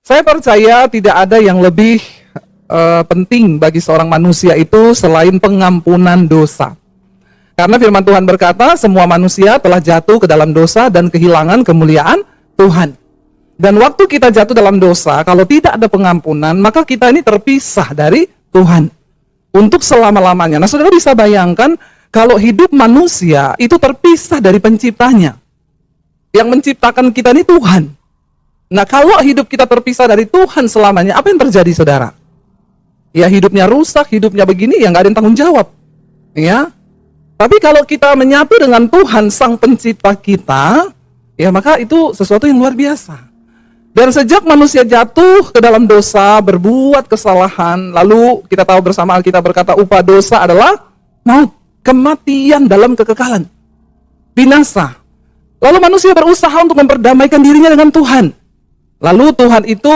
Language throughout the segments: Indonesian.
Saya percaya tidak ada yang lebih penting bagi seorang manusia itu selain pengampunan dosa. Karena firman Tuhan berkata, semua manusia telah jatuh ke dalam dosa dan kehilangan kemuliaan Tuhan. Dan waktu kita jatuh dalam dosa, kalau tidak ada pengampunan, maka kita ini terpisah dari Tuhan untuk selama-lamanya. Nah, saudara bisa bayangkan kalau hidup manusia itu terpisah dari penciptanya. Yang menciptakan kita ini Tuhan. Nah, kalau hidup kita terpisah dari Tuhan selamanya, apa yang terjadi, saudara? Ya, hidupnya rusak, hidupnya begini, ya nggak ada yang tanggung jawab. Ya. Tapi kalau kita menyatu dengan Tuhan, Sang Pencipta kita, ya maka itu sesuatu yang luar biasa. Dan sejak manusia jatuh ke dalam dosa, berbuat kesalahan, lalu kita tahu bersama Alkitab berkata, upah dosa adalah maut, kematian dalam kekekalan, binasa. Lalu manusia berusaha untuk memperdamaikan dirinya dengan Tuhan. Lalu Tuhan itu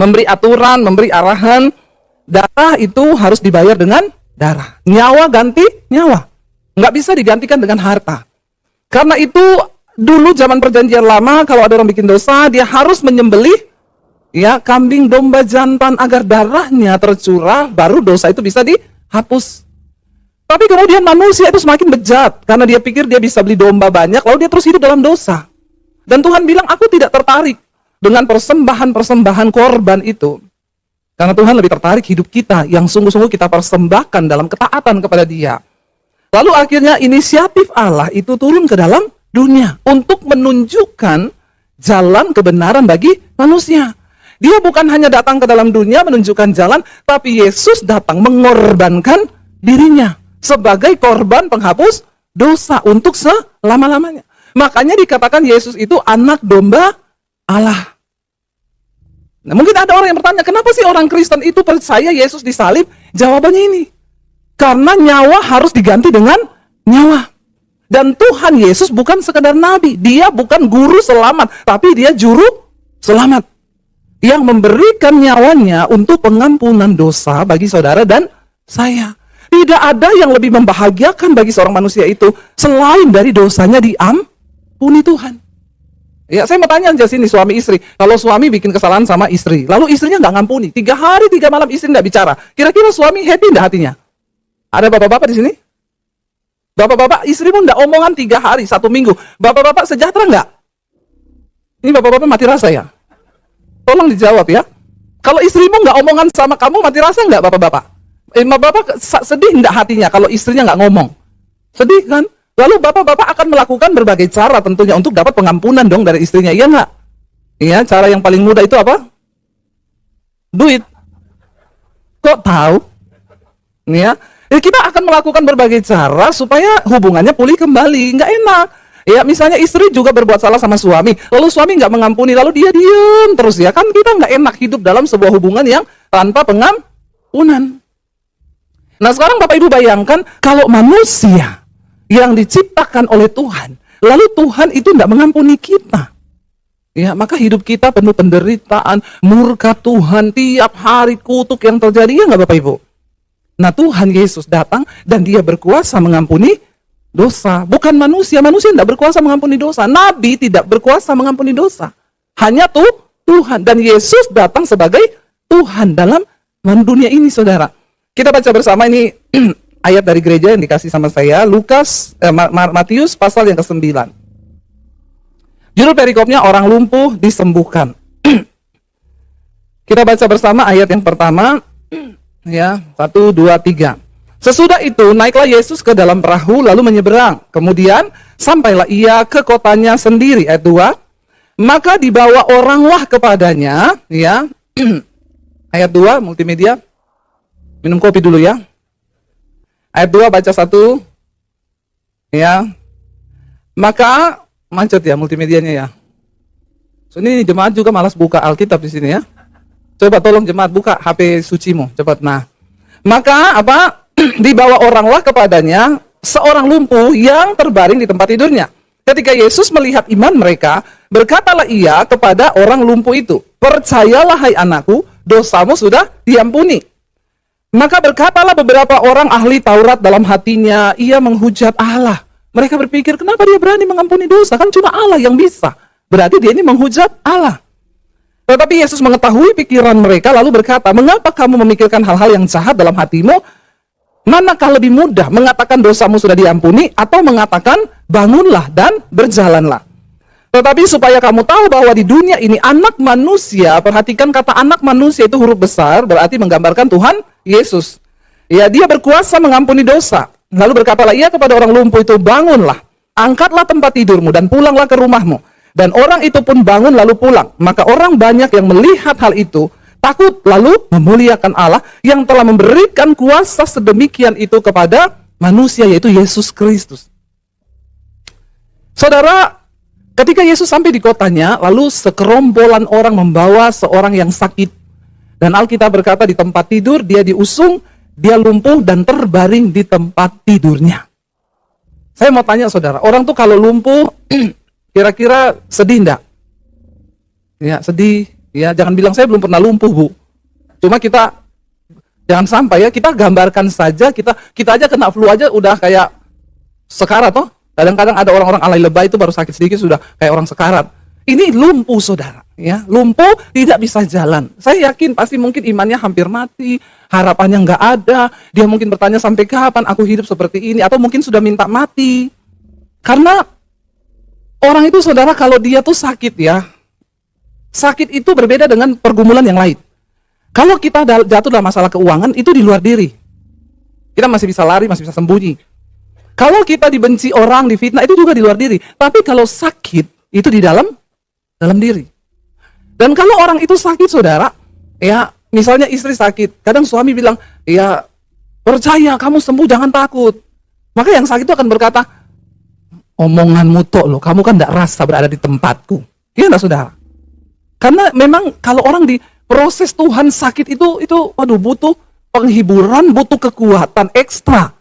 memberi aturan, memberi arahan, darah itu harus dibayar dengan darah. Nyawa ganti nyawa. Nggak bisa digantikan dengan harta. Karena itu dulu zaman perjanjian lama, kalau ada orang bikin dosa, dia harus menyembelih ya kambing, domba, jantan agar darahnya tercurah, baru dosa itu bisa dihapus. Tapi kemudian manusia itu semakin bejat, karena dia pikir dia bisa beli domba banyak, lalu dia terus hidup dalam dosa. Dan Tuhan bilang, aku tidak tertarik dengan persembahan-persembahan korban itu. Karena Tuhan lebih tertarik hidup kita yang sungguh-sungguh kita persembahkan dalam ketaatan kepada Dia. Lalu akhirnya inisiatif Allah itu turun ke dalam dunia untuk menunjukkan jalan kebenaran bagi manusia. Dia bukan hanya datang ke dalam dunia menunjukkan jalan, tapi Yesus datang mengorbankan dirinya sebagai korban penghapus dosa untuk selama-lamanya. Makanya dikatakan Yesus itu anak domba Allah. Nah, mungkin ada orang yang bertanya, kenapa sih orang Kristen itu percaya Yesus disalib? Jawabannya ini, karena nyawa harus diganti dengan nyawa. Dan Tuhan Yesus bukan sekedar nabi, dia bukan guru selamat, tapi dia juru selamat. Yang memberikan nyawanya untuk pengampunan dosa bagi saudara dan saya. Tidak ada yang lebih membahagiakan bagi seorang manusia itu, selain dari dosanya diampuni Tuhan. Ya, saya mau tanya aja sini suami istri. Kalau suami bikin kesalahan sama istri, lalu istrinya nggak ngampuni, 3 hari 3 malam istri nggak bicara. Kira-kira suami happy nggak hatinya? Ada bapak-bapak di sini? Bapak-bapak, istrimu nggak omongan 3 hari, 1 minggu. Bapak-bapak sejahtera nggak? Ini bapak-bapak mati rasa ya? Tolong dijawab ya. Kalau istrimu nggak omongan sama kamu, mati rasa nggak bapak-bapak? Bapak sedih nggak hatinya kalau istrinya nggak ngomong? Sedih kan? Lalu bapak-bapak akan melakukan berbagai cara tentunya untuk dapat pengampunan dong dari istrinya, iya nggak? Iya, cara yang paling mudah itu apa? Duit. Kok tahu? Ya, kita akan melakukan berbagai cara supaya hubungannya pulih kembali. Nggak enak. Ya, misalnya istri juga berbuat salah sama suami, lalu suami nggak mengampuni, lalu dia diam terus ya. Kan kita nggak enak hidup dalam sebuah hubungan yang tanpa pengampunan. Nah, sekarang Bapak Ibu bayangkan kalau manusia yang diciptakan oleh Tuhan, lalu Tuhan itu tidak mengampuni kita. Ya, maka hidup kita penuh penderitaan, murka Tuhan, tiap hari kutuk yang terjadi, ya nggak Bapak Ibu? Nah, Tuhan Yesus datang dan Dia berkuasa mengampuni dosa. Bukan manusia tidak berkuasa mengampuni dosa. Nabi tidak berkuasa mengampuni dosa. Hanya Tuhan. Dan Yesus datang sebagai Tuhan dalam dunia ini, saudara. Kita baca bersama ini ayat dari gereja yang dikasih sama saya, Matius pasal yang ke-9. Judul perikopnya orang lumpuh disembuhkan. Kita baca bersama ayat yang pertama, ya, 1, 2, 3. Sesudah itu naiklah Yesus ke dalam perahu lalu menyeberang. Kemudian sampailah ia ke kotanya sendiri. Ayat 2. Maka dibawa oranglah kepadanya, ya. Ayat 2 multimedia. Minum kopi dulu ya. Ayat 2 baca 1. Ya. Maka macet ya multimedianya ya. So, ini jemaat juga malas buka Alkitab di sini ya. Coba tolong jemaat buka HP sucimu, cepat. Nah. Maka dibawa oranglah kepadanya seorang lumpuh yang terbaring di tempat tidurnya. Ketika Yesus melihat iman mereka, berkatalah ia kepada orang lumpuh itu, "Percayalah hai anakku, dosamu sudah diampuni." Maka berkatalah beberapa orang ahli Taurat dalam hatinya, ia menghujat Allah. Mereka berpikir, kenapa dia berani mengampuni dosa? Kan cuma Allah yang bisa. Berarti dia ini menghujat Allah. Tetapi Yesus mengetahui pikiran mereka lalu berkata, mengapa kamu memikirkan hal-hal yang jahat dalam hatimu? Manakah lebih mudah mengatakan dosamu sudah diampuni atau mengatakan bangunlah dan berjalanlah? Tetapi supaya kamu tahu bahwa di dunia ini anak manusia, perhatikan kata anak manusia itu huruf besar, berarti menggambarkan Tuhan Yesus. Ya, dia berkuasa mengampuni dosa. Lalu berkatalah ia kepada orang lumpuh itu, bangunlah, angkatlah tempat tidurmu dan pulanglah ke rumahmu. Dan orang itu pun bangun lalu pulang. Maka orang banyak yang melihat hal itu, takut lalu memuliakan Allah yang telah memberikan kuasa sedemikian itu kepada manusia, yaitu Yesus Kristus. Saudara, ketika Yesus sampai di kotanya, lalu sekerombolan orang membawa seorang yang sakit. Dan Alkitab berkata di tempat tidur, dia diusung, dia lumpuh dan terbaring di tempat tidurnya. Saya mau tanya saudara, orang tuh kalau lumpuh, kira-kira sedih enggak? Ya, sedih. Ya, jangan bilang saya belum pernah lumpuh, Bu. Cuma kita, jangan sampai ya, kita gambarkan saja, kita aja kena flu aja udah kayak sekarat toh. Kadang-kadang ada orang-orang alay lebay itu baru sakit sedikit sudah kayak orang sekarat. Ini lumpuh saudara, ya, lumpuh tidak bisa jalan. Saya yakin pasti mungkin imannya hampir mati, harapannya nggak ada. Dia mungkin bertanya sampai kapan aku hidup seperti ini, atau mungkin sudah minta mati. Karena orang itu saudara kalau dia tuh sakit ya, sakit itu berbeda dengan pergumulan yang lain. Kalau kita jatuh dalam masalah keuangan itu di luar diri, kita masih bisa lari, masih bisa sembunyi. Kalau kita dibenci orang, difitnah itu juga di luar diri. Tapi kalau sakit itu di dalam diri. Dan kalau orang itu sakit saudara, ya misalnya istri sakit, kadang suami bilang, ya percaya kamu sembuh, jangan takut. Maka yang sakit itu akan berkata, omonganmu tok loh, kamu kan tidak rasa berada di tempatku. Iya enggak saudara? Karena memang kalau orang di proses Tuhan sakit itu waduh, butuh penghiburan, butuh kekuatan ekstra.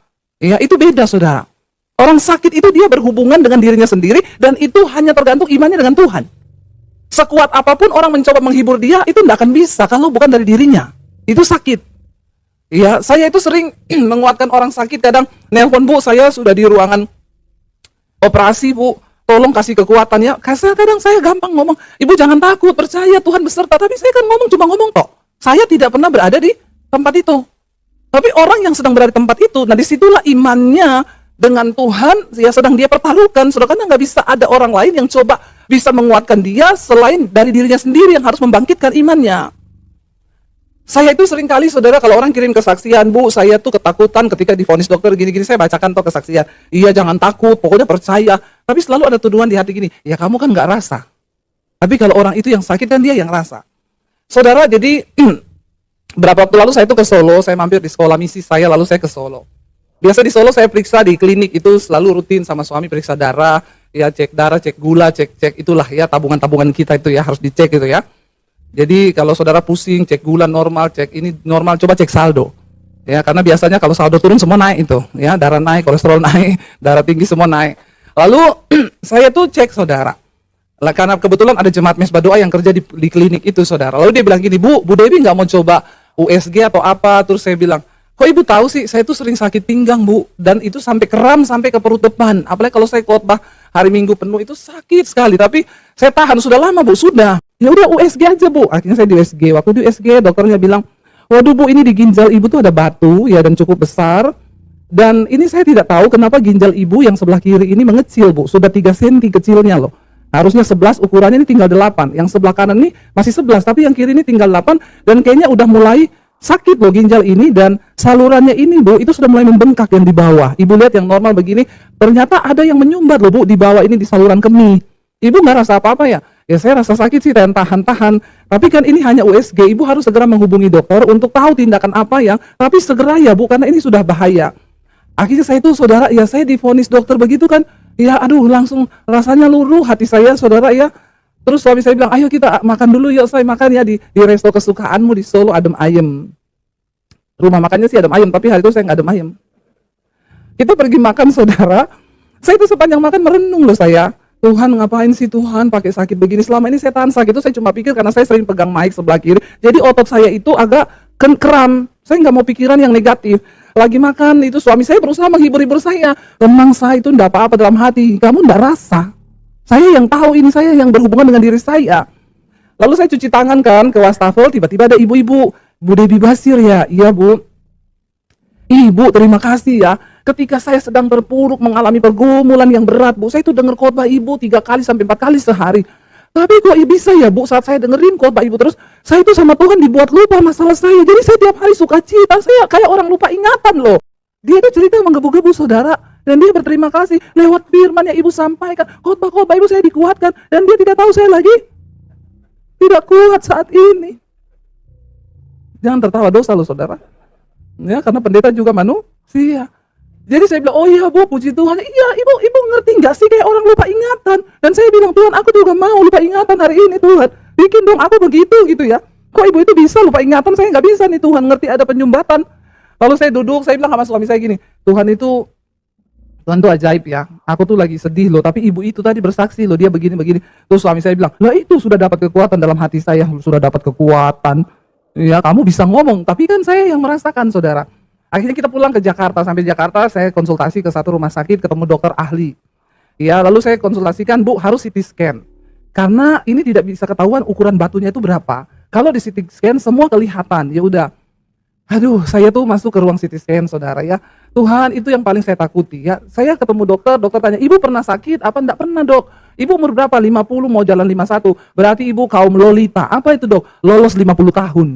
Ya itu beda saudara. Orang sakit itu dia berhubungan dengan dirinya sendiri, dan itu hanya tergantung imannya dengan Tuhan. Sekuat apapun orang mencoba menghibur dia, itu tidak akan bisa kalau bukan dari dirinya. Itu sakit. Ya, saya itu sering menguatkan orang sakit, kadang nelpon, Bu, saya sudah di ruangan operasi, Bu, tolong kasih kekuatan ya. Kadang saya gampang ngomong, Ibu jangan takut, percaya Tuhan beserta. Tapi saya kan cuma ngomong tok. Saya tidak pernah berada di tempat itu. Tapi orang yang sedang berada di tempat itu, nah disitulah imannya dengan Tuhan ya sedang dia pertaruhkan. Saudara, karena nggak bisa ada orang lain yang coba bisa menguatkan dia selain dari dirinya sendiri yang harus membangkitkan imannya. Saya itu sering kali saudara, kalau orang kirim kesaksian, Bu, saya tuh ketakutan ketika divonis dokter gini-gini, saya bacakan tuh kesaksian. Iya, jangan takut, pokoknya percaya. Tapi selalu ada tuduhan di hati gini, ya kamu kan nggak rasa. Tapi kalau orang itu yang sakit kan dia yang rasa. Saudara, jadi berapa waktu lalu saya itu ke Solo, saya mampir di sekolah misi saya, lalu saya ke Solo. Biasa di Solo saya periksa di klinik itu selalu rutin sama suami, periksa darah, ya cek darah, cek gula, cek itulah ya tabungan-tabungan kita itu ya harus dicek gitu ya. Jadi kalau saudara pusing, cek gula normal, cek ini normal, coba cek saldo. Ya, karena biasanya kalau saldo turun semua naik itu, ya, darah naik, kolesterol naik, darah tinggi semua naik. Lalu saya tuh cek saudara. Lah, karena kebetulan ada jemaat mesbah doa yang kerja di klinik itu saudara. Lalu dia bilang gini, Bu Dewi nggak mau coba USG atau apa? Terus saya bilang, kok Ibu tahu sih, saya tuh sering sakit pinggang, Bu, dan itu sampai kram sampai ke perut depan. Apalagi kalau saya khotbah hari Minggu penuh itu sakit sekali. Tapi saya tahan sudah lama, Bu, sudah. Ya udah USG aja, Bu. Akhirnya saya di USG. Waktu di USG dokternya bilang, waduh Bu, ini di ginjal Ibu tuh ada batu ya dan cukup besar. Dan ini saya tidak tahu kenapa ginjal Ibu yang sebelah kiri ini mengecil, Bu. Sudah 3 cm kecilnya loh. Harusnya 11, ukurannya ini tinggal 8. Yang sebelah kanan ini masih 11, tapi yang kiri ini tinggal 8. Dan kayaknya udah mulai sakit loh ginjal ini, dan salurannya ini, Bu, itu sudah mulai membengkak yang di bawah. Ibu lihat yang normal begini, ternyata ada yang menyumbat loh, Bu, di bawah ini di saluran kemih. Ibu nggak rasa apa-apa ya? Ya saya rasa sakit sih dan tahan-tahan. Tapi kan ini hanya USG, Ibu harus segera menghubungi dokter untuk tahu tindakan apa yang, tapi segera ya Bu, karena ini sudah bahaya. Akhirnya saya itu saudara, ya saya divonis dokter begitu kan, ya aduh langsung rasanya luruh hati saya saudara ya. Terus suami saya bilang, ayo kita makan dulu yuk, saya makan ya di resto kesukaanmu di Solo, adem ayem. Rumah makannya sih adem ayem, tapi hari itu saya nggak adem ayem. Kita pergi makan saudara, saya itu sepanjang makan merenung loh saya. Tuhan ngapain sih Tuhan pakai sakit begini, selama ini saya tahan sakit itu saya cuma pikir karena saya sering pegang mic sebelah kiri. Jadi otot saya itu agak kram, saya nggak mau pikiran yang negatif. Lagi makan itu suami saya berusaha menghibur-hibur saya. Memang saya itu enggak apa-apa dalam hati, kamu enggak rasa. Saya yang tahu ini, saya yang berhubungan dengan diri saya. Lalu saya cuci tangan kan ke wastafel, tiba-tiba ada ibu-ibu, Bu Debbie Basir ya, iya Bu. Ibu terima kasih ya, ketika saya sedang terpuruk mengalami pergumulan yang berat Bu, saya itu dengar khotbah Ibu 3 kali sampai 4 kali sehari. Tapi kok bisa ya Bu, saat saya dengerin khotbah Ibu terus, saya itu sama Tuhan dibuat lupa masalah saya. Jadi saya tiap hari suka cita, saya kayak orang lupa ingatan loh. Dia itu cerita menggebu-gebu saudara, dan dia berterima kasih lewat firman yang Ibu sampaikan, khotbah-khotbah Ibu saya dikuatkan, dan dia tidak tahu saya lagi tidak kuat saat ini. Jangan tertawa dosa loh saudara. Ya, karena pendeta juga manusia. Jadi saya bilang, oh iya Bu, puji Tuhan. Iya, ibu ngerti nggak sih kayak orang lupa ingatan? Dan saya bilang, Tuhan aku juga mau lupa ingatan hari ini Tuhan. Bikin dong aku begitu gitu ya. Kok ibu itu bisa lupa ingatan, saya nggak bisa nih Tuhan, ngerti ada penyumbatan. Lalu saya duduk, saya bilang sama suami saya gini, Tuhan itu ajaib ya. Aku tuh lagi sedih loh, tapi ibu itu tadi bersaksi loh, dia begini-begini. Terus suami saya bilang, lah itu sudah dapat kekuatan dalam hati saya, sudah dapat kekuatan. Ya kamu bisa ngomong, tapi kan saya yang merasakan saudara. Akhirnya kita pulang ke Jakarta, sampai Jakarta saya konsultasi ke satu rumah sakit, ketemu dokter ahli. Ya lalu saya konsultasikan, Bu harus CT scan. Karena ini tidak bisa ketahuan ukuran batunya itu berapa. Kalau di CT scan semua kelihatan, ya udah. Aduh, saya tuh masuk ke ruang CT scan saudara ya. Tuhan itu yang paling saya takuti ya. Saya ketemu dokter tanya, Ibu pernah sakit? Apa enggak pernah dok? Ibu umur berapa? 50 mau jalan 51. Berarti ibu kaum lolita. Apa itu dok? Lolos 50 tahun.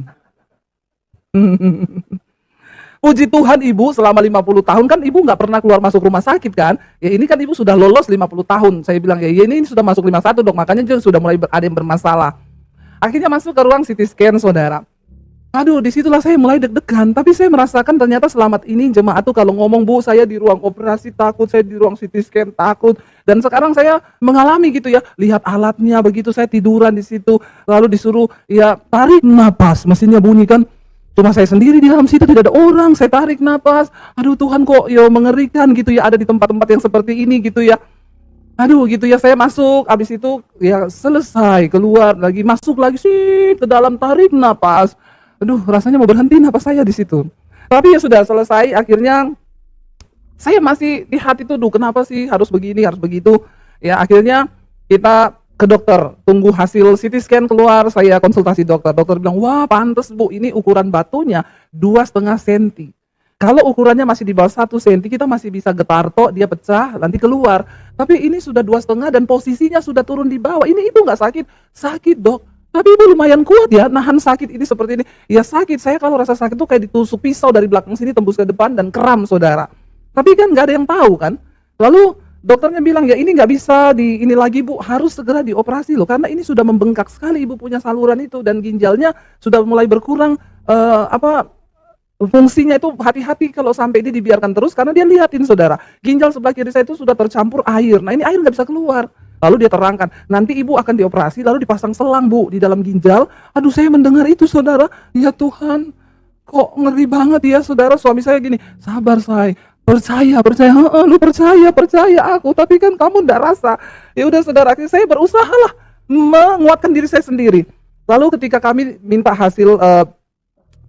Puji Tuhan ibu selama 50 tahun kan ibu nggak pernah keluar masuk rumah sakit kan. Ya ini kan ibu sudah lolos 50 tahun. Saya bilang ya ini sudah masuk 51 dok. Makanya sudah mulai ada yang bermasalah. Akhirnya masuk ke ruang CT scan saudara. Aduh, disitulah saya mulai deg-degan. Tapi saya merasakan ternyata selamat ini jemaat tuh kalau ngomong, Bu, saya di ruang operasi takut, saya di ruang CT scan takut. Dan sekarang saya mengalami gitu ya, lihat alatnya begitu, saya tiduran di situ, lalu disuruh ya tarik napas, mesinnya bunyi kan. Cuma saya sendiri di dalam situ, tidak ada orang, saya tarik napas. Aduh Tuhan kok ya mengerikan gitu ya, ada di tempat-tempat yang seperti ini gitu ya. Aduh gitu ya, saya masuk, habis itu ya selesai, keluar lagi, masuk lagi sih ke dalam, tarik napas. Aduh, rasanya mau berhenti napas saya di situ. Tapi ya sudah selesai, akhirnya saya masih di hati tuh, duh kenapa sih harus begini, harus begitu. Ya akhirnya kita ke dokter, tunggu hasil CT scan keluar, saya konsultasi dokter. Dokter bilang, wah pantes Bu, ini ukuran batunya 2,5 cm. Kalau ukurannya masih di bawah 1 cm, kita masih bisa getar tok, dia pecah, nanti keluar. Tapi ini sudah 2,5 dan posisinya sudah turun di bawah. Ini ibu nggak sakit? Sakit dok. Tapi ibu lumayan kuat ya, nahan sakit ini seperti ini. Ya sakit, saya kalau rasa sakit tuh kayak ditusuk pisau dari belakang sini tembus ke depan dan kram saudara. Tapi kan nggak ada yang tahu kan. Lalu dokternya bilang ya ini nggak bisa ini lagi Bu, harus segera dioperasi loh. Karena ini sudah membengkak sekali, ibu punya saluran itu dan ginjalnya sudah mulai berkurang fungsinya itu. Hati-hati kalau sampai ini dibiarkan terus, karena dia lihatin saudara, ginjal sebelah kiri saya itu sudah tercampur air. Nah ini air nggak bisa keluar. Lalu dia terangkan, nanti ibu akan dioperasi, lalu dipasang selang Bu di dalam ginjal. Aduh saya mendengar itu saudara, ya Tuhan, kok ngeri banget ya saudara. Suami saya gini, sabar say, percaya, lu percaya aku, tapi kan kamu ndak rasa. Ya udah saudara, akhirnya saya berusaha lah menguatkan diri saya sendiri. Lalu ketika kami minta hasil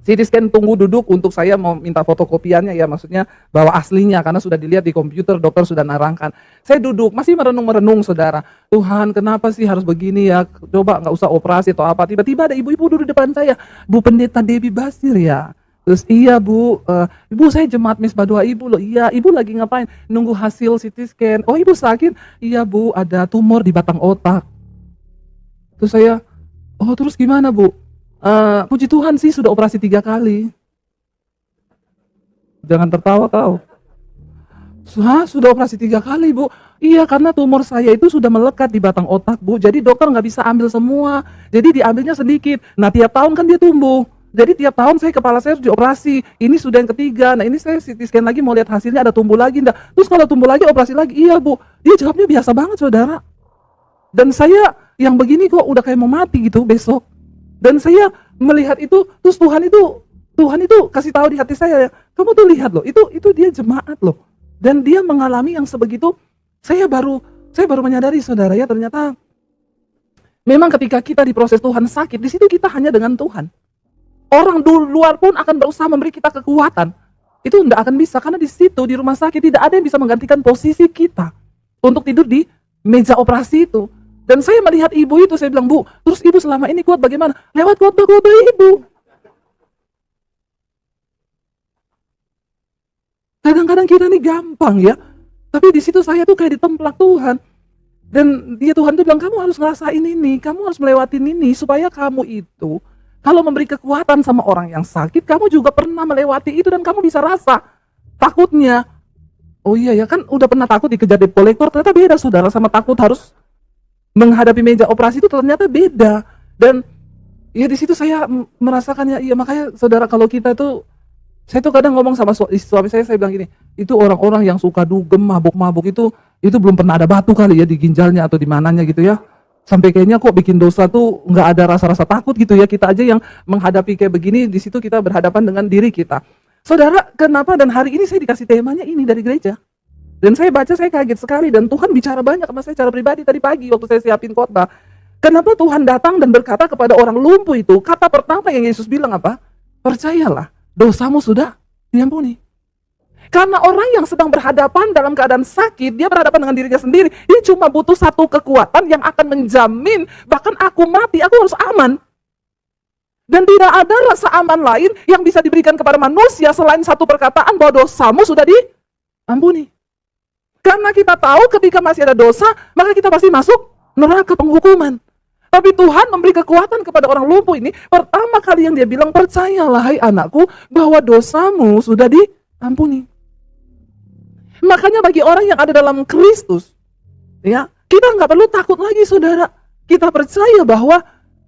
CT scan, tunggu duduk untuk saya mau minta fotokopiannya ya, maksudnya bawa aslinya karena sudah dilihat di komputer, dokter sudah narangkan. Saya duduk masih merenung saudara, Tuhan kenapa sih harus begini ya, coba nggak usah operasi atau apa. Tiba-tiba ada ibu-ibu duduk di depan saya, Bu Pendeta Debbie Basir ya. Terus iya Bu, Ibu saya jemaat Misbah Doa Ibu loh. Iya, Ibu lagi ngapain? Nunggu hasil CT scan. Oh Ibu sakit? Iya Bu, ada tumor di batang otak. Terus saya, oh terus gimana Bu? Puji Tuhan sih sudah operasi 3 kali. Jangan tertawa kau. Sudah operasi 3 kali Bu. Iya karena tumor saya itu sudah melekat di batang otak Bu. Jadi dokter nggak bisa ambil semua. Jadi diambilnya sedikit. Nah tiap tahun kan dia tumbuh. Jadi tiap tahun kepala saya harus dioperasi. Ini sudah yang ketiga. Nah ini saya CT scan lagi mau lihat hasilnya ada tumbuh lagi enggak. Terus kalau tumbuh lagi operasi lagi. Iya Bu. Dia jawabnya biasa banget saudara. Dan saya yang begini kok udah kayak mau mati gitu besok. Dan saya melihat itu, terus Tuhan itu kasih tahu di hati saya, kamu tuh lihat loh, itu dia jemaat loh. Dan dia mengalami yang sebegitu. Saya baru menyadari saudara ya, ternyata memang ketika kita di proses Tuhan sakit, di situ kita hanya dengan Tuhan. Orang di luar pun akan berusaha memberi kita kekuatan. Itu tidak akan bisa, karena di situ di rumah sakit tidak ada yang bisa menggantikan posisi kita untuk tidur di meja operasi itu. Dan saya melihat ibu itu, saya bilang, Bu, terus ibu selama ini kuat bagaimana? Lewat khotbah-khotbah ibu. Kadang-kadang kita nih gampang ya, tapi di situ saya tuh kayak ditemplak Tuhan. Dan dia Tuhan tuh bilang, kamu harus ngerasain ini, kamu harus melewatin ini, supaya kamu itu, kalau memberi kekuatan sama orang yang sakit, kamu juga pernah melewati itu dan kamu bisa rasa takutnya. Oh iya ya, kan udah pernah takut dikejar debt collector, ternyata beda saudara sama takut harus menghadapi meja operasi itu ternyata beda. Dan ya di situ saya merasakannya, iya makanya saudara kalau kita tuh, saya tuh kadang ngomong sama suami saya bilang gini, itu orang-orang yang suka dugem, mabuk-mabuk itu belum pernah ada batu kali ya di ginjalnya atau di mananya gitu ya. Sampai kayaknya kok bikin dosa tuh nggak ada rasa-rasa takut gitu ya. Kita aja yang menghadapi kayak begini, di situ kita berhadapan dengan diri kita. Saudara, kenapa dan hari ini saya dikasih temanya ini dari gereja? Dan saya baca, saya kaget sekali. Dan Tuhan bicara banyak sama saya secara pribadi tadi pagi waktu saya siapin khotbah. Kenapa Tuhan datang dan berkata kepada orang lumpuh itu, kata pertama yang Yesus bilang apa? Percayalah, dosamu sudah diampuni. Karena orang yang sedang berhadapan dalam keadaan sakit, dia berhadapan dengan dirinya sendiri. Dia cuma butuh satu kekuatan yang akan menjamin, bahkan aku mati, aku harus aman. Dan tidak ada rasa aman lain yang bisa diberikan kepada manusia selain satu perkataan bahwa dosamu sudah diampuni. Karena kita tahu ketika masih ada dosa, maka kita pasti masuk neraka penghukuman. Tapi Tuhan memberi kekuatan kepada orang lumpuh ini. Pertama kali yang dia bilang, percayalah hai anakku, bahwa dosamu sudah diampuni. Makanya bagi orang yang ada dalam Kristus, ya, kita nggak perlu takut lagi saudara. Kita percaya bahwa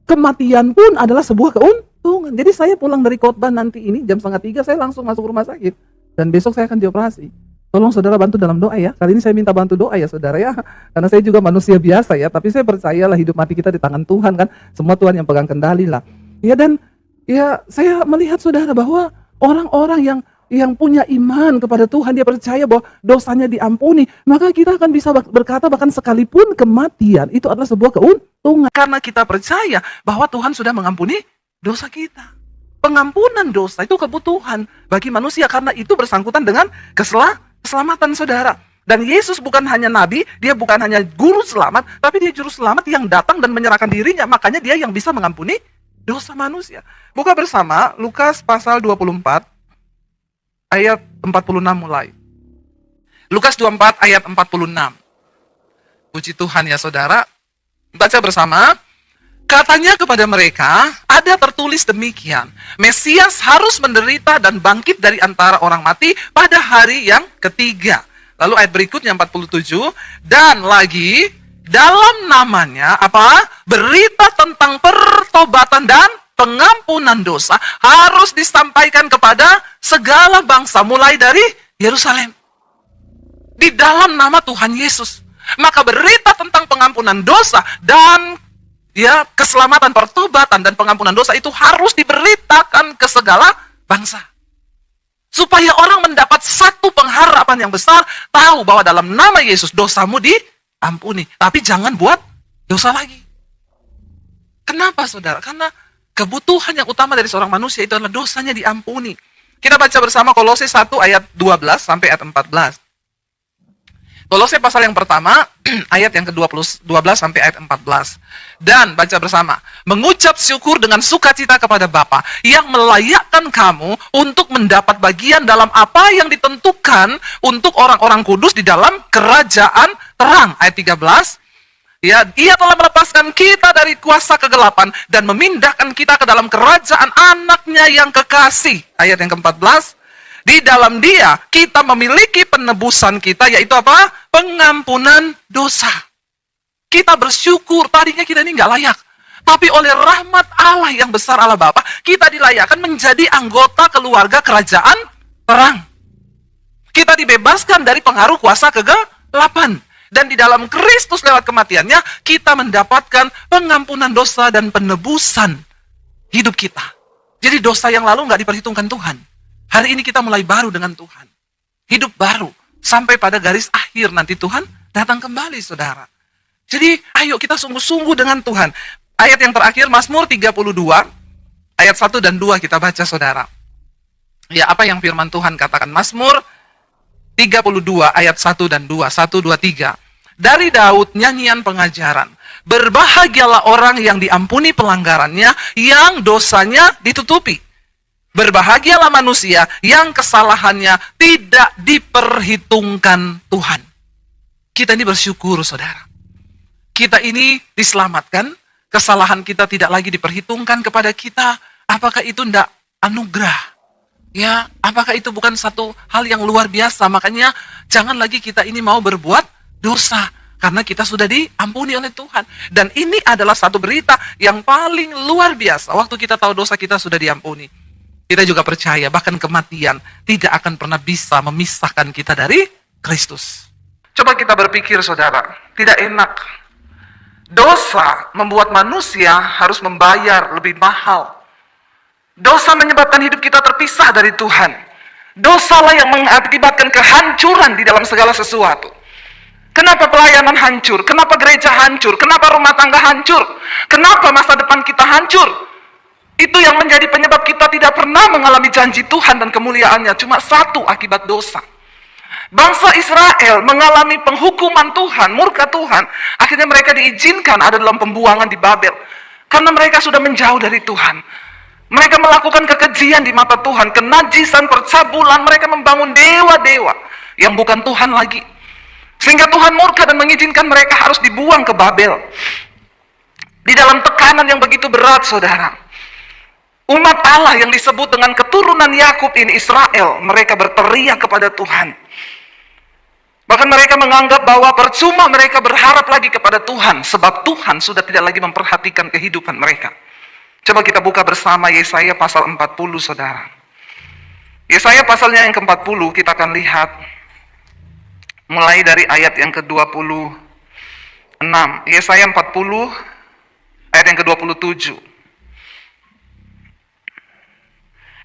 kematian pun adalah sebuah keuntungan. Jadi saya pulang dari khotbah nanti ini jam 2:30 saya langsung masuk rumah sakit. Dan besok saya akan dioperasi. Tolong saudara bantu dalam doa ya. Kali ini saya minta bantu doa ya saudara ya. Karena saya juga manusia biasa ya. Tapi saya percayalah hidup mati kita di tangan Tuhan kan. Semua Tuhan yang pegang kendali lah. Ya dan ya saya melihat saudara bahwa orang-orang yang punya iman kepada Tuhan, dia percaya bahwa dosanya diampuni, maka kita akan bisa berkata bahkan sekalipun kematian itu adalah sebuah keuntungan. Karena kita percaya bahwa Tuhan sudah mengampuni dosa kita. Pengampunan dosa itu kebutuhan bagi manusia karena itu bersangkutan dengan keselamatan saudara. Dan Yesus bukan hanya nabi, dia bukan hanya guru selamat, tapi dia juru selamat yang datang dan menyerahkan dirinya. Makanya dia yang bisa mengampuni dosa manusia. Buka bersama Lukas pasal 24 ayat 46 mulai. Lukas 24 ayat 46. Puji Tuhan ya saudara. Baca bersama. Katanya kepada mereka, ada tertulis demikian, Mesias harus menderita dan bangkit dari antara orang mati pada hari yang ketiga. Lalu ayat berikutnya 47, dan lagi dalam namanya apa? Berita tentang pertobatan dan pengampunan dosa harus disampaikan kepada segala bangsa mulai dari Yerusalem. Di dalam nama Tuhan Yesus. Maka berita tentang pengampunan dosa dan ya, keselamatan, pertobatan, dan pengampunan dosa itu harus diberitakan ke segala bangsa. Supaya orang mendapat satu pengharapan yang besar, tahu bahwa dalam nama Yesus dosamu diampuni. Tapi jangan buat dosa lagi. Kenapa saudara? Karena kebutuhan yang utama dari seorang manusia itu adalah dosanya diampuni. Kita baca bersama Kolose 1 ayat 12 sampai ayat 14. Kolose pasal yang pertama, ayat yang ke-12 sampai ayat 14. Dan baca bersama, mengucap syukur dengan sukacita kepada Bapa yang melayakkan kamu untuk mendapat bagian dalam apa yang ditentukan untuk orang-orang kudus di dalam kerajaan terang. Ayat 13, ya, Ia telah melepaskan kita dari kuasa kegelapan dan memindahkan kita ke dalam kerajaan anaknya yang kekasih. Ayat yang ke-14, di dalam Dia kita memiliki penebusan kita, yaitu apa? Pengampunan dosa. Kita bersyukur, tadinya kita ini nggak layak. Tapi oleh rahmat Allah yang besar, Allah Bapa, kita dilayakkan menjadi anggota keluarga kerajaan terang. Kita dibebaskan dari pengaruh kuasa kegelapan. Dan di dalam Kristus lewat kematiannya, kita mendapatkan pengampunan dosa dan penebusan hidup kita. Jadi dosa yang lalu nggak diperhitungkan Tuhan. Hari ini kita mulai baru dengan Tuhan. Hidup baru. Sampai pada garis akhir nanti Tuhan datang kembali, saudara. Jadi ayo kita sungguh-sungguh dengan Tuhan. Ayat yang terakhir, Mazmur 32, ayat 1 dan 2 kita baca, saudara. Ya, apa yang firman Tuhan katakan? Mazmur 32 ayat 1 dan 2, 1, 2, 3. Dari Daud nyanyian pengajaran. Berbahagialah orang yang diampuni pelanggarannya, yang dosanya ditutupi. Berbahagialah manusia yang kesalahannya tidak diperhitungkan Tuhan. Kita ini bersyukur, saudara. Kita ini diselamatkan, kesalahan kita tidak lagi diperhitungkan kepada kita. Apakah itu tidak anugerah? Ya, apakah itu bukan satu hal yang luar biasa? Makanya jangan lagi kita ini mau berbuat dosa, karena kita sudah diampuni oleh Tuhan. Dan ini adalah satu berita yang paling luar biasa. Waktu kita tahu dosa kita sudah diampuni, kita juga percaya bahkan kematian tidak akan pernah bisa memisahkan kita dari Kristus. Coba kita berpikir, saudara, tidak enak. Dosa membuat manusia harus membayar lebih mahal. Dosa menyebabkan hidup kita terpisah dari Tuhan. Dosalah yang mengakibatkan kehancuran di dalam segala sesuatu. Kenapa pelayanan hancur? Kenapa gereja hancur? Kenapa rumah tangga hancur? Kenapa masa depan kita hancur? Itu yang menjadi penyebab kita tidak pernah mengalami janji Tuhan dan kemuliaannya. Cuma satu, akibat dosa. Bangsa Israel mengalami penghukuman Tuhan, murka Tuhan. Akhirnya mereka diizinkan ada dalam pembuangan di Babel. Karena mereka sudah menjauh dari Tuhan. Mereka melakukan kekejian di mata Tuhan, kenajisan, percabulan, mereka membangun dewa-dewa yang bukan Tuhan lagi. Sehingga Tuhan murka dan mengizinkan mereka harus dibuang ke Babel. Di dalam tekanan yang begitu berat, saudara. Umat Allah yang disebut dengan keturunan Yakub ini, Israel, mereka berteriak kepada Tuhan. Bahkan mereka menganggap bahwa percuma mereka berharap lagi kepada Tuhan, sebab Tuhan sudah tidak lagi memperhatikan kehidupan mereka. Coba kita buka bersama Yesaya pasal 40, saudara. Yesaya pasalnya yang ke-40, kita akan lihat mulai dari ayat yang ke-26. Yesaya 40, ayat yang ke-27.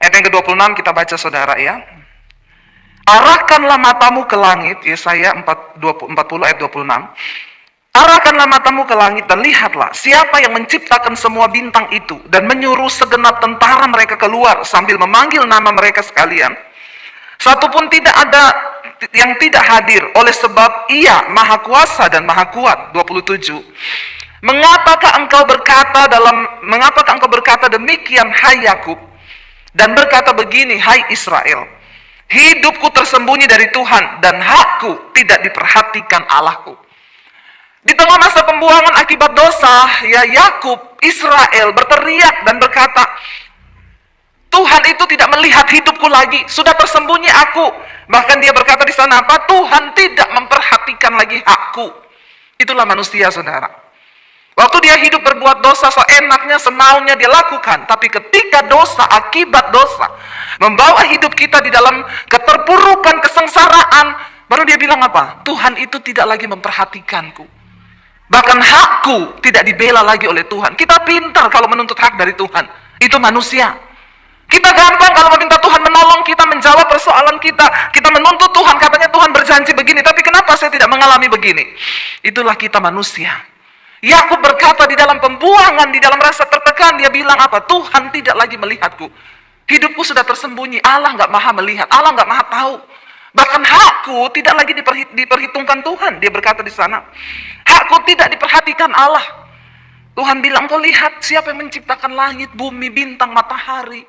Ayat yang ke-26 kita baca, saudara, ya. Arahkanlah matamu ke langit, Yesaya 40 ayat 26. Arahkanlah matamu ke langit dan lihatlah siapa yang menciptakan semua bintang itu dan menyuruh segenap tentara mereka keluar sambil memanggil nama mereka sekalian. Satupun tidak ada yang tidak hadir oleh sebab ia maha kuasa dan maha kuat. 27. Mengapakah engkau berkata demikian, hai Yakub, dan berkata begini, hai Israel, hidupku tersembunyi dari Tuhan dan hakku tidak diperhatikan Allahku. Di tengah masa pembuangan akibat dosa, ya, Yakub, Israel berteriak dan berkata, Tuhan itu tidak melihat hidupku lagi, sudah tersembunyi aku. Bahkan dia berkata di sana apa? Tuhan tidak memperhatikan lagi hakku. Itulah manusia, saudara. Waktu dia hidup berbuat dosa seenaknya, semaunya dia lakukan. Tapi ketika dosa, akibat dosa membawa hidup kita di dalam keterpurukan, kesengsaraan, baru dia bilang apa? Tuhan itu tidak lagi memperhatikanku. Bahkan hakku tidak dibela lagi oleh Tuhan. Kita pintar kalau menuntut hak dari Tuhan. Itu manusia. Kita gampang kalau meminta Tuhan menolong kita, menjawab persoalan kita. Kita menuntut Tuhan, katanya Tuhan berjanji begini, tapi kenapa saya tidak mengalami begini? Itulah kita manusia. Yakub berkata di dalam pembuangan, di dalam rasa tertekan, dia bilang apa? Tuhan tidak lagi melihatku. Hidupku sudah tersembunyi. Allah nggak maha melihat. Allah nggak maha tahu. Bahkan hakku tidak lagi diperhitungkan Tuhan. Dia berkata di sana, hakku tidak diperhatikan Allah. Tuhan bilang, kau lihat siapa yang menciptakan langit, bumi, bintang, matahari.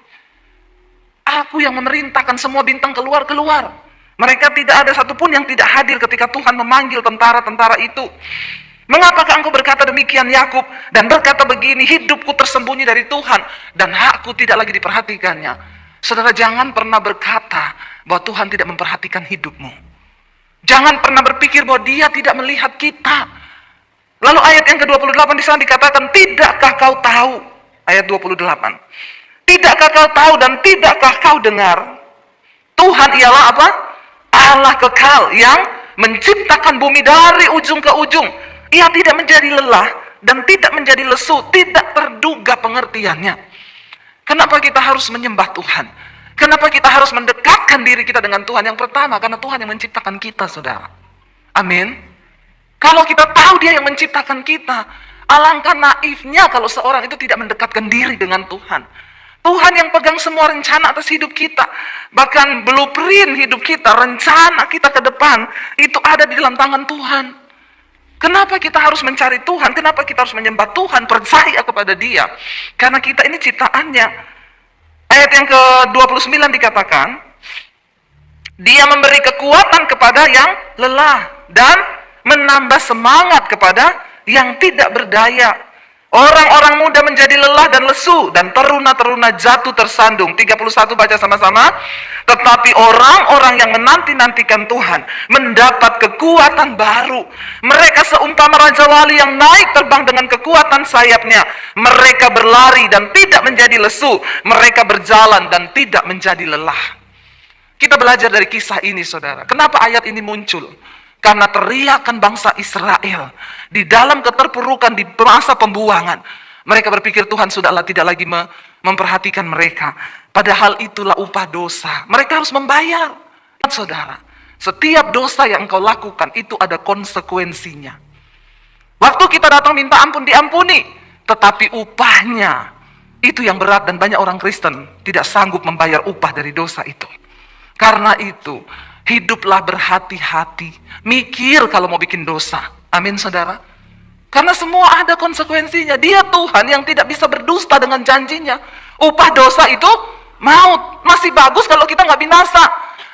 Aku yang memerintahkan semua bintang keluar. Mereka tidak ada satupun yang tidak hadir ketika Tuhan memanggil tentara-tentara itu. Mengapakah engkau berkata demikian, Yakub, dan berkata begini, hidupku tersembunyi dari Tuhan dan hakku tidak lagi diperhatikannya. Saudara, jangan pernah berkata bahwa Tuhan tidak memperhatikan hidupmu. Jangan pernah berpikir bahwa Dia tidak melihat kita. Lalu ayat yang ke-28 di sana dikatakan, tidakkah kau tahu? Ayat 28. Tidakkah kau tahu dan tidakkah kau dengar? Tuhan ialah apa? Allah kekal yang menciptakan bumi dari ujung ke ujung. Ia tidak menjadi lelah dan tidak menjadi lesu, tidak terduga pengertiannya. Kenapa kita harus menyembah Tuhan? Kenapa kita harus mendekatkan diri kita dengan Tuhan? Yang pertama, karena Tuhan yang menciptakan kita, saudara. Amin. Kalau kita tahu Dia yang menciptakan kita, alangkah naifnya kalau seorang itu tidak mendekatkan diri dengan Tuhan. Tuhan yang pegang semua rencana atas hidup kita. Bahkan blueprint hidup kita, rencana kita ke depan, itu ada di dalam tangan Tuhan. Kenapa kita harus mencari Tuhan? Kenapa kita harus menyembah Tuhan, percaya kepada Dia? Karena kita ini ciptaannya. Ayat yang ke-29 dikatakan, Dia memberi kekuatan kepada yang lelah dan menambah semangat kepada yang tidak berdaya. Orang-orang muda menjadi lelah dan lesu, dan teruna-teruna jatuh tersandung. 31 baca sama-sama. Tetapi orang-orang yang menanti-nantikan Tuhan mendapat kekuatan baru. Mereka seumpama Raja Wali yang naik terbang dengan kekuatan sayapnya. Mereka berlari dan tidak menjadi lesu. Mereka berjalan dan tidak menjadi lelah. Kita belajar dari kisah ini, saudara. Kenapa ayat ini muncul? Karena teriakan bangsa Israel di dalam keterpurukan di masa pembuangan. Mereka berpikir Tuhan sudahlah tidak lagi memperhatikan mereka. Padahal itulah upah dosa. Mereka harus membayar. Saudara, setiap dosa yang engkau lakukan itu ada konsekuensinya. Waktu kita datang minta ampun, diampuni. Tetapi upahnya itu yang berat, dan banyak orang Kristen tidak sanggup membayar upah dari dosa itu. Karena itu, hiduplah berhati-hati. Mikir kalau mau bikin dosa. Amin, saudara. Karena semua ada konsekuensinya. Dia Tuhan yang tidak bisa berdusta dengan janjinya. Upah dosa itu maut. Masih bagus kalau kita nggak binasa.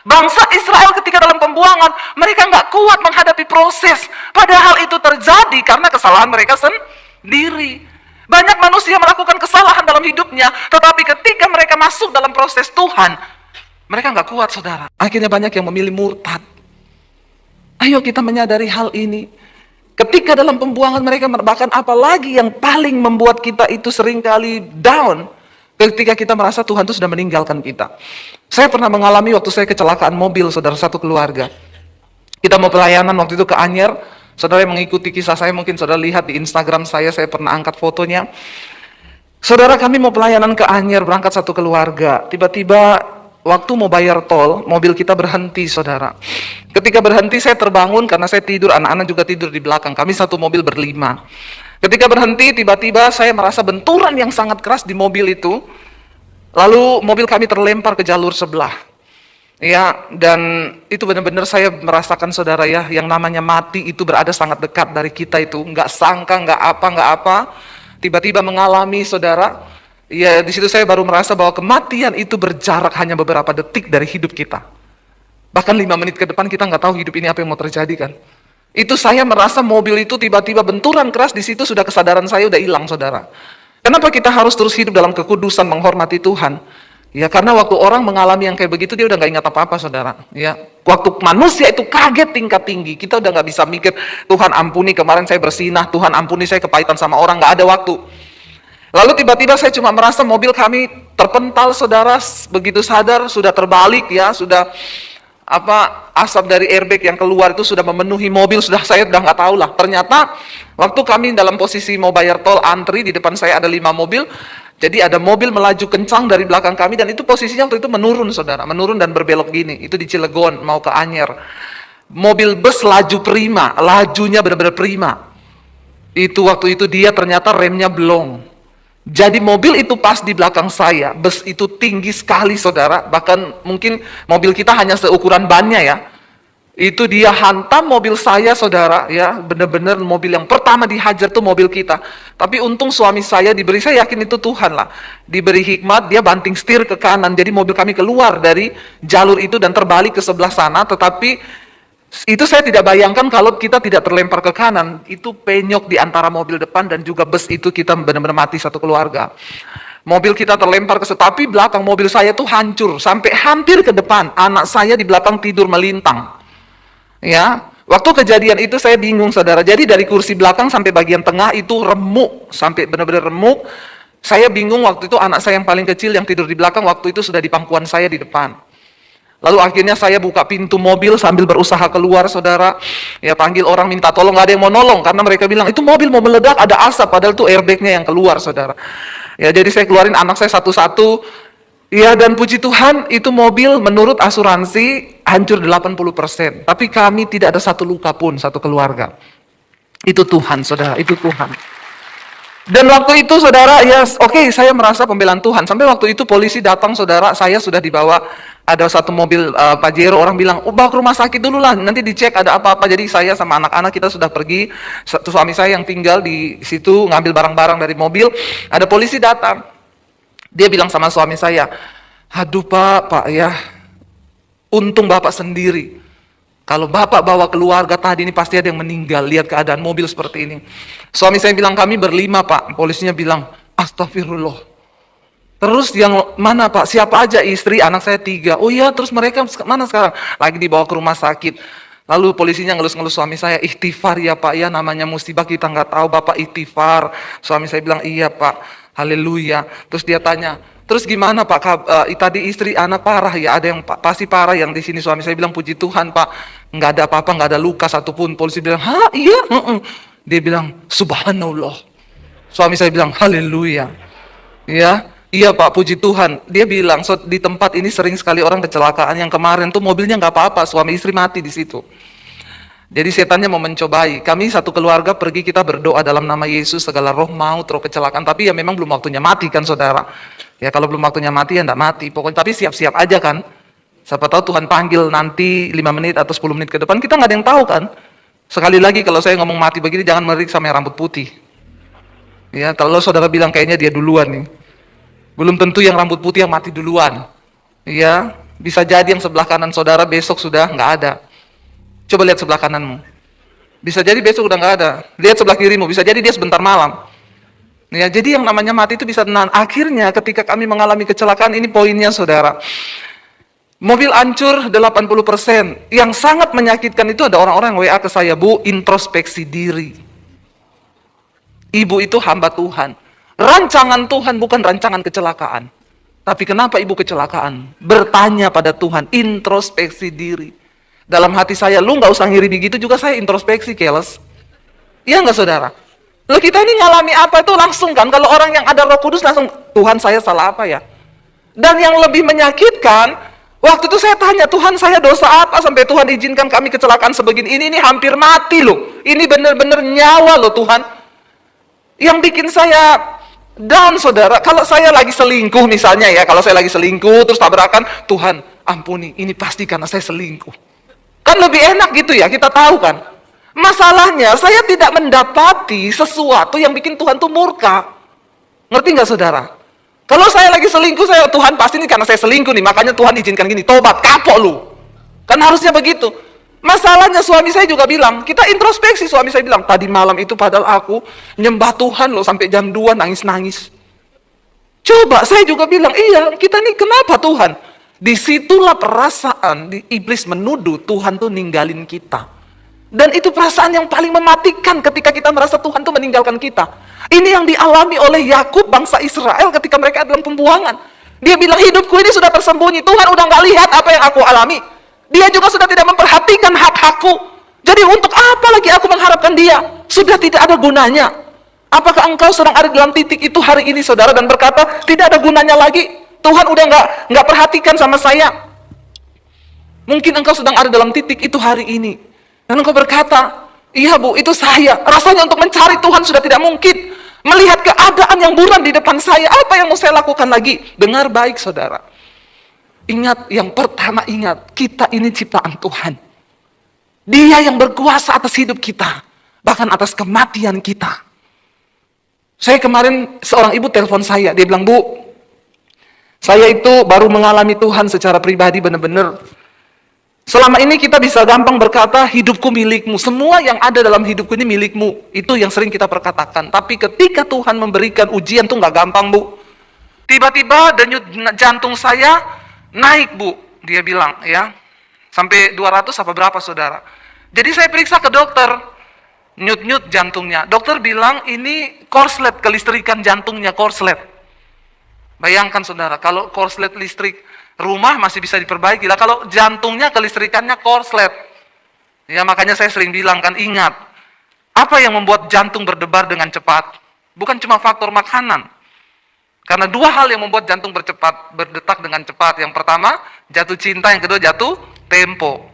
Bangsa Israel ketika dalam pembuangan, mereka nggak kuat menghadapi proses. Padahal itu terjadi karena kesalahan mereka sendiri. Banyak manusia melakukan kesalahan dalam hidupnya, tetapi ketika mereka masuk dalam proses Tuhan, mereka nggak kuat, saudara. Akhirnya banyak yang memilih murtad. Ayo kita menyadari hal ini. Ketika dalam pembuangan mereka, bahkan apalagi yang paling membuat kita itu seringkali down, ketika kita merasa Tuhan itu sudah meninggalkan kita. Saya pernah mengalami waktu saya kecelakaan mobil, saudara, satu keluarga. Kita mau pelayanan waktu itu ke Anyer. Saudara yang mengikuti kisah saya, mungkin saudara lihat di Instagram saya pernah angkat fotonya. Saudara, kami mau pelayanan ke Anyer, berangkat satu keluarga. Tiba-tiba waktu mau bayar tol, mobil kita berhenti, saudara. Ketika berhenti, saya terbangun karena saya tidur, anak-anak juga tidur di belakang. Kami satu mobil berlima. Ketika berhenti, tiba-tiba saya merasa benturan yang sangat keras di mobil itu. Lalu mobil kami terlempar ke jalur sebelah. Ya, dan itu benar-benar saya merasakan, saudara, ya, yang namanya mati itu berada sangat dekat dari kita itu. Nggak sangka, nggak apa. Tiba-tiba mengalami, saudara. Ya, di situ saya baru merasa bahwa kematian itu berjarak hanya beberapa detik dari hidup kita. Bahkan 5 menit ke depan kita nggak tahu hidup ini apa yang mau terjadi, kan. Itu saya merasa mobil itu tiba-tiba benturan keras, di situ sudah kesadaran saya udah hilang, saudara. Kenapa kita harus terus hidup dalam kekudusan, menghormati Tuhan? Ya, karena waktu orang mengalami yang kayak begitu, dia udah nggak ingat apa-apa, saudara. Ya, waktu manusia itu kaget tingkat tinggi, kita udah nggak bisa mikir, Tuhan ampuni kemarin saya bersinah, Tuhan ampuni saya kepahitan sama orang, nggak ada waktu. Lalu tiba-tiba saya cuma merasa mobil kami terpental, saudara. Begitu sadar, sudah terbalik, ya, sudah asap dari airbag yang keluar itu sudah memenuhi mobil, saya udah nggak tahu lah. Ternyata waktu kami dalam posisi mau bayar tol, antri, di depan saya ada 5 mobil. Jadi ada mobil melaju kencang dari belakang kami, dan itu posisinya waktu itu menurun, saudara, menurun dan berbelok gini. Itu di Cilegon mau ke Anyer. Mobil bus laju prima, lajunya benar-benar prima. Itu waktu itu dia ternyata remnya belum. Jadi mobil itu pas di belakang saya, bus itu tinggi sekali, saudara, bahkan mungkin mobil kita hanya seukuran bannya, ya. Itu dia hantam mobil saya, saudara, ya, benar-benar mobil yang pertama dihajar tuh mobil kita. Tapi untung suami saya diberi, saya yakin itu Tuhan lah, diberi hikmat, dia banting setir ke kanan, jadi mobil kami keluar dari jalur itu dan terbalik ke sebelah sana. Tetapi itu saya tidak bayangkan kalau kita tidak terlempar ke kanan, itu penyok di antara mobil depan dan juga bus itu, kita benar-benar mati satu keluarga. Mobil kita terlempar ke tapi belakang mobil saya tuh hancur sampai hampir ke depan. Anak saya di belakang tidur melintang. Ya, waktu kejadian itu saya bingung, saudara. Jadi dari kursi belakang sampai bagian tengah itu remuk, sampai benar-benar remuk. Saya bingung waktu itu, anak saya yang paling kecil yang tidur di belakang waktu itu sudah di pangkuan saya di depan. Lalu akhirnya saya buka pintu mobil sambil berusaha keluar, saudara. Ya, panggil orang minta tolong, nggak ada yang mau nolong karena mereka bilang itu mobil mau meledak, ada asap, padahal itu airbagnya yang keluar, saudara. Ya, jadi saya keluarin anak saya satu-satu. Ya, dan puji Tuhan itu mobil menurut asuransi hancur 80%. Tapi kami tidak ada satu luka pun, satu keluarga. Itu Tuhan, saudara, itu Tuhan. Dan waktu itu, saudara, ya oke, saya merasa pembelaan Tuhan. Sampai waktu itu polisi datang, saudara, saya sudah dibawa, ada satu mobil Pajero, orang bilang, oh bawa ke rumah sakit dulu lah, nanti dicek ada apa-apa. Jadi saya sama anak-anak kita sudah pergi, suami saya yang tinggal di situ ngambil barang-barang dari mobil, ada polisi datang. Dia bilang sama suami saya, aduh pak ya, untung bapak sendiri. Kalau bapak bawa keluarga tadi ini pasti ada yang meninggal, lihat keadaan mobil seperti ini. Suami saya bilang, kami berlima pak. Polisinya bilang, astagfirullah. Terus yang mana pak? Siapa aja? Istri, anak saya 3. Oh iya, terus mereka mana sekarang? Lagi dibawa ke rumah sakit. Lalu polisinya ngelus-ngelus suami saya, ikhtifar ya pak ya, namanya musibah kita nggak tahu, bapak ikhtifar. Suami saya bilang, iya pak, haleluya. Terus dia tanya, terus gimana pak? Tadi istri, anak parah ya? Ada yang pasti parah yang di sini. Suami saya bilang, puji Tuhan pak, nggak ada apa-apa, nggak ada luka satupun. Polisi bilang, hah iya? Dia bilang, subhanallah. Suami saya bilang, haleluya. Ya. Iya pak, puji Tuhan. Dia bilang, so, di tempat ini sering sekali orang kecelakaan. Yang kemarin tuh mobilnya nggak apa-apa, suami istri mati di situ. Jadi setannya mau mencobai. Kami satu keluarga pergi, kita berdoa dalam nama Yesus, segala roh maut, roh kecelakaan. Tapi ya memang belum waktunya mati kan saudara. Ya kalau belum waktunya mati ya enggak mati. Pokoknya tapi siap-siap aja kan. Siapa tahu Tuhan panggil nanti 5 menit atau 10 menit ke depan, kita nggak ada yang tahu kan. Sekali lagi kalau saya ngomong mati begini, jangan melirik sama yang rambut putih. Ya kalau saudara bilang kayaknya dia duluan nih. Belum tentu yang rambut putih yang mati duluan. Ya, bisa jadi yang sebelah kanan saudara besok sudah nggak ada. Coba lihat sebelah kananmu. Bisa jadi besok udah nggak ada. Lihat sebelah kirimu, bisa jadi dia sebentar malam. Ya, jadi yang namanya mati itu bisa tenang. Akhirnya ketika kami mengalami kecelakaan, ini poinnya saudara. Mobil hancur 80%. Yang sangat menyakitkan itu ada orang-orang yang WA ke saya, Bu, introspeksi diri. Ibu itu hamba Tuhan. Rancangan Tuhan bukan rancangan kecelakaan. Tapi kenapa ibu kecelakaan? Bertanya pada Tuhan, introspeksi diri. Dalam hati saya, lu nggak usah ngiri begitu juga saya introspeksi, keles. Iya nggak saudara? Lo kita ini ngalami apa itu langsung kan? Kalau orang yang ada Roh Kudus langsung, Tuhan saya salah apa ya? Dan yang lebih menyakitkan, waktu itu saya tanya, Tuhan saya dosa apa sampai Tuhan izinkan kami kecelakaan sebegini? Ini hampir mati loh. Ini benar-benar nyawa loh Tuhan. Yang bikin saya down saudara, kalau saya lagi selingkuh misalnya ya, kalau saya lagi selingkuh terus tabrakan, Tuhan ampuni, ini pasti karena saya selingkuh. Kan lebih enak gitu ya, kita tahu kan. Masalahnya saya tidak mendapati sesuatu yang bikin Tuhan tuh murka. Ngerti nggak saudara? Kalau saya lagi selingkuh, saya Tuhan pasti ini karena saya selingkuh nih, makanya Tuhan izinkan gini, tobat, kapok lu. Kan harusnya begitu. Masalahnya suami saya juga bilang, kita introspeksi, suami saya bilang, tadi malam itu padahal aku nyembah Tuhan loh sampai jam 2 nangis-nangis. Coba saya juga bilang, iya kita nih kenapa Tuhan? Disitulah perasaan iblis menuduh Tuhan tuh ninggalin kita. Dan itu perasaan yang paling mematikan ketika kita merasa Tuhan tuh meninggalkan kita. Ini yang dialami oleh Yakub bangsa Israel ketika mereka dalam pembuangan. Dia bilang hidupku ini sudah tersembunyi, Tuhan udah gak lihat apa yang aku alami. Dia juga sudah tidak memperhatikan hak-hakku. Jadi untuk apa lagi aku mengharapkan dia? Sudah tidak ada gunanya. Apakah engkau sedang ada dalam titik itu hari ini saudara dan berkata tidak ada gunanya lagi? Tuhan udah nggak perhatikan sama saya. Mungkin engkau sedang ada dalam titik itu hari ini. Dan engkau berkata, iya Bu, itu saya. Rasanya untuk mencari Tuhan sudah tidak mungkin. Melihat keadaan yang buram di depan saya, apa yang mau saya lakukan lagi? Dengar baik saudara. Ingat, yang pertama ingat, kita ini ciptaan Tuhan. Dia yang berkuasa atas hidup kita, bahkan atas kematian kita. Saya kemarin, seorang ibu telepon saya, dia bilang, Bu, saya itu baru mengalami Tuhan secara pribadi benar-benar. Selama ini kita bisa gampang berkata, hidupku milikmu, semua yang ada dalam hidupku ini milikmu. Itu yang sering kita perkatakan. Tapi ketika Tuhan memberikan ujian tuh nggak gampang, Bu. Tiba-tiba denyut jantung saya naik Bu, dia bilang ya, sampai 200 apa berapa saudara. Jadi saya periksa ke dokter, nyut-nyut jantungnya. Dokter bilang ini korslet, kelistrikan jantungnya korslet. Bayangkan saudara, kalau korslet listrik rumah masih bisa diperbaiki lah, kalau jantungnya kelistrikannya korslet. Ya makanya saya sering bilang kan, ingat, apa yang membuat jantung berdebar dengan cepat? Bukan cuma faktor makanan. Karena 2 hal yang membuat jantung berdetak dengan cepat. Yang pertama, jatuh cinta. Yang kedua, jatuh tempo.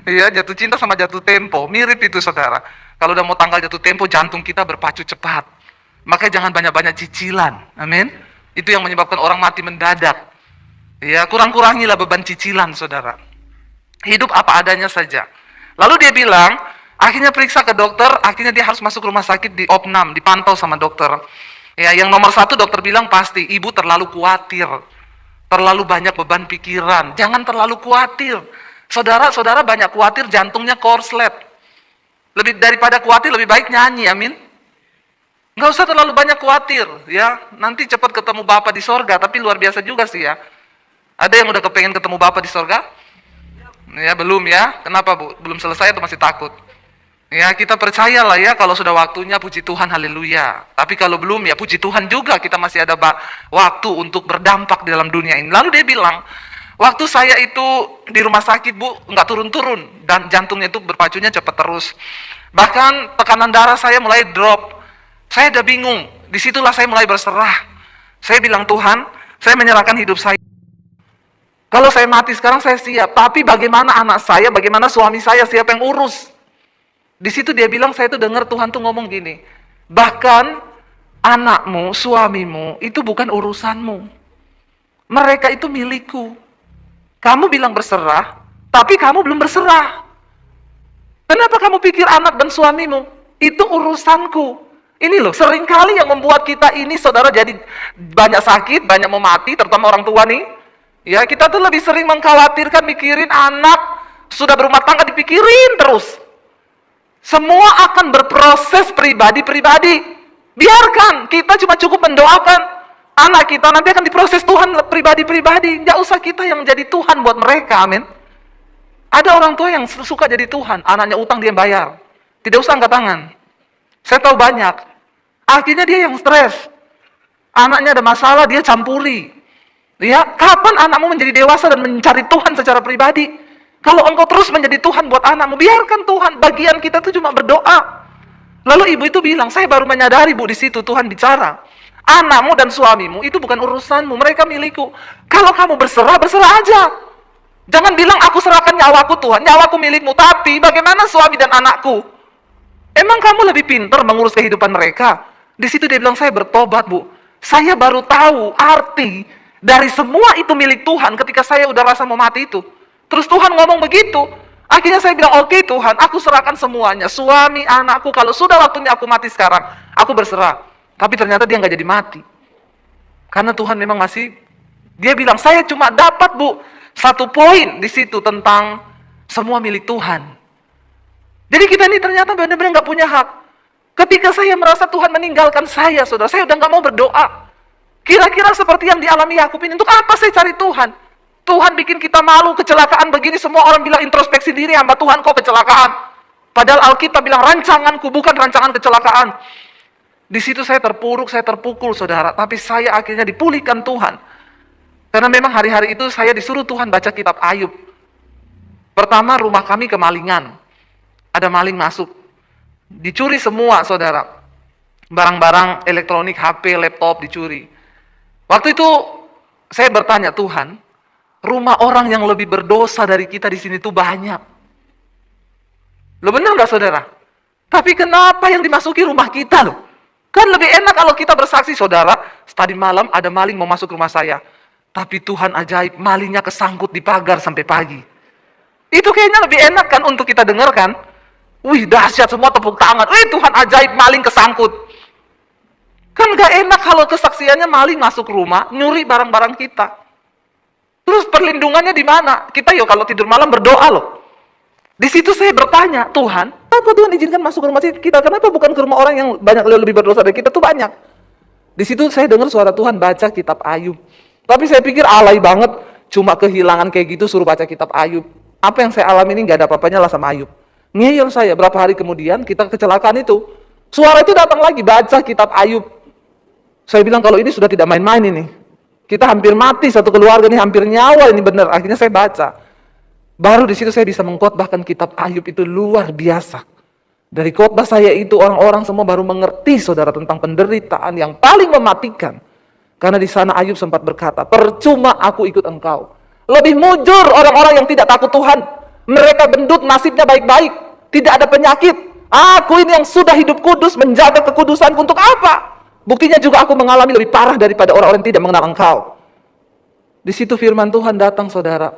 Iya, jatuh cinta sama jatuh tempo. Mirip itu, saudara. Kalau udah mau tanggal jatuh tempo, jantung kita berpacu cepat. Makanya jangan banyak-banyak cicilan. Amin. Itu yang menyebabkan orang mati mendadak. Ya, kurang-kurangilah beban cicilan, saudara. Hidup apa adanya saja. Lalu dia bilang, akhirnya periksa ke dokter, akhirnya dia harus masuk rumah sakit di opnam, dipantau sama dokter. Ya, yang nomor satu dokter bilang pasti, ibu terlalu khawatir. Terlalu banyak beban pikiran. Jangan terlalu khawatir. Saudara-saudara banyak khawatir, jantungnya korslet. Lebih daripada khawatir, lebih baik nyanyi, amin. Nggak usah terlalu banyak khawatir, ya. Nanti cepat ketemu Bapa di sorga, tapi luar biasa juga sih ya. Ada yang udah kepengen ketemu Bapa di sorga? Ya, belum ya. Kenapa, Bu? Belum selesai atau masih takut? Ya, kita percayalah ya, kalau sudah waktunya, puji Tuhan, haleluya. Tapi kalau belum, ya puji Tuhan juga, kita masih ada waktu untuk berdampak di dalam dunia ini. Lalu dia bilang, waktu saya itu di rumah sakit, Bu, nggak turun-turun. Dan jantungnya itu berpacunya cepat terus. Bahkan tekanan darah saya mulai drop. Saya udah bingung. Disitulah saya mulai berserah. Saya bilang, Tuhan, saya menyerahkan hidup saya. Kalau saya mati sekarang saya siap, tapi bagaimana anak saya, bagaimana suami saya, siapa yang urus? Di situ dia bilang, saya tuh dengar Tuhan tuh ngomong gini, bahkan anakmu, suamimu, itu bukan urusanmu. Mereka itu milikku. Kamu bilang berserah, tapi kamu belum berserah. Kenapa kamu pikir anak dan suamimu? Itu urusanku. Ini loh, seringkali yang membuat kita ini, saudara, jadi banyak sakit, banyak mau mati, terutama orang tua nih. Ya, kita tuh lebih sering mengkhawatirkan, mikirin anak, sudah berumah tangga dipikirin terus. Semua akan berproses pribadi-pribadi. Biarkan, kita cuma cukup mendoakan anak kita nanti akan diproses Tuhan pribadi-pribadi. Nggak usah kita yang jadi Tuhan buat mereka, amin. Ada orang tua yang suka jadi Tuhan, anaknya utang dia bayar. Tidak usah angkat tangan. Saya tahu banyak. Akhirnya dia yang stres. Anaknya ada masalah, dia campuri. Ya, kapan anakmu menjadi dewasa dan mencari Tuhan secara pribadi? Kalau engkau terus menjadi Tuhan buat anakmu, biarkan Tuhan. Bagian kita tuh cuma berdoa. Lalu ibu itu bilang, saya baru menyadari, Bu, di situ Tuhan bicara. Anakmu dan suamimu itu bukan urusanmu, mereka milikku. Kalau kamu berserah, berserah aja. Jangan bilang, aku serahkan nyawaku Tuhan, nyawaku milikmu. Tapi bagaimana suami dan anakku? Emang kamu lebih pintar mengurus kehidupan mereka? Di situ dia bilang, saya bertobat, Bu. Saya baru tahu arti dari semua itu milik Tuhan ketika saya udah rasa mau mati itu. Terus Tuhan ngomong begitu. Akhirnya saya bilang, oke Tuhan, aku serahkan semuanya. Suami, anakku, kalau sudah waktunya aku mati sekarang, aku berserah. Tapi ternyata dia nggak jadi mati. Karena Tuhan memang masih, dia bilang, saya cuma dapat, Bu, satu poin di situ tentang semua milik Tuhan. Jadi kita ini ternyata benar-benar nggak punya hak. Ketika saya merasa Tuhan meninggalkan saya, saudara, saya udah nggak mau berdoa. Kira-kira seperti yang dialami Yakub ini, untuk apa saya cari Tuhan? Tuhan bikin kita malu, kecelakaan begini, semua orang bilang introspeksi diri, hamba Tuhan kok kecelakaan. Padahal Alkitab bilang rancanganku bukan rancangan kecelakaan. Di situ saya terpuruk, saya terpukul, saudara. Tapi saya akhirnya dipulihkan Tuhan. Karena memang hari-hari itu saya disuruh Tuhan baca kitab Ayub. Pertama, rumah kami kemalingan. Ada maling masuk. Dicuri semua, saudara. Barang-barang elektronik, HP, laptop dicuri. Waktu itu saya bertanya, Tuhan, rumah orang yang lebih berdosa dari kita di sini tuh banyak. Lo benar nggak, saudara? Tapi kenapa yang dimasuki rumah kita loh? Kan lebih enak kalau kita bersaksi, saudara. Tadi malam ada maling mau masuk rumah saya. Tapi Tuhan ajaib, malingnya kesangkut di pagar sampai pagi. Itu kayaknya lebih enak kan untuk kita dengarkan. Wih, dahsyat, semua tepuk tangan. Wih, Tuhan ajaib, maling kesangkut. Kan gak enak kalau kesaksiannya maling masuk rumah, nyuri barang-barang kita. Terus perlindungannya di mana? Kita yuk kalau tidur malam berdoa loh. Di situ saya bertanya, Tuhan, apa Tuhan izinkan masuk ke rumah kita? Kenapa bukan ke rumah orang yang banyak lebih berdosa dari kita? Tuh banyak. Di situ saya dengar suara Tuhan baca kitab Ayub. Tapi saya pikir alay banget, cuma kehilangan kayak gitu suruh baca kitab Ayub. Apa yang saya alami ini gak ada apa-apanya lah sama Ayub. Ngeyel saya, berapa hari kemudian kita kecelakaan itu. Suara itu datang lagi, baca kitab Ayub. Saya bilang kalau ini sudah tidak main-main ini. Kita hampir mati satu keluarga ini, hampir nyawa ini benar. Akhirnya saya baca. Baru di situ saya bisa mengkhotbahkan kitab Ayub itu luar biasa. Dari khotbah saya itu orang-orang semua baru mengerti, saudara, tentang penderitaan yang paling mematikan. Karena di sana Ayub sempat berkata, percuma aku ikut engkau. Lebih mujur orang-orang yang tidak takut Tuhan. Mereka bendut nasibnya baik-baik. Tidak ada penyakit. Aku ini yang sudah hidup kudus, menjaga kekudusanku untuk apa? Buktinya juga aku mengalami lebih parah daripada orang-orang yang tidak mengenal engkau. Di situ firman Tuhan datang, saudara.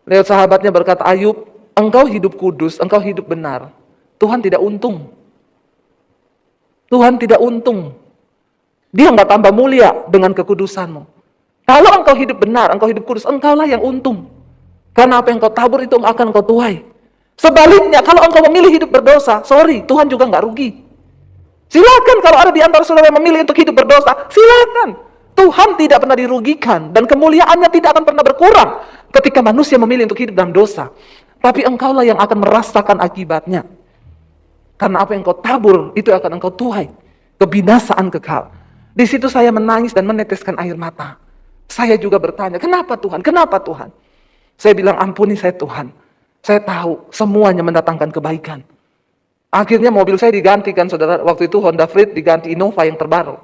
Lewat sahabatnya berkata, Ayub, engkau hidup kudus, engkau hidup benar. Tuhan tidak untung. Tuhan tidak untung. Dia nggak tambah mulia dengan kekudusanmu. Kalau engkau hidup benar, engkau hidup kudus, engkaulah yang untung. Karena apa yang kau tabur itu akan kau tuai. Sebaliknya, kalau engkau memilih hidup berdosa, sorry, Tuhan juga nggak rugi. Silakan kalau ada di antara saudara yang memilih untuk hidup berdosa, silakan. Tuhan tidak pernah dirugikan dan kemuliaannya tidak akan pernah berkurang ketika manusia memilih untuk hidup dalam dosa. Tapi engkaulah yang akan merasakan akibatnya. Karena apa yang kau tabur itu akan engkau tuai. Kebinasaan kekal. Di situ saya menangis dan meneteskan air mata. Saya juga bertanya, kenapa Tuhan? Kenapa Tuhan? Saya bilang, ampuni saya Tuhan. Saya tahu semuanya mendatangkan kebaikan. Akhirnya mobil saya digantikan, saudara. Waktu itu Honda Freed diganti Innova yang terbaru.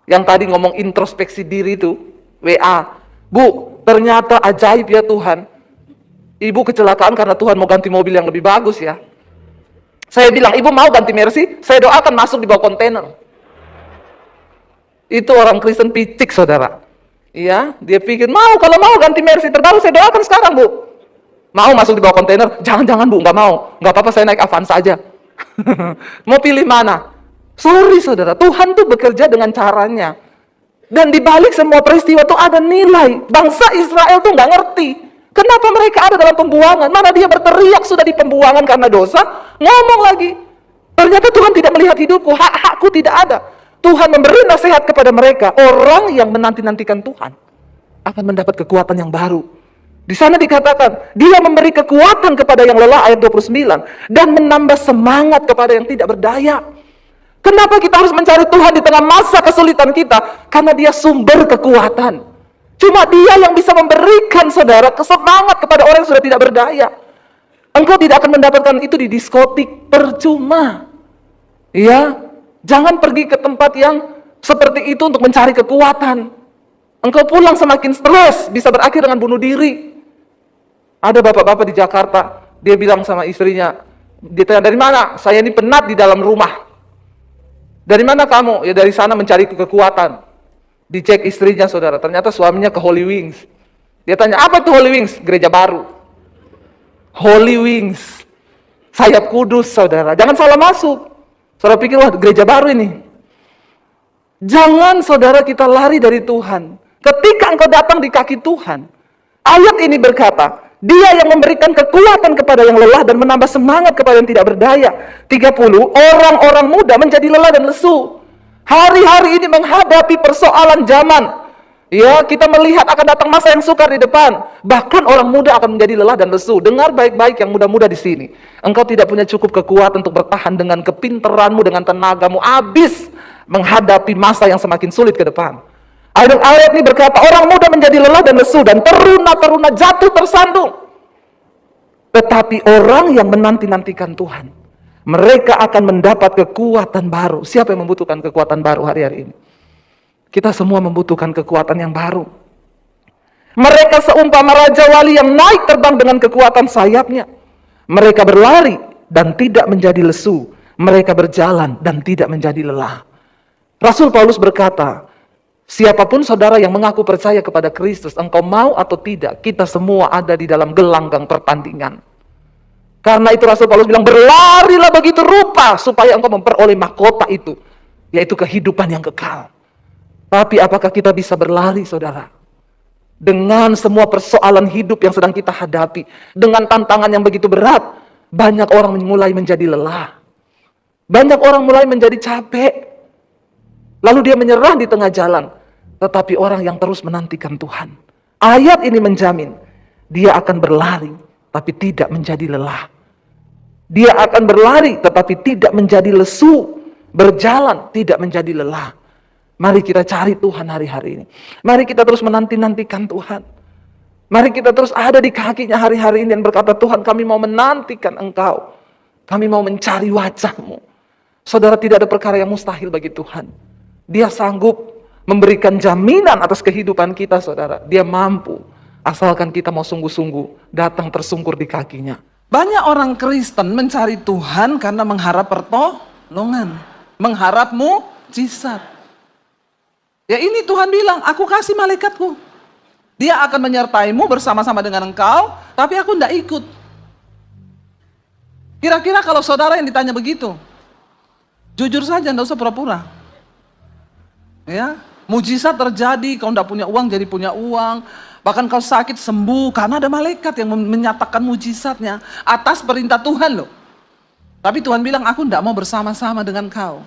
Yang tadi ngomong introspeksi diri itu, WA. Bu, ternyata ajaib ya Tuhan. Ibu kecelakaan karena Tuhan mau ganti mobil yang lebih bagus ya. Saya bilang, ibu mau ganti Mercy? Saya doakan masuk di bawah kontainer. Itu orang Kristen picik, saudara. Iya, dia pikir, kalau mau ganti Mercy terbaru, saya doakan sekarang, Bu. Mau masuk di bawah kontainer? Jangan, Bu, nggak mau. Nggak apa-apa, saya naik Avanza aja. Mau pilih mana? Sorry, saudara, Tuhan tuh bekerja dengan caranya. Dan di balik semua peristiwa tuh ada nilai. Bangsa Israel tuh nggak ngerti. Kenapa mereka ada dalam pembuangan? Mana dia berteriak sudah di pembuangan karena dosa, ngomong lagi. Ternyata Tuhan tidak melihat hidupku, hak-hakku tidak ada. Tuhan memberi nasihat kepada mereka. Orang yang menanti-nantikan Tuhan akan mendapat kekuatan yang baru. Di sana dikatakan, dia memberi kekuatan kepada yang lelah, ayat 29. Dan menambah semangat kepada yang tidak berdaya. Kenapa kita harus mencari Tuhan di tengah masa kesulitan kita? Karena dia sumber kekuatan. Cuma dia yang bisa memberikan, saudara, kesemangat kepada orang yang sudah tidak berdaya. Engkau tidak akan mendapatkan itu di diskotik, percuma. Ya, jangan pergi ke tempat yang seperti itu untuk mencari kekuatan. Engkau pulang semakin stres, bisa berakhir dengan bunuh diri. Ada bapak-bapak di Jakarta, dia bilang sama istrinya, dia tanya, dari mana? Saya ini penat di dalam rumah. Dari mana kamu? Ya dari sana mencari kekuatan. Dicek istrinya, saudara, ternyata suaminya ke Holy Wings. Dia tanya, apa itu Holy Wings? Gereja baru. Holy Wings, sayap kudus, saudara. Jangan salah masuk. Saudara pikir, wah gereja baru ini. Jangan, saudara, kita lari dari Tuhan. Ketika engkau datang di kaki Tuhan, ayat ini berkata, dia yang memberikan kekuatan kepada yang lelah dan menambah semangat kepada yang tidak berdaya. 30, orang-orang muda menjadi lelah dan lesu. Hari-hari ini menghadapi persoalan zaman. Ya, kita melihat akan datang masa yang sukar di depan. Bahkan orang muda akan menjadi lelah dan lesu. Dengar baik-baik yang muda-muda di sini. Engkau tidak punya cukup kekuatan untuk bertahan dengan kepintaranmu, dengan tenagamu. Habis menghadapi masa yang semakin sulit ke depan. Ayat ini berkata, orang muda menjadi lelah dan lesu, dan teruna-teruna jatuh tersandung. Tetapi orang yang menanti-nantikan Tuhan, mereka akan mendapat kekuatan baru. Siapa yang membutuhkan kekuatan baru hari-hari ini? Kita semua membutuhkan kekuatan yang baru. Mereka seumpama raja wali yang naik terbang dengan kekuatan sayapnya. Mereka berlari dan tidak menjadi lesu. Mereka berjalan dan tidak menjadi lelah. Rasul Paulus berkata, siapapun saudara yang mengaku percaya kepada Kristus, engkau mau atau tidak, kita semua ada di dalam gelanggang pertandingan. Karena itu Rasul Paulus bilang, berlarilah begitu rupa supaya engkau memperoleh mahkota itu, yaitu kehidupan yang kekal. Tapi apakah kita bisa berlari, saudara? Dengan semua persoalan hidup yang sedang kita hadapi, dengan tantangan yang begitu berat, banyak orang mulai menjadi lelah. Banyak orang mulai menjadi capek. Lalu dia menyerah di tengah jalan. Tetapi orang yang terus menantikan Tuhan, ayat ini menjamin, dia akan berlari, tapi tidak menjadi lelah. Dia akan berlari, tetapi tidak menjadi lesu. Berjalan, tidak menjadi lelah. Mari kita cari Tuhan hari-hari ini. Mari kita terus menanti-nantikan Tuhan. Mari kita terus ada di kakinya hari-hari ini dan berkata, Tuhan, kami mau menantikan Engkau. Kami mau mencari wajah-Mu. Saudara, tidak ada perkara yang mustahil bagi Tuhan. Dia sanggup memberikan jaminan atas kehidupan kita, saudara. Dia mampu, asalkan kita mau sungguh-sungguh datang tersungkur di kakinya. Banyak orang Kristen mencari Tuhan karena mengharap pertolongan, mengharap mukjizat. Ya ini Tuhan bilang, aku kasih malaikatku. Dia akan menyertaimu bersama-sama dengan engkau, tapi aku tidak ikut. Kira-kira kalau saudara yang ditanya begitu, jujur saja, tidak usah pura-pura. Ya, mujizat terjadi, kau tidak punya uang jadi punya uang, bahkan kau sakit sembuh karena ada malaikat yang menyatakan mujizatnya atas perintah Tuhan loh. Tapi Tuhan bilang, aku tidak mau bersama-sama dengan kau.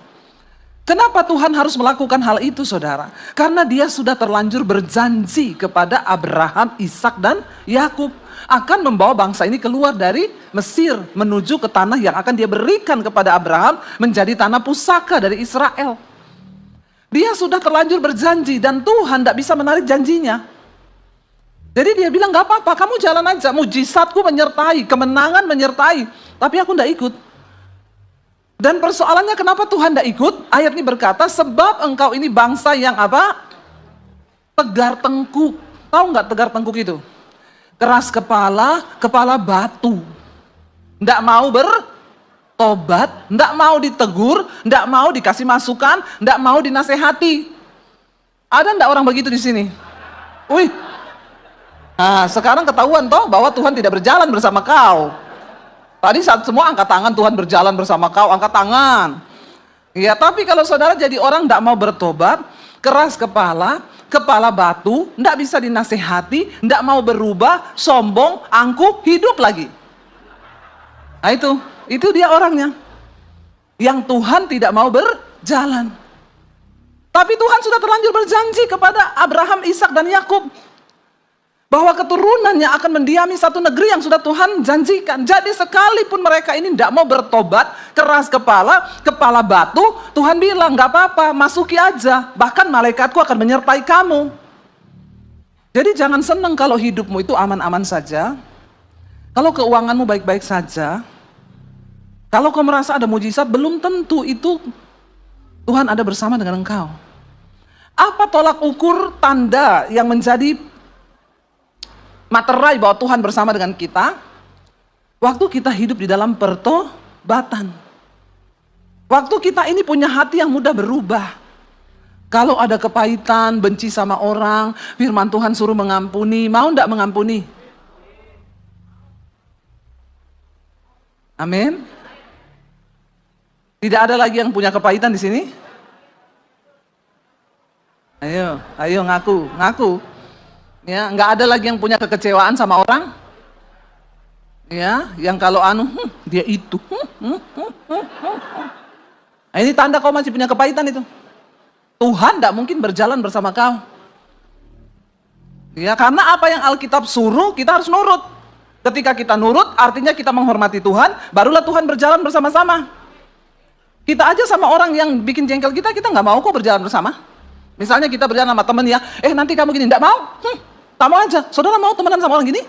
Kenapa Tuhan harus melakukan hal itu, saudara? Karena dia sudah terlanjur berjanji kepada Abraham, Ishak dan Yakub akan membawa bangsa ini keluar dari Mesir menuju ke tanah yang akan dia berikan kepada Abraham menjadi tanah pusaka dari Israel. Dia sudah terlanjur berjanji dan Tuhan tidak bisa menarik janjinya. Jadi dia bilang, gak apa-apa, kamu jalan aja, mujizatku menyertai, kemenangan menyertai, tapi aku tidak ikut. Dan persoalannya kenapa Tuhan tidak ikut? Ayat ini berkata, sebab engkau ini bangsa yang apa? Tegar tengkuk. Tahu nggak tegar tengkuk itu? Keras kepala, kepala batu. Tidak mau bertobat, tidak mau ditegur, tidak mau dikasih masukan, tidak mau dinasehati. Ada nggak orang begitu di sini? Wih. Nah, sekarang ketahuan toh bahwa Tuhan tidak berjalan bersama kau. Tadi saat semua angkat tangan, Tuhan berjalan bersama kau, angkat tangan. Ya, tapi kalau saudara jadi orang tidak mau bertobat, keras kepala, kepala batu, tidak bisa dinasehati, tidak mau berubah, sombong, angkuh, hidup lagi. Nah itu dia orangnya. Yang Tuhan tidak mau berjalan. Tapi Tuhan sudah terlanjur berjanji kepada Abraham, Ishak dan Yakub bahwa keturunannya akan mendiami satu negeri yang sudah Tuhan janjikan. Jadi sekalipun mereka ini tidak mau bertobat, keras kepala, kepala batu, Tuhan bilang, gak apa-apa, masuki aja. Bahkan malaikatku akan menyertai kamu. Jadi jangan senang kalau hidupmu itu aman-aman saja. Kalau keuanganmu baik-baik saja. Kalau kau merasa ada mujizat, belum tentu itu Tuhan ada bersama dengan engkau. Apa tolak ukur tanda yang menjadi materai bahwa Tuhan bersama dengan kita? Waktu kita hidup di dalam pertobatan. Waktu kita ini punya hati yang mudah berubah. Kalau ada kepahitan, benci sama orang, firman Tuhan suruh mengampuni, mau enggak mengampuni? Amin. Tidak ada lagi yang punya kepahitan di sini? Ayo ngaku. Ya, nggak ada lagi yang punya kekecewaan sama orang. Ya, yang kalau dia itu. Nah, ini tanda kau masih punya kepahitan itu. Tuhan tidak mungkin berjalan bersama kau. Ya, karena apa yang Alkitab suruh kita harus nurut. Ketika kita nurut, artinya kita menghormati Tuhan, barulah Tuhan berjalan bersama-sama. Kita aja sama orang yang bikin jengkel kita nggak mau kok berjalan bersama. Misalnya kita berjalan sama temen ya, nanti kamu gini, nggak mau. Tak mau aja, saudara mau temenan sama orang gini?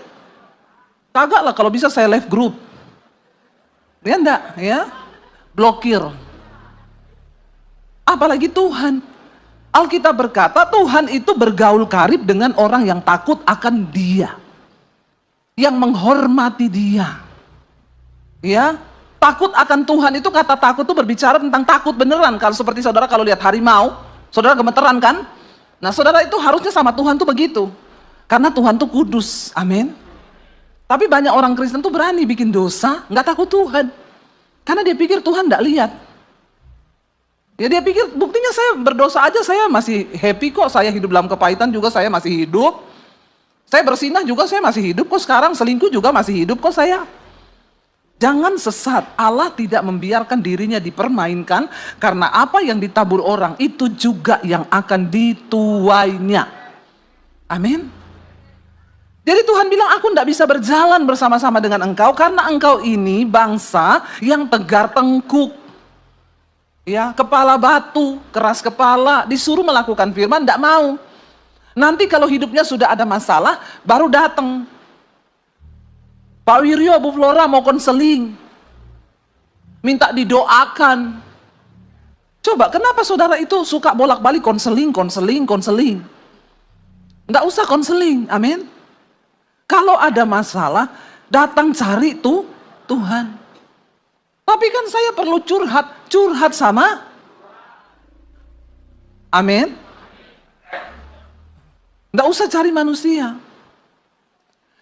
Kagak lah, kalau bisa saya left group. Ya enggak, ya? Blokir. Apalagi Tuhan. Alkitab berkata, Tuhan itu bergaul karib dengan orang yang takut akan Dia. Yang menghormati Dia. Ya, takut akan Tuhan itu, kata takut itu berbicara tentang takut beneran. Kalau seperti saudara kalau lihat harimau, saudara gemeteran kan? Nah, saudara itu harusnya sama Tuhan tuh begitu. Karena Tuhan tuh kudus, amin. Tapi banyak orang Kristen tuh berani bikin dosa, nggak takut Tuhan. Karena dia pikir Tuhan nggak lihat. Ya dia pikir buktinya saya berdosa aja, saya masih happy kok, saya hidup dalam kepahitan juga saya masih hidup. Saya bersinah juga saya masih hidup kok sekarang, selingkuh juga masih hidup kok saya. Jangan sesat, Allah tidak membiarkan dirinya dipermainkan, karena apa yang ditabur orang itu juga yang akan dituainya. Amin. Jadi Tuhan bilang, aku tidak bisa berjalan bersama-sama dengan engkau karena engkau ini bangsa yang tegar tengkuk. Ya, kepala batu, keras kepala, disuruh melakukan firman, tidak mau. Nanti kalau hidupnya sudah ada masalah, baru datang. Pak Wiryo, Bu Flora mau konseling. Minta didoakan. Coba, kenapa saudara itu suka bolak-balik konseling? Nggak usah konseling, amin. Kalau ada masalah, datang cari Tuhan. Tapi kan saya perlu curhat sama. Amin. Nggak usah cari manusia.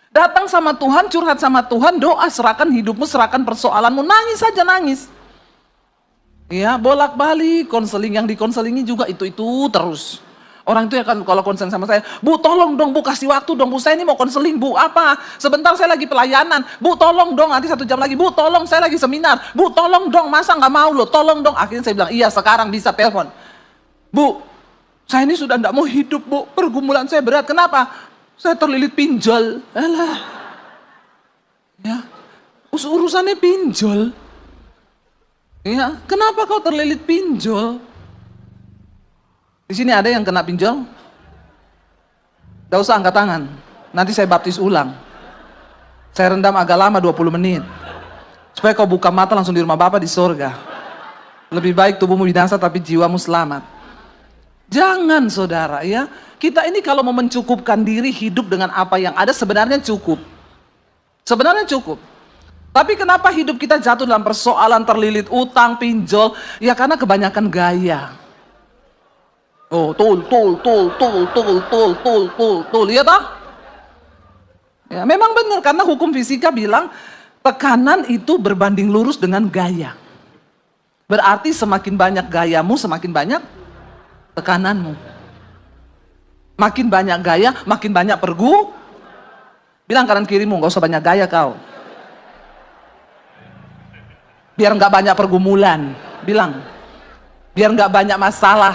Datang sama Tuhan, curhat sama Tuhan, doa, serahkan hidupmu, serahkan persoalanmu, nangis saja nangis. Ya, bolak-balik, konseling yang dikonselingi juga itu terus. Orang itu akan kalau konseling sama saya, Bu tolong dong Bu, kasih waktu dong Bu, saya ini mau konseling Bu, apa? Sebentar saya lagi pelayanan, Bu tolong dong, nanti 1 jam lagi, Bu tolong saya lagi seminar, Bu tolong dong, masa nggak mau loh, tolong dong. Akhirnya saya bilang, iya sekarang bisa telepon. Bu, saya ini sudah nggak mau hidup Bu, pergumulan saya berat, kenapa? Saya terlilit pinjol. Alah. Ya, urusannya pinjol. Ya, kenapa kau terlilit pinjol? Di sini ada yang kena pinjol? Gak usah angkat tangan. Nanti saya baptis ulang. Saya rendam agak lama 20 menit. Supaya kau buka mata langsung di rumah Bapa di sorga. Lebih baik tubuhmu binasa tapi jiwamu selamat. Jangan saudara ya. Kita ini kalau mau mencukupkan diri hidup dengan apa yang ada sebenarnya cukup. Sebenarnya cukup. Tapi kenapa hidup kita jatuh dalam persoalan terlilit utang, pinjol? Ya karena kebanyakan gaya. Oh, tul, lihat ah? Ya, memang benar karena hukum fisika bilang tekanan itu berbanding lurus dengan gaya. Berarti semakin banyak gayamu, semakin banyak tekananmu. Makin banyak gaya, makin banyak pergu. Bilang kanan kirimu, gak usah banyak gaya kau. Biar nggak banyak pergumulan, bilang. Biar nggak banyak masalah.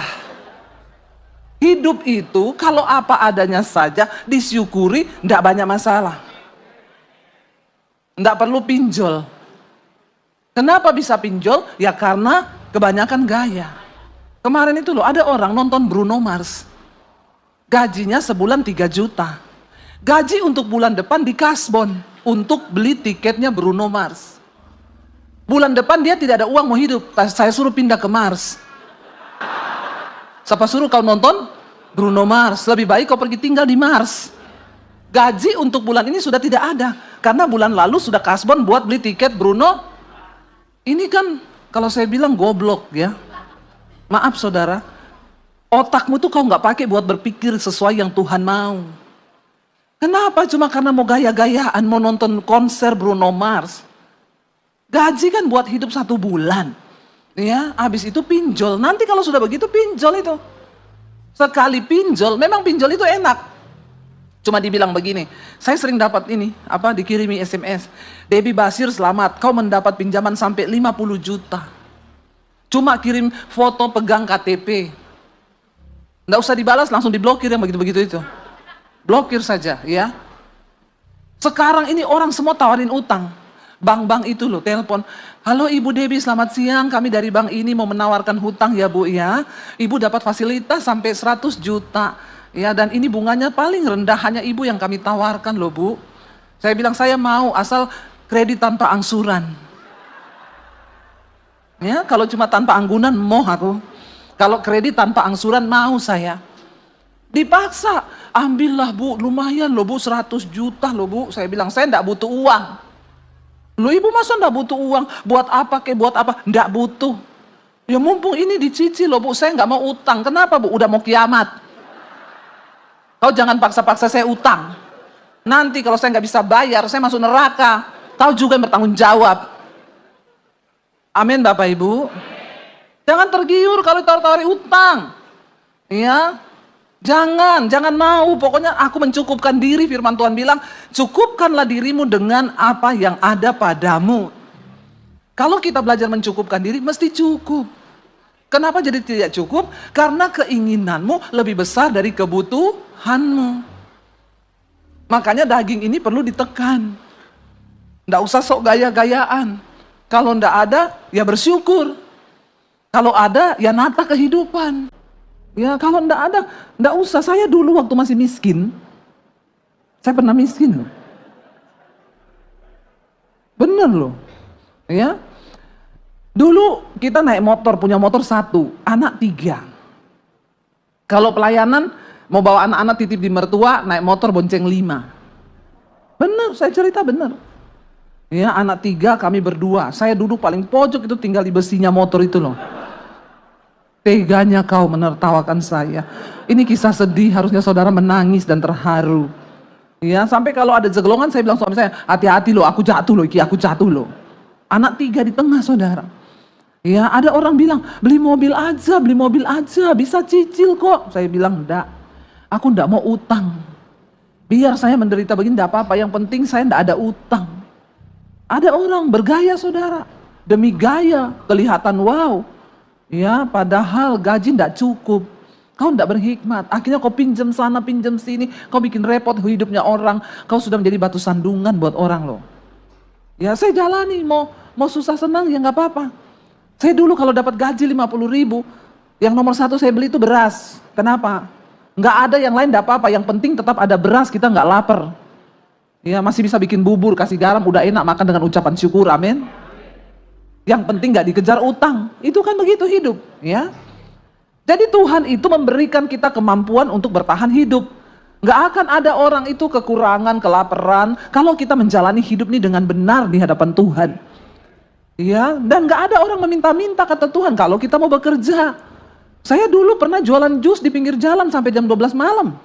Hidup itu kalau apa adanya saja disyukuri, nggak banyak masalah. Nggak perlu pinjol. Kenapa bisa pinjol? Ya karena kebanyakan gaya. Kemarin itu loh ada orang nonton Bruno Mars. Gajinya sebulan 3 juta. Gaji untuk bulan depan di kasbon untuk beli tiketnya Bruno Mars. Bulan depan dia tidak ada uang mau hidup. Saya suruh pindah ke Mars. Siapa suruh kau nonton Bruno Mars? Lebih baik kau pergi tinggal di Mars. Gaji untuk bulan ini sudah tidak ada. Karena bulan lalu sudah kasbon buat beli tiket Bruno. Ini kan kalau saya bilang goblok ya. Maaf saudara. Otakmu tuh kau nggak pakai buat berpikir sesuai yang Tuhan mau. Kenapa? Cuma karena mau gaya-gayaan, mau nonton konser Bruno Mars. Gaji kan buat hidup 1 bulan. Ya, habis itu pinjol. Nanti kalau sudah begitu pinjol itu. Sekali pinjol, memang pinjol itu enak. Cuma dibilang begini, saya sering dapat ini, dikirimi SMS. Debbie Basir selamat, kau mendapat pinjaman sampai 50 juta. Cuma kirim foto pegang KTP. Nggak usah dibalas, langsung diblokir yang begitu-begitu itu. Blokir saja, ya. Sekarang ini orang semua tawarin utang. Bank-bank itu loh, telepon. Halo Ibu Debbie, selamat siang. Kami dari bank ini mau menawarkan hutang ya Bu ya. Ibu dapat fasilitas sampai 100 juta. Ya, dan ini bunganya paling rendah, hanya Ibu yang kami tawarkan loh Bu. Saya bilang saya mau, asal kredit tanpa angsuran. Ya, kalau cuma tanpa anggunan mau aku. Kalau kredit tanpa angsuran mau saya. Dipaksa, ambillah Bu, lumayan loh Bu, 100 juta loh Bu. Saya bilang saya enggak butuh uang. Loh Ibu masa enggak butuh uang? Buat apa kek, buat apa? Enggak butuh. Ya mumpung ini dicicil loh Bu, saya enggak mau utang. Kenapa Bu? Udah mau kiamat. Kau jangan paksa-paksa saya utang. Nanti kalau saya enggak bisa bayar, saya masuk neraka. Kau juga yang bertanggung jawab. Amin Bapak Ibu. Jangan tergiur kalau ditawar-tawari utang. Ya. Jangan mau. Pokoknya aku mencukupkan diri, firman Tuhan bilang, cukupkanlah dirimu dengan apa yang ada padamu. Kalau kita belajar mencukupkan diri, mesti cukup. Kenapa jadi tidak cukup? Karena keinginanmu lebih besar dari kebutuhanmu. Makanya daging ini perlu ditekan. Nggak usah sok gaya-gayaan. Kalau nggak ada, ya bersyukur. Kalau ada, ya nata kehidupan. Ya kalau enggak ada, enggak usah. Saya dulu waktu masih miskin, saya pernah miskin loh. Bener loh. Ya. Dulu kita naik motor, punya motor 1, anak 3. Kalau pelayanan, mau bawa anak-anak titip di mertua, naik motor bonceng 5. Bener, saya cerita bener. Ya, anak 3, kami berdua. Saya duduk paling pojok itu, tinggal di besinya motor itu loh. Teganya kau menertawakan saya. Ini kisah sedih, harusnya saudara menangis dan terharu. Ya, sampai kalau ada jegelongan saya bilang suami saya, hati-hati loh, aku jatuh loh, aku jatuh loh. Anak 3 di tengah saudara. Ya, ada orang bilang, beli mobil aja, bisa cicil kok. Saya bilang, enggak, aku enggak mau utang. Biar saya menderita begini enggak apa-apa, yang penting saya enggak ada utang. Ada orang bergaya saudara, demi gaya, kelihatan wow. Ya, padahal gaji enggak cukup. Kau enggak berhikmat, akhirnya kau pinjam sana, pinjam sini, kau bikin repot hidupnya orang, kau sudah menjadi batu sandungan buat orang loh. Ya, saya jalani, mau susah senang ya enggak apa-apa. Saya dulu kalau dapat gaji 50.000, yang nomor 1 saya beli itu beras. Kenapa? Enggak ada yang lain enggak apa-apa, yang penting tetap ada beras, kita enggak lapar. Ya, masih bisa bikin bubur, kasih garam, udah enak makan dengan ucapan syukur, amin. Yang penting enggak dikejar utang, itu kan begitu hidup, ya. Jadi Tuhan itu memberikan kita kemampuan untuk bertahan hidup. Nggak akan ada orang itu kekurangan, kelaparan, kalau kita menjalani hidup ini dengan benar di hadapan Tuhan. Ya, dan nggak ada orang meminta-minta kata Tuhan kalau kita mau bekerja. Saya dulu pernah jualan jus di pinggir jalan sampai jam 12 malam.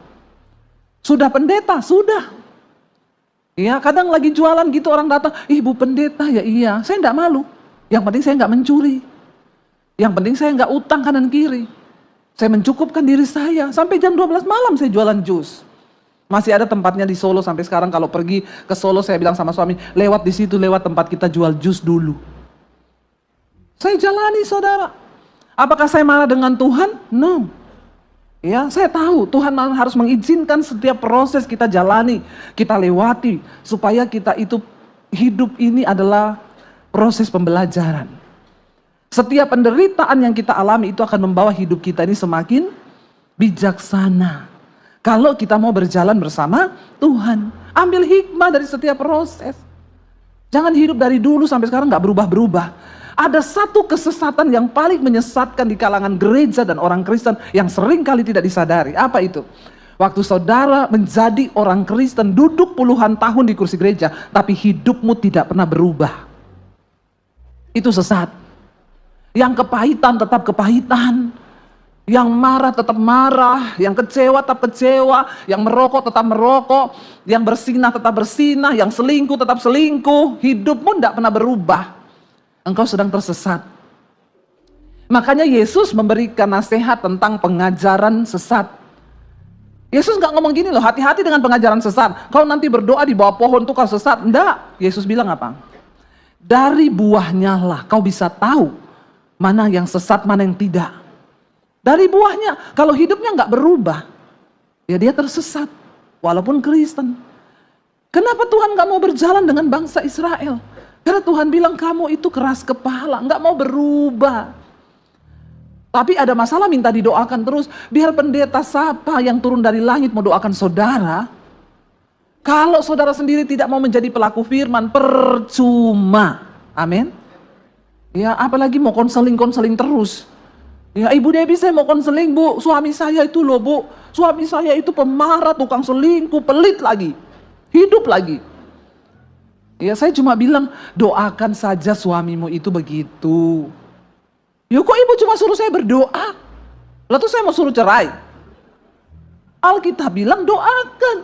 Sudah pendeta, sudah. Ya, kadang lagi jualan gitu orang datang, "Ibu pendeta," ya iya, saya nggak malu. Yang penting saya nggak mencuri. Yang penting saya nggak utang kanan kiri. Saya mencukupkan diri saya, sampai jam 12 malam saya jualan jus. Masih ada tempatnya di Solo sampai sekarang, kalau pergi ke Solo saya bilang sama suami, lewat di situ, lewat tempat kita jual jus dulu. Saya jalani saudara. Apakah saya marah dengan Tuhan? No. Ya, saya tahu Tuhan harus mengizinkan setiap proses kita jalani, kita lewati, supaya kita itu hidup ini adalah proses pembelajaran. Setiap penderitaan yang kita alami itu akan membawa hidup kita ini semakin bijaksana. Kalau kita mau berjalan bersama Tuhan, ambil hikmah dari setiap proses. Jangan hidup dari dulu sampai sekarang nggak berubah-berubah. Ada satu kesesatan yang paling menyesatkan di kalangan gereja dan orang Kristen yang sering kali tidak disadari. Apa itu? Waktu saudara menjadi orang Kristen, duduk puluhan tahun di kursi gereja, tapi hidupmu tidak pernah berubah. Itu sesat. Yang kepahitan tetap kepahitan, yang marah tetap marah, yang kecewa tetap kecewa, yang merokok tetap merokok, yang bersinah tetap bersinah, yang selingkuh tetap selingkuh. Hidupmu tidak pernah berubah. Engkau sedang tersesat. Makanya Yesus memberikan nasihat tentang pengajaran sesat. Yesus nggak ngomong gini loh, hati-hati dengan pengajaran sesat. Kau nanti berdoa di bawah pohon tuh kau sesat. Enggak, Yesus bilang apa? Dari buahnya lah kau bisa tahu mana yang sesat, mana yang tidak. Dari buahnya, kalau hidupnya nggak berubah, ya dia tersesat, walaupun Kristen. Kenapa Tuhan nggak mau berjalan dengan bangsa Israel? Karena Tuhan bilang kamu itu keras kepala, nggak mau berubah. Tapi ada masalah minta didoakan terus, biar pendeta siapa yang turun dari langit mau doakan saudara. Kalau saudara sendiri tidak mau menjadi pelaku firman, percuma. Amin. Ya, apalagi mau konseling terus. Ya, Ibu Debbie saya mau konseling Bu, suami saya itu loh Bu, suami saya itu pemarah, tukang selingkuh, pelit lagi, hidup lagi. Ya, saya cuma bilang, doakan saja suamimu itu begitu. Ya kok Ibu cuma suruh saya berdoa? Lalu saya mau suruh cerai? Alkitab bilang doakan.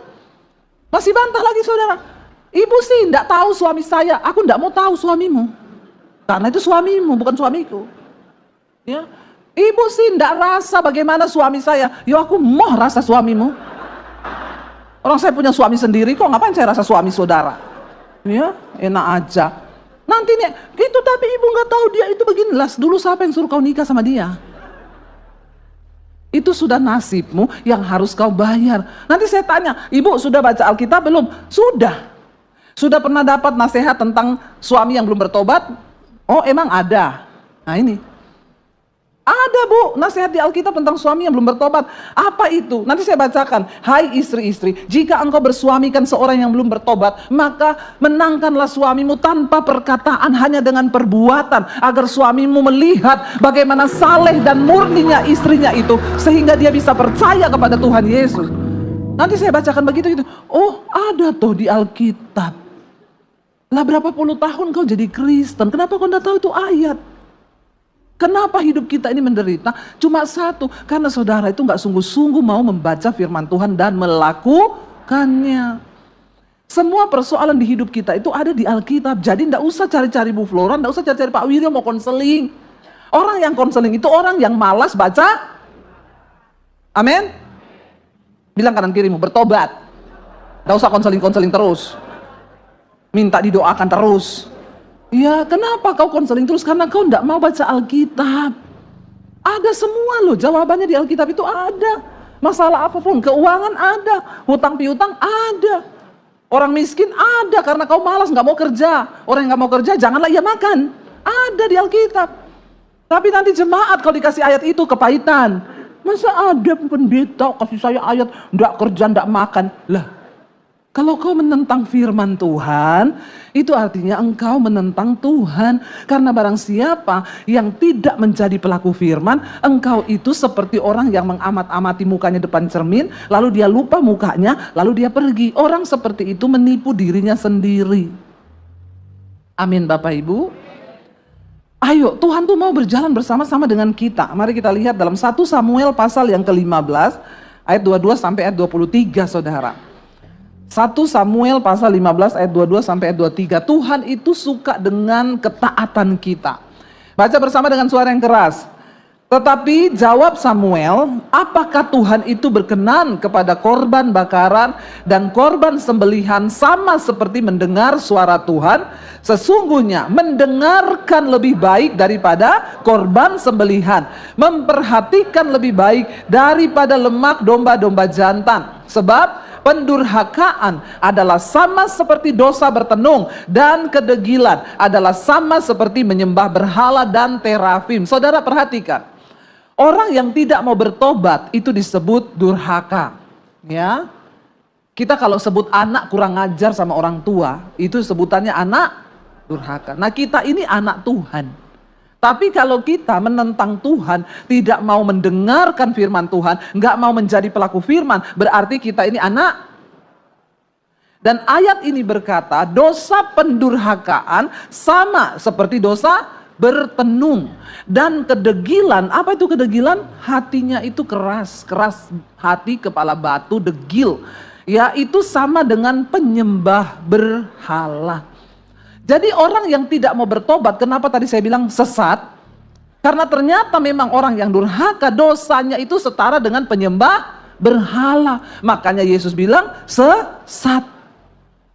Masih bantah lagi saudara. Ibu sih enggak tahu suami saya, aku enggak mau tahu suamimu. Karena itu suamimu, bukan suamiku. Ya, Ibu sih enggak rasa bagaimana suami saya. Ya aku mau rasa suamimu. Orang saya punya suami sendiri kok, ngapain saya rasa suami saudara? Ya, enak aja. Nanti nih, gitu tapi Ibu nggak tahu dia itu beginilah. Dulu siapa yang suruh kau nikah sama dia? Itu sudah nasibmu yang harus kau bayar. Nanti saya tanya, Ibu sudah baca Alkitab belum? Sudah. Sudah pernah dapat nasihat tentang suami yang belum bertobat? Oh emang ada. Nah ini. Ada Bu, nasihat di Alkitab tentang suami yang belum bertobat. Apa itu? Nanti saya bacakan. Hai istri-istri, jika engkau bersuamikan seorang yang belum bertobat, maka menangkanlah suamimu tanpa perkataan, hanya dengan perbuatan, agar suamimu melihat bagaimana saleh dan murninya istrinya itu, sehingga dia bisa percaya kepada Tuhan Yesus. Nanti saya bacakan begitu. Oh ada tuh di Alkitab. Lah berapa puluh tahun kau jadi Kristen, kenapa kau tidak tahu itu ayat? Kenapa hidup kita ini menderita? Cuma satu, karena saudara itu nggak sungguh-sungguh mau membaca firman Tuhan dan melakukannya. Semua persoalan di hidup kita itu ada di Alkitab. Jadi nggak usah cari-cari Bu Flora, nggak usah cari-cari Pak Wiryo mau konseling. Orang yang konseling itu orang yang malas baca. Amin. Bilang kanan kirimu, bertobat. Nggak usah konseling-konseling terus. Minta didoakan terus. Ya, kenapa kau konseling terus? Karena kau tidak mau baca Alkitab. Ada semua loh, jawabannya di Alkitab itu ada. Masalah apapun, keuangan ada, hutang piutang ada. Orang miskin ada karena kau malas nggak mau kerja. Orang yang nggak mau kerja janganlah ia makan. Ada di Alkitab. Tapi nanti jemaat kalau dikasih ayat itu kepahitan. Masa ada pendeta kasih saya ayat nggak kerja nggak makan? Lah, kalau kau menentang firman Tuhan, itu artinya engkau menentang Tuhan. Karena barang siapa yang tidak menjadi pelaku firman, engkau itu seperti orang yang mengamat-amati mukanya depan cermin, lalu dia lupa mukanya, lalu dia pergi. Orang seperti itu menipu dirinya sendiri. Amin Bapak Ibu. Ayo, Tuhan tuh mau berjalan bersama-sama dengan kita. Mari kita lihat dalam 1 Samuel pasal yang ke-15, ayat 22 sampai ayat 23, saudara. 1 Samuel pasal 15 ayat 22 sampai ayat 23. Tuhan itu suka dengan ketaatan kita. Baca bersama dengan suara yang keras. Tetapi jawab Samuel, apakah Tuhan itu berkenan kepada korban bakaran dan korban sembelihan sama seperti mendengar suara Tuhan? Sesungguhnya mendengarkan lebih baik daripada korban sembelihan, memperhatikan lebih baik daripada lemak domba-domba jantan. Sebab pendurhakaan adalah sama seperti dosa bertenung, dan kedegilan adalah sama seperti menyembah berhala dan terafim. Saudara perhatikan, orang yang tidak mau bertobat itu disebut durhaka. Ya, kita kalau sebut anak kurang ajar sama orang tua, itu sebutannya anak durhaka. Nah, kita ini anak Tuhan. Tapi kalau kita menentang Tuhan, tidak mau mendengarkan firman Tuhan, nggak mau menjadi pelaku firman, berarti kita ini anak. Dan ayat ini berkata, dosa pendurhakaan sama seperti dosa bertenung. Dan kedegilan, apa itu kedegilan? Hatinya itu keras hati, kepala batu, degil. Ya, itu sama dengan penyembah berhala. Jadi orang yang tidak mau bertobat, kenapa tadi saya bilang sesat? Karena ternyata memang orang yang durhaka, dosanya itu setara dengan penyembah berhala. Makanya Yesus bilang sesat.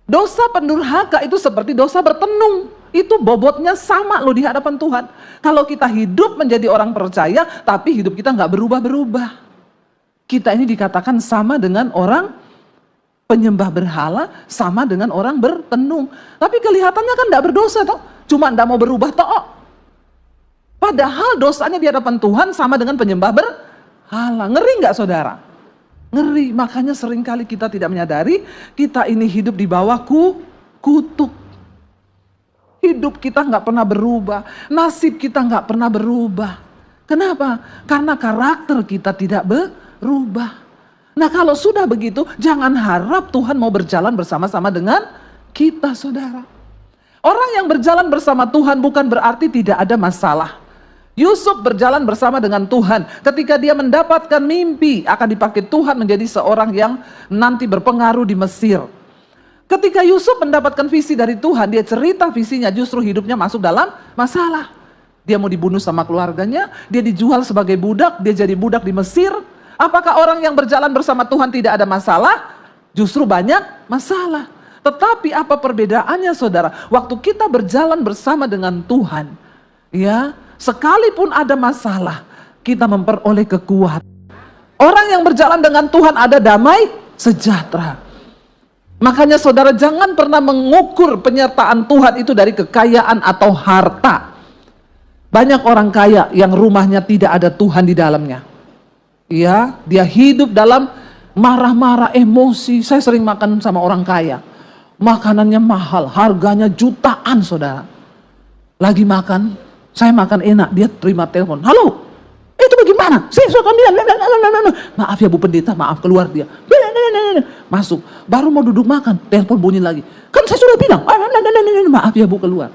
Dosa pendurhaka itu seperti dosa bertenung. Itu bobotnya sama loh di hadapan Tuhan. Kalau kita hidup menjadi orang percaya, tapi hidup kita nggak berubah-berubah. Kita ini dikatakan sama dengan orang penyembah berhala, sama dengan orang bertenung. Tapi kelihatannya kan tidak berdosa toh, cuma tidak mau berubah toh. Padahal dosanya di hadapan Tuhan sama dengan penyembah berhala. Ngeri nggak saudara? Ngeri. Makanya seringkali kita tidak menyadari kita ini hidup di bawah kutuk. Hidup kita nggak pernah berubah, nasib kita nggak pernah berubah. Kenapa? Karena karakter kita tidak berubah. Nah, kalau sudah begitu, jangan harap Tuhan mau berjalan bersama-sama dengan kita, saudara. Orang yang berjalan bersama Tuhan bukan berarti tidak ada masalah. Yusuf berjalan bersama dengan Tuhan. Ketika dia mendapatkan mimpi, akan dipakai Tuhan menjadi seorang yang nanti berpengaruh di Mesir. Ketika Yusuf mendapatkan visi dari Tuhan, dia cerita visinya, justru hidupnya masuk dalam masalah. Dia mau dibunuh sama keluarganya, dia dijual sebagai budak, dia jadi budak di Mesir. Apakah orang yang berjalan bersama Tuhan tidak ada masalah? Justru banyak masalah. Tetapi apa perbedaannya saudara? Waktu kita berjalan bersama dengan Tuhan, ya, sekalipun ada masalah, kita memperoleh kekuatan. Orang yang berjalan dengan Tuhan ada damai sejahtera. Makanya saudara jangan pernah mengukur penyertaan Tuhan itu dari kekayaan atau harta. Banyak orang kaya yang rumahnya tidak ada Tuhan di dalamnya. Ya, dia hidup dalam marah-marah, emosi. Saya sering makan sama orang kaya. Makanannya mahal, harganya jutaan saudara. Lagi makan, saya makan enak, dia terima telepon. Halo, itu bagaimana? Saya suka dia. Maaf ya Bu Pendeta, maaf, keluar dia. Masuk, baru mau duduk makan, telepon bunyi lagi. Kan saya sudah bilang, maaf ya Bu, keluar.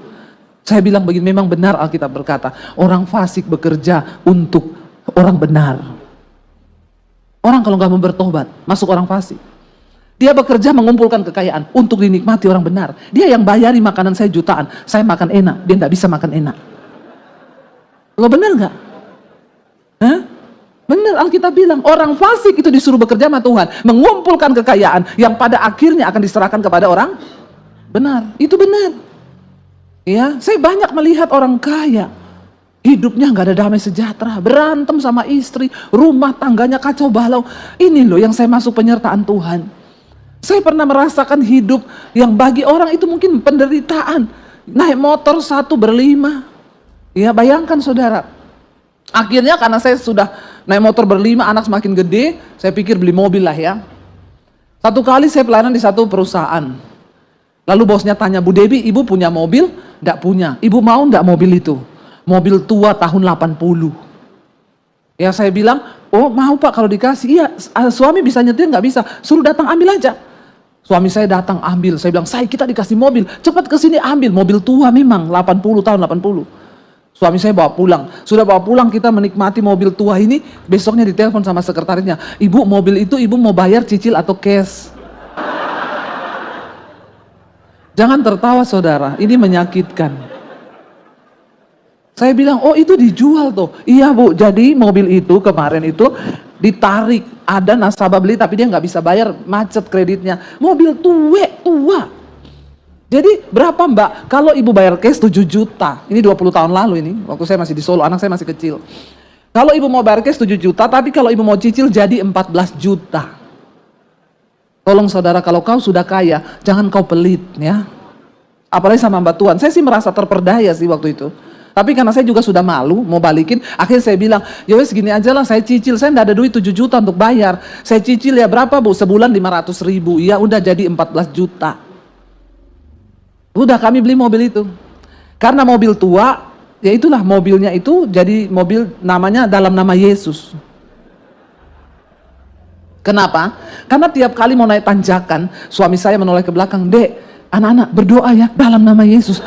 Saya bilang begini, memang benar Alkitab berkata, orang fasik bekerja untuk orang benar. Orang kalau nggak mau bertobat, masuk orang fasik. Dia bekerja mengumpulkan kekayaan untuk dinikmati orang benar. Dia yang bayari makanan saya jutaan, saya makan enak, dia nggak bisa makan enak. Lo benar nggak? Hah? Benar, Alkitab bilang orang fasik itu disuruh bekerja sama Tuhan, mengumpulkan kekayaan yang pada akhirnya akan diserahkan kepada orang benar. Itu benar. Ya, saya banyak melihat orang kaya hidupnya nggak ada damai sejahtera, berantem sama istri, rumah tangganya kacau balau. Ini loh yang saya masuk penyertaan Tuhan. Saya pernah merasakan hidup yang bagi orang itu mungkin penderitaan. Naik motor 1 berlima. Ya, bayangkan saudara. Akhirnya karena saya sudah naik motor berlima, anak semakin gede, saya pikir beli mobil lah ya. Satu kali saya pelayanan di satu perusahaan. Lalu bosnya tanya, Bu Debbie, ibu punya mobil? Nggak punya. Ibu mau nggak mobil itu? Mobil tua tahun 80. Ya saya bilang, oh mau Pak kalau dikasih. Iya, suami bisa nyetir nggak bisa? Suruh datang ambil aja. Suami saya datang ambil. Saya bilang, kita dikasih mobil. Cepat kesini ambil. Mobil tua memang, 80 tahun 80. Suami saya bawa pulang. Sudah bawa pulang, kita menikmati mobil tua ini. Besoknya ditelepon sama sekretarisnya. Ibu, mobil itu ibu mau bayar cicil atau cash? Jangan tertawa saudara, ini menyakitkan. Saya bilang, oh itu dijual tuh. Iya Bu, jadi mobil itu kemarin itu ditarik. Ada nasabah beli tapi dia nggak bisa bayar, macet kreditnya. Mobil tua. Jadi berapa Mbak? Kalau ibu bayar cash 7 juta. Ini 20 tahun lalu ini, waktu saya masih di Solo, anak saya masih kecil. Kalau ibu mau bayar cash 7 juta, tapi kalau ibu mau cicil jadi 14 juta. Tolong saudara, kalau kau sudah kaya, jangan kau pelit ya. Apalagi sama Mbak Tuhan. Saya sih merasa terperdaya sih waktu itu. Tapi karena saya juga sudah malu, mau balikin, akhirnya saya bilang, ya wes gini aja lah, saya cicil, saya nggak ada duit 7 juta untuk bayar. Saya cicil ya berapa Bu? Sebulan 500 ribu, ya udah jadi 14 juta. Udah kami beli mobil itu. Karena mobil tua, ya itulah mobilnya itu jadi mobil namanya dalam nama Yesus. Kenapa? Karena tiap kali mau naik tanjakan, suami saya menoleh ke belakang, Dek, anak-anak berdoa ya, dalam nama Yesus,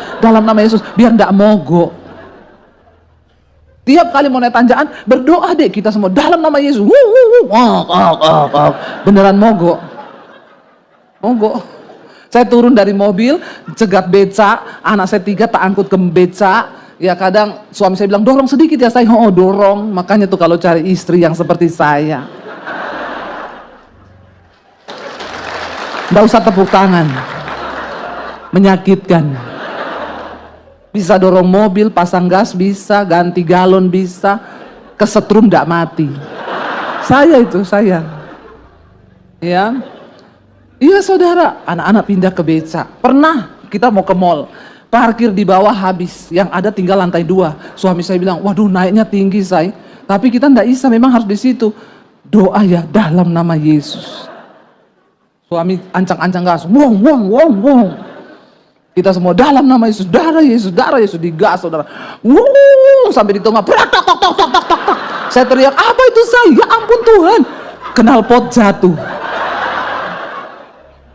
biar nggak mogok. Tiap kali mau naik tanjakan, berdoa dek kita semua, dalam nama Yesus, beneran mogok. Saya turun dari mobil, cegat beca, anak saya 3 tak angkut ke beca, ya kadang suami saya bilang, dorong sedikit ya saya, dorong, makanya tuh kalau cari istri yang seperti saya. Nggak usah tepuk tangan, menyakitkan. Bisa dorong mobil, pasang gas bisa, ganti galon bisa, kesetrum nggak mati. Saya. Ya, iya saudara, anak-anak pindah ke beca. Pernah kita mau ke mall, parkir di bawah habis, yang ada tinggal lantai 2. Suami saya bilang, waduh naiknya tinggi say, tapi kita nggak bisa, memang harus di situ. Doa ya dalam nama Yesus. Suami ancang-ancang gas, wong. Kita semua dalam nama Yesus, darah Yesus digas saudara. Sampai di tengah, tok. Saya teriak, apa itu saya? Ya ampun Tuhan. Knalpot jatuh.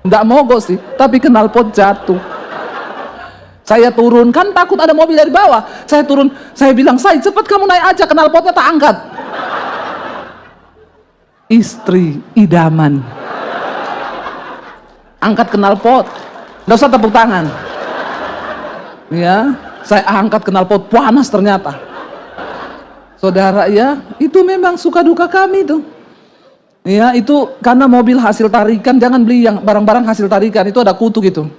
Nggak mogok sih, tapi knalpot jatuh. Saya turun, kan takut ada mobil dari bawah. Saya turun, saya bilang, cepat kamu naik aja, knalpotnya tak angkat. Istri idaman angkat knalpot, nggak usah tepuk tangan. Ya, saya angkat knalpot, panas ternyata. Saudara ya, itu memang suka duka kami tuh. Ya, itu karena mobil hasil tarikan, jangan beli yang barang-barang hasil tarikan, itu ada kutu gitu.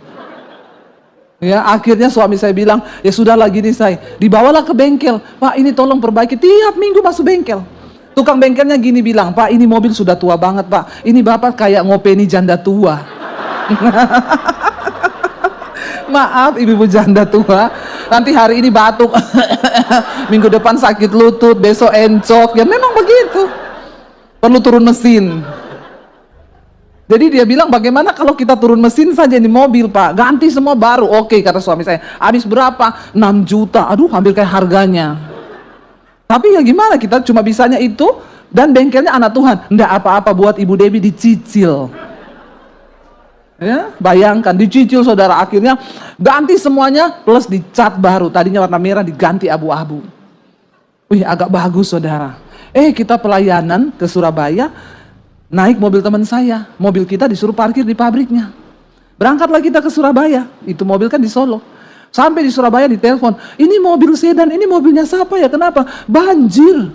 Ya, akhirnya suami saya bilang, ya sudahlah gini saya, dibawalah ke bengkel. Pak, ini tolong perbaiki, tiap minggu masuk bengkel. Tukang bengkelnya gini bilang, Pak, ini mobil sudah tua banget Pak, ini Bapak kayak ngopeni janda tua. Maaf ibu-ibu janda tua, nanti hari ini batuk, minggu depan sakit lutut, besok encok, ya memang begitu, perlu turun mesin. Jadi dia bilang, bagaimana kalau kita turun mesin saja di mobil Pak, ganti semua baru. Oke, kata suami saya. Habis berapa? 6 juta, aduh hampir kayak harganya. Tapi ya gimana, kita cuma bisanya itu, dan bengkelnya anak Tuhan. Nggak apa-apa buat Ibu Debbie dicicil. Ya, bayangkan dicicil saudara, akhirnya ganti semuanya plus dicat baru. Tadinya warna merah diganti abu-abu. Wih, agak bagus saudara. Kita pelayanan ke Surabaya, naik mobil teman saya. Mobil kita disuruh parkir di pabriknya. Berangkatlah kita ke Surabaya. Itu mobil kan di Solo. Sampai di Surabaya ditelepon, ini mobil sedan, ini mobilnya siapa ya? Kenapa? Banjir.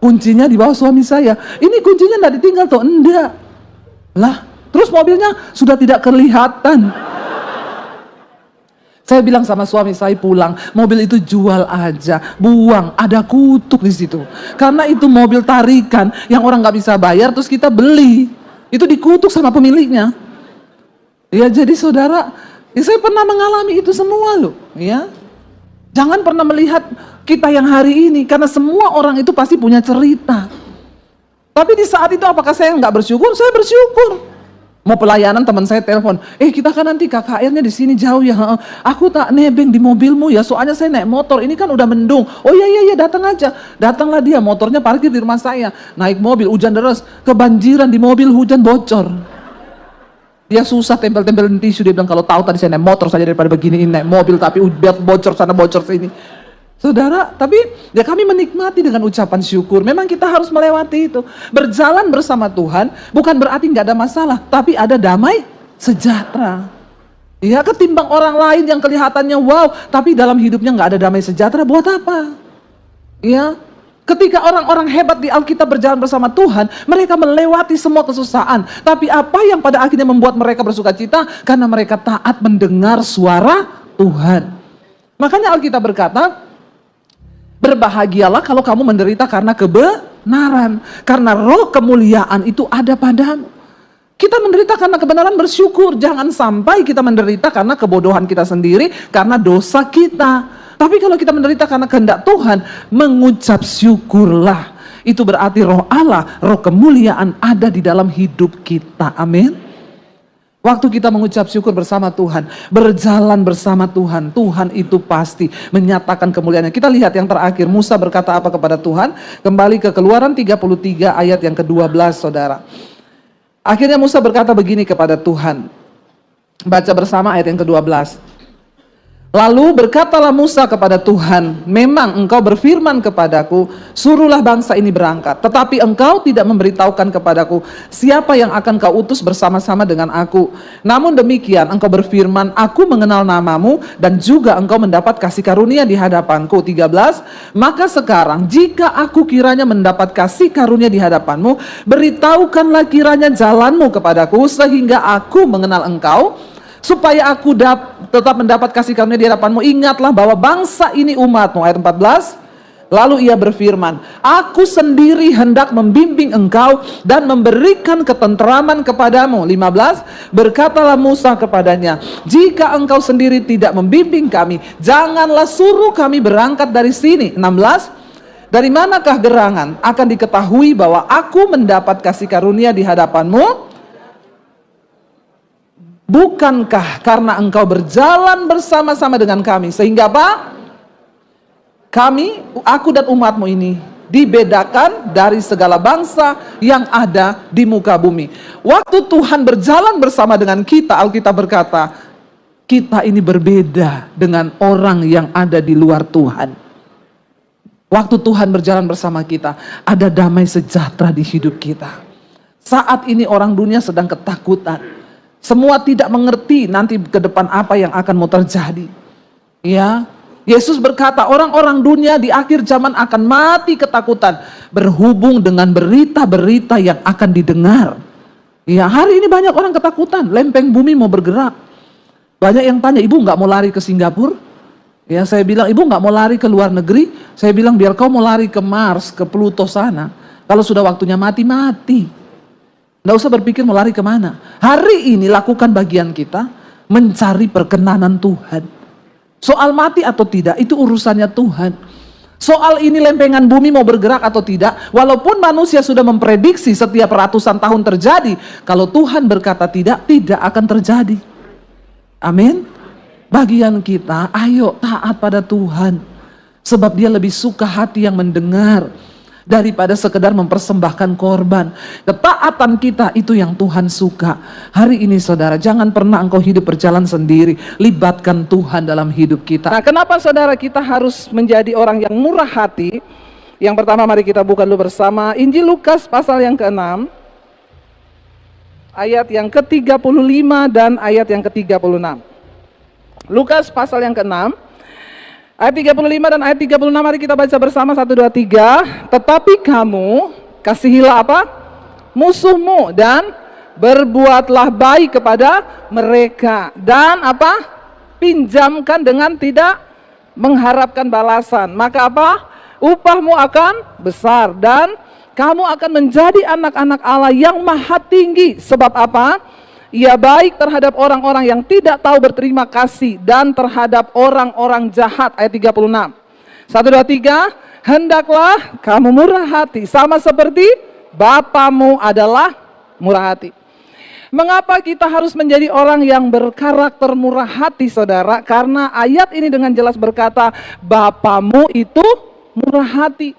Kuncinya di bawah suami saya. Ini kuncinya enggak ditinggal toh? Enggak. Lah, terus mobilnya sudah tidak kelihatan. Saya bilang sama suami saya pulang, mobil itu jual aja, buang, ada kutuk di situ. Karena itu mobil tarikan yang orang nggak bisa bayar, terus kita beli, itu dikutuk sama pemiliknya. Ya jadi saudara, saya pernah mengalami itu semua loh. Ya, jangan pernah melihat kita yang hari ini, karena semua orang itu pasti punya cerita. Tapi di saat itu apakah saya nggak bersyukur? Saya bersyukur. Mau pelayanan teman saya telepon, kita kan nanti KKR-nya di sini jauh ya. Aku tak nebeng di mobilmu ya, soalnya saya naik motor. Ini kan udah mendung. Oh iya datang aja. Datanglah dia, motornya parkir di rumah saya. Naik mobil, hujan deras, kebanjiran di mobil, hujan bocor. Dia susah tempel-tempelin tisu. Dia bilang kalau tahu tadi saya naik motor saja daripada beginiin naik mobil, tapi udah bocor sana bocor sini. Saudara, tapi ya kami menikmati dengan ucapan syukur. Memang kita harus melewati itu. Berjalan bersama Tuhan bukan berarti nggak ada masalah, tapi ada damai sejahtera. Ya, ketimbang orang lain yang kelihatannya wow, tapi dalam hidupnya nggak ada damai sejahtera, buat apa? Ya, ketika orang-orang hebat di Alkitab berjalan bersama Tuhan, mereka melewati semua kesusahan. Tapi apa yang pada akhirnya membuat mereka bersuka cita? Karena mereka taat mendengar suara Tuhan. Makanya Alkitab berkata, berbahagialah kalau kamu menderita karena kebenaran, karena roh kemuliaan itu ada padamu. Kita menderita karena kebenaran, bersyukur. Jangan sampai kita menderita karena kebodohan kita sendiri, karena dosa kita. Tapi kalau kita menderita karena kehendak Tuhan, mengucap syukurlah. Itu berarti roh Allah, roh kemuliaan ada di dalam hidup kita. Amin. Waktu kita mengucap syukur bersama Tuhan, berjalan bersama Tuhan, Tuhan itu pasti menyatakan kemuliaannya. Kita lihat yang terakhir, Musa berkata apa kepada Tuhan? Kembali ke Keluaran 33 ayat yang ke-12, saudara. Akhirnya Musa berkata begini kepada Tuhan. Baca bersama ayat yang ke-12. Lalu berkatalah Musa kepada Tuhan, memang engkau berfirman kepadaku, suruhlah bangsa ini berangkat. Tetapi engkau tidak memberitahukan kepadaku, siapa yang akan kau utus bersama-sama dengan aku. Namun demikian engkau berfirman, aku mengenal namamu, dan juga engkau mendapat kasih karunia di hadapanku. 13, maka sekarang jika aku kiranya mendapat kasih karunia di hadapanmu, beritahukanlah kiranya jalanmu kepadaku, sehingga aku mengenal engkau, supaya aku tetap mendapat kasih karunia di hadapanmu. Ingatlah bahwa bangsa ini umatmu. Ayat 14, lalu ia berfirman, aku sendiri hendak membimbing engkau dan memberikan ketenteraman kepadamu. 15, berkatalah Musa kepadanya, jika engkau sendiri tidak membimbing kami, janganlah suruh kami berangkat dari sini. 16, dari manakah gerangan akan diketahui bahwa aku mendapat kasih karunia di hadapanmu? Bukankah karena engkau berjalan bersama-sama dengan kami, sehingga apa? Aku dan umatmu ini dibedakan dari segala bangsa yang ada di muka bumi. Waktu Tuhan berjalan bersama dengan kita, Alkitab berkata, kita ini berbeda dengan orang yang ada di luar Tuhan. Waktu Tuhan berjalan bersama kita, ada damai sejahtera di hidup kita. Saat ini orang dunia sedang ketakutan. Semua tidak mengerti nanti ke depan apa yang akan mau terjadi. Ya, Yesus berkata orang-orang dunia di akhir zaman akan mati ketakutan berhubung dengan berita-berita yang akan didengar. Ya, hari ini banyak orang ketakutan, lempeng bumi mau bergerak. Banyak yang tanya, ibu nggak mau lari ke Singapura? Ya, saya bilang, ibu nggak mau lari ke luar negeri? Saya bilang, biar kau mau lari ke Mars, ke Pluto sana. Kalau sudah waktunya mati, mati. Nggak usah berpikir mau lari kemana. Hari ini lakukan bagian kita, mencari perkenanan Tuhan. Soal mati atau tidak, itu urusannya Tuhan. Soal ini lempengan bumi mau bergerak atau tidak, walaupun manusia sudah memprediksi setiap ratusan tahun terjadi, kalau Tuhan berkata tidak, tidak akan terjadi. Amin. Bagian kita, ayo taat pada Tuhan. Sebab dia lebih suka hati yang mendengar daripada sekedar mempersembahkan korban. Ketaatan kita itu yang Tuhan suka. Hari ini saudara, jangan pernah engkau hidup berjalan sendiri. Libatkan Tuhan dalam hidup kita. Nah, kenapa saudara kita harus menjadi orang yang murah hati? Yang pertama, mari kita buka dulu bersama Injil Lukas pasal yang ke-6, ayat yang ke-35 dan ayat yang ke-36. Lukas pasal yang ke-6, ayat 35 dan ayat 36, mari kita baca bersama, 1, 2, 3. Tetapi kamu kasihilah apa? Musuhmu, dan berbuatlah baik kepada mereka. Dan apa? Pinjamkan dengan tidak mengharapkan balasan. Maka apa? Upahmu akan besar dan kamu akan menjadi anak-anak Allah yang maha tinggi. Sebab apa? Ia baik terhadap orang-orang yang tidak tahu berterima kasih dan terhadap orang-orang jahat. Ayat 36. 1, 2, 3. Hendaklah kamu murah hati sama seperti Bapamu adalah murah hati. Mengapa kita harus menjadi orang yang berkarakter murah hati, saudara? Karena ayat ini dengan jelas berkata, Bapamu itu murah hati.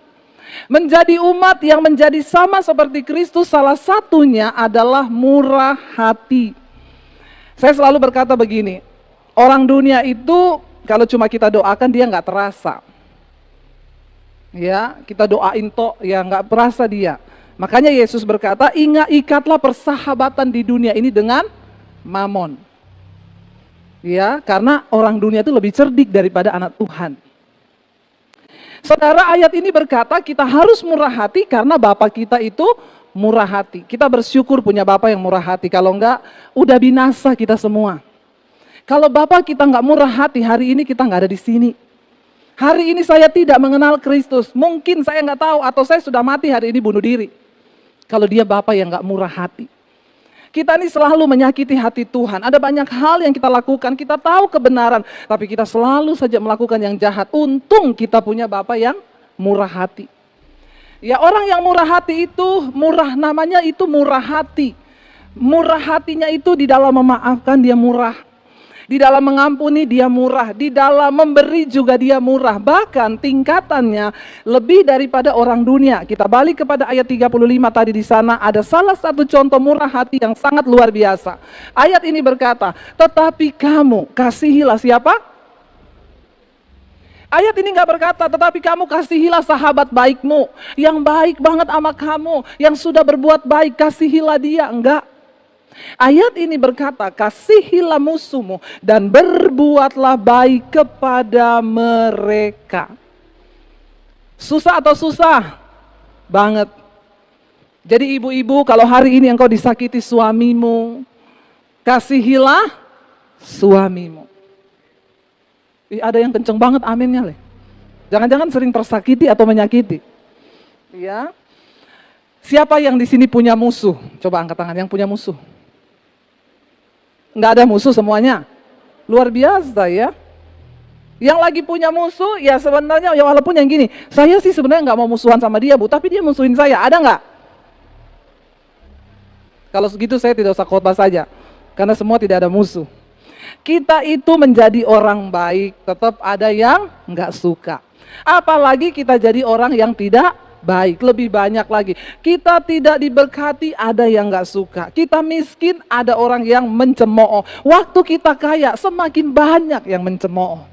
Menjadi umat yang menjadi sama seperti Kristus, salah satunya adalah murah hati. Saya selalu berkata begini, orang dunia itu kalau cuma kita doakan dia nggak terasa. Ya, kita doain tok, ya nggak terasa dia. Makanya Yesus berkata, ikatlah persahabatan di dunia ini dengan mamon. Ya, karena orang dunia itu lebih cerdik daripada anak Tuhan. Saudara, ayat ini berkata kita harus murah hati karena Bapa kita itu murah hati. Kita bersyukur punya Bapa yang murah hati. Kalau enggak, udah binasa kita semua. Kalau Bapa kita enggak murah hati, hari ini kita enggak ada di sini. Hari ini saya tidak mengenal Kristus. Mungkin saya enggak tahu atau saya sudah mati hari ini bunuh diri. Kalau dia Bapa yang enggak murah hati. Kita ini selalu menyakiti hati Tuhan. Ada banyak hal yang kita lakukan, kita tahu kebenaran, tapi kita selalu saja melakukan yang jahat. Untung kita punya Bapa yang murah hati. Ya, orang yang murah hati itu, namanya itu murah hati. Murah hatinya itu di dalam memaafkan dia murah. Di dalam mengampuni dia murah, di dalam memberi juga dia murah. Bahkan tingkatannya lebih daripada orang dunia. Kita balik kepada ayat 35 tadi di sana, ada salah satu contoh murah hati yang sangat luar biasa. Ayat ini berkata, tetapi kamu kasihilah siapa? Ayat ini nggak berkata, tetapi kamu kasihilah sahabat baikmu, yang baik banget sama kamu, yang sudah berbuat baik, kasihilah dia. Enggak. Ayat ini berkata, kasihilah musuhmu dan berbuatlah baik kepada mereka. Susah atau susah? Banget. Jadi ibu-ibu, kalau hari ini engkau disakiti suamimu, kasihilah suamimu. Ada yang kenceng banget aminnya, Le. Jangan-jangan sering tersakiti atau menyakiti. Ya. Siapa yang di sini punya musuh? Coba angkat tangan yang punya musuh. Nggak ada musuh semuanya. Luar biasa ya. Yang lagi punya musuh, ya sebenarnya ya walaupun yang gini, saya sih sebenarnya nggak mau musuhan sama dia, Bu, tapi dia musuhin saya. Ada nggak? Kalau segitu saya tidak usah khotbah saja, karena semua tidak ada musuh. Kita itu menjadi orang baik, tetap ada yang nggak suka. Apalagi kita jadi orang yang tidak baik, lebih banyak lagi. Kita tidak diberkati, ada yang nggak suka. Kita miskin, ada orang yang mencemooh. Waktu kita kaya, semakin banyak yang mencemooh.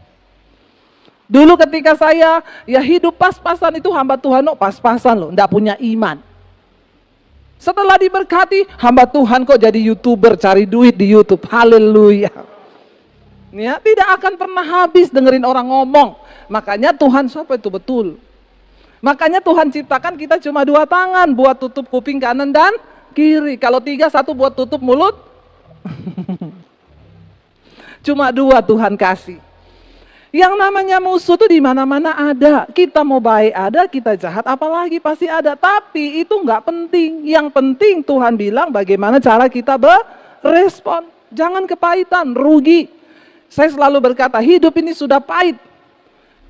Dulu ketika saya ya hidup pas-pasan itu hamba Tuhan, pas-pasan loh, nggak punya iman. Setelah diberkati, hamba Tuhan kok jadi YouTuber, cari duit di YouTube. Haleluya. Ya, tidak akan pernah habis dengerin orang ngomong. Makanya Tuhan siapa itu betul. Makanya Tuhan ciptakan kita cuma 2 tangan buat tutup kuping kanan dan kiri. Kalau 3, 1 buat tutup mulut. Cuma 2 Tuhan kasih. Yang namanya musuh tuh di mana-mana ada. Kita mau baik ada, kita jahat apalagi pasti ada. Tapi itu nggak penting. Yang penting Tuhan bilang bagaimana cara kita berespon. Jangan kepahitan, rugi. Saya selalu berkata hidup ini sudah pahit.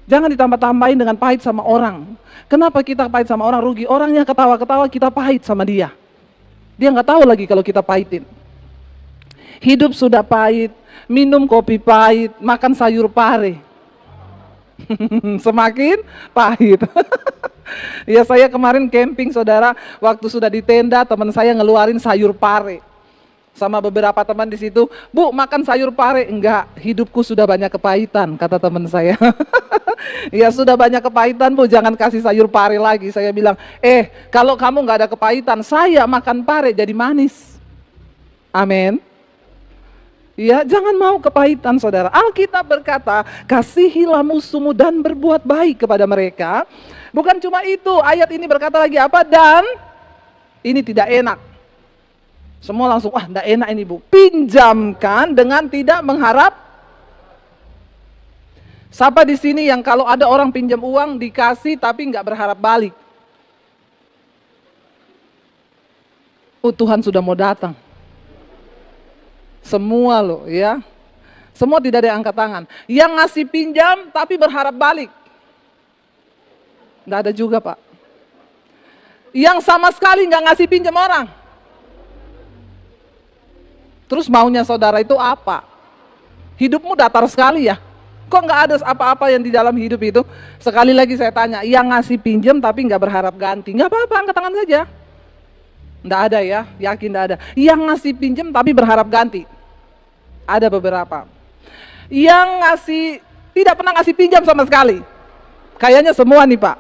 Jangan ditambah-tambahin dengan pahit sama orang. Kenapa kita pahit sama orang? Rugi. Orangnya ketawa-ketawa, kita pahit sama dia. Dia nggak tahu lagi kalau kita pahitin. Hidup sudah pahit, minum kopi pahit, makan sayur pare. Semakin pahit. Ya saya kemarin camping saudara, waktu sudah di tenda teman saya ngeluarin sayur pare. Sama beberapa teman di situ, Bu makan sayur pare. Enggak, hidupku sudah banyak kepahitan, kata teman saya. Ya sudah banyak kepahitan Bu, jangan kasih sayur pare lagi. Saya bilang, kalau kamu nggak ada kepahitan, saya makan pare jadi manis. Amin. Ya, jangan mau kepahitan saudara. Alkitab berkata, kasihilah musuhmu dan berbuat baik kepada mereka. Bukan cuma itu, ayat ini berkata lagi apa? Dan ini tidak enak. Semua langsung, wah tidak enak ini Bu. Pinjamkan dengan tidak mengharap. Siapa di sini yang kalau ada orang pinjam uang dikasih tapi nggak berharap balik? Oh Tuhan sudah mau datang. Semua loh ya. Semua tidak ada yang angkat tangan. Yang ngasih pinjam tapi berharap balik. Nggak ada juga Pak. Yang sama sekali nggak ngasih pinjam orang. Terus maunya saudara itu apa? Hidupmu datar sekali ya. Kok nggak ada apa-apa yang di dalam hidup itu? Sekali lagi saya tanya, yang ngasih pinjam tapi nggak berharap ganti, nggak apa-apa, angkat tangan saja. Nggak ada ya, yakin nggak ada. Yang ngasih pinjam tapi berharap ganti, ada beberapa. Yang ngasih tidak pernah ngasih pinjam sama sekali, kayaknya semua nih Pak.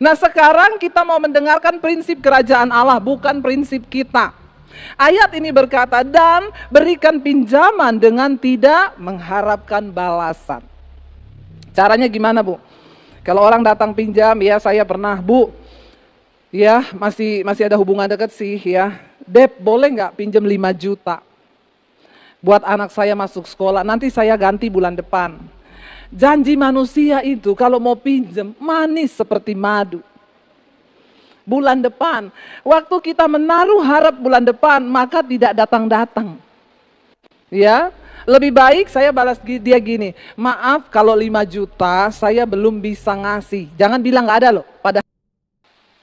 Nah sekarang kita mau mendengarkan prinsip kerajaan Allah, bukan prinsip kita. Ayat ini berkata, dan berikan pinjaman dengan tidak mengharapkan balasan. Caranya gimana Bu? Kalau orang datang pinjam, ya saya pernah Bu, ya masih ada hubungan dekat sih ya. Dep boleh nggak pinjam 5 juta? Buat anak saya masuk sekolah, nanti saya ganti bulan depan. Janji manusia itu kalau mau pinjam, manis seperti madu. Bulan depan, waktu kita menaruh harap bulan depan, maka tidak datang-datang. Ya, lebih baik saya balas dia gini, maaf kalau 5 juta saya belum bisa ngasih. Jangan bilang nggak ada loh, pada